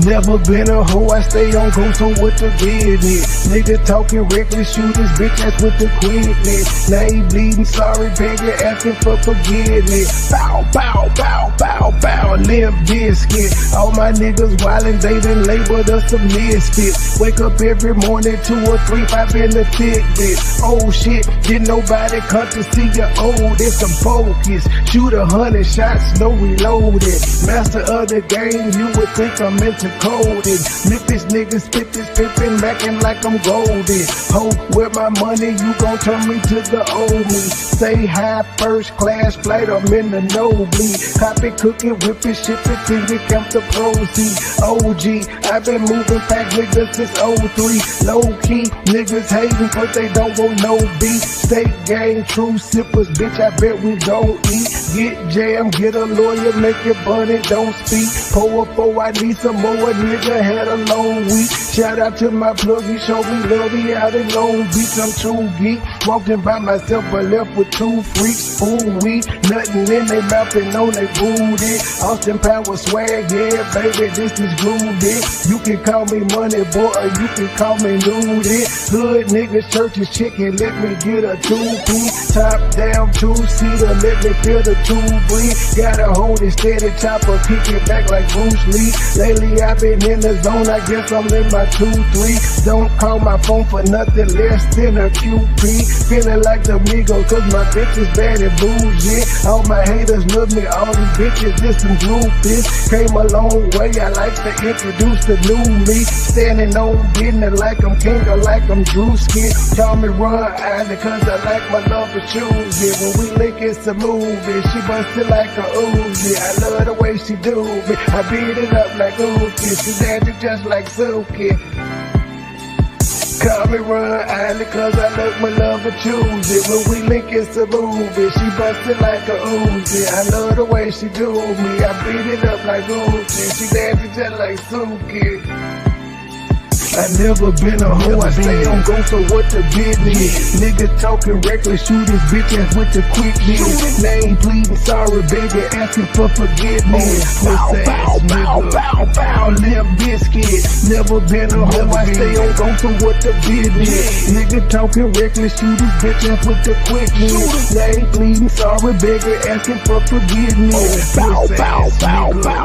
Never been a hoe, I stay on go, so what the business? Nigga talking reckless, shoot his bitch ass with the quickness. Now he bleeding, sorry, begging, asking for forgiveness. Bow, bow, bow, bow, bow, limp biscuit. All my niggas wildin', they done labeled us a misfit. Wake up every morning, 2 or 3, 5 in the Fitbit. Oh shit, didn't nobody come to see you old. It's some focus, shoot 100 shots, no reloaded. Master of the game, you would think I'm into coded. Memphis niggas spit this pimpin', mackin' like I'm golden. Ho, with my money, you gon' turn me to the old me. Say hi, first class flight, I'm in the nosebleed. Copy, cooking, whipping, shipping, till you count the proceeds. OG, I've been moving fast niggas since 03. Low key, niggas hating, but they don't want no beat. State gang, true sippers, bitch, I bet we don't eat. Get jammed, get a lawyer, make it bunny, don't speak. Pour up, I need some more. A nigga had a long week. Shout out to my plug, he showed me love, he out in Long Beach. I'm too geek, walking by myself but left with 2 freaks. Ooh wee, nothing in they mouth and on they booty. Austin Power swag, yeah baby, this is groovy. You can call me money boy or you can call me nudie. Hood niggas, churches, chicken, let me get a 2-piece. Top down, 2-seater, let me feel the 2 breathe. Gotta hold it steady, chopper, kick it back like Bruce Lee. Lately I've been in the zone, I guess I'm in my 2-3. Don't call my phone for nothing less than a QP. Feeling like the Migos, cause my bitch is bad and bougie. All my haters love me, all these bitches, this some groupies. Came a long way, I like to introduce the new me. Standing on business like I'm king or like I'm Drewski. Call me Ron Island, cause I like my love to choose it. When we link, it's a movie. She bustin' like a Uzi. I love the way she do me. I beat it up like Uzi. She dancing just like Suki. Call me Ron Island, cause I love my love to choose it. When we link, it's a movie. She bustin' like a Uzi. I love the way she do me. I beat it up like Uzi. She dancing just like Suki. I never been a hoe, I stay on go, so what the business? Nigga talking reckless, shoot his bitch ass with the quickness. Name pleading, sorry, begging, asking for forgiveness. Pussy ass nigga, bow, limp biscuit. Never been a hoe, I stay on go, so what the business? Nigga talking reckless, shoot his bitch ass with the quickness. Name pleading, sorry, begging, asking for forgiveness. Pussy ass nigga.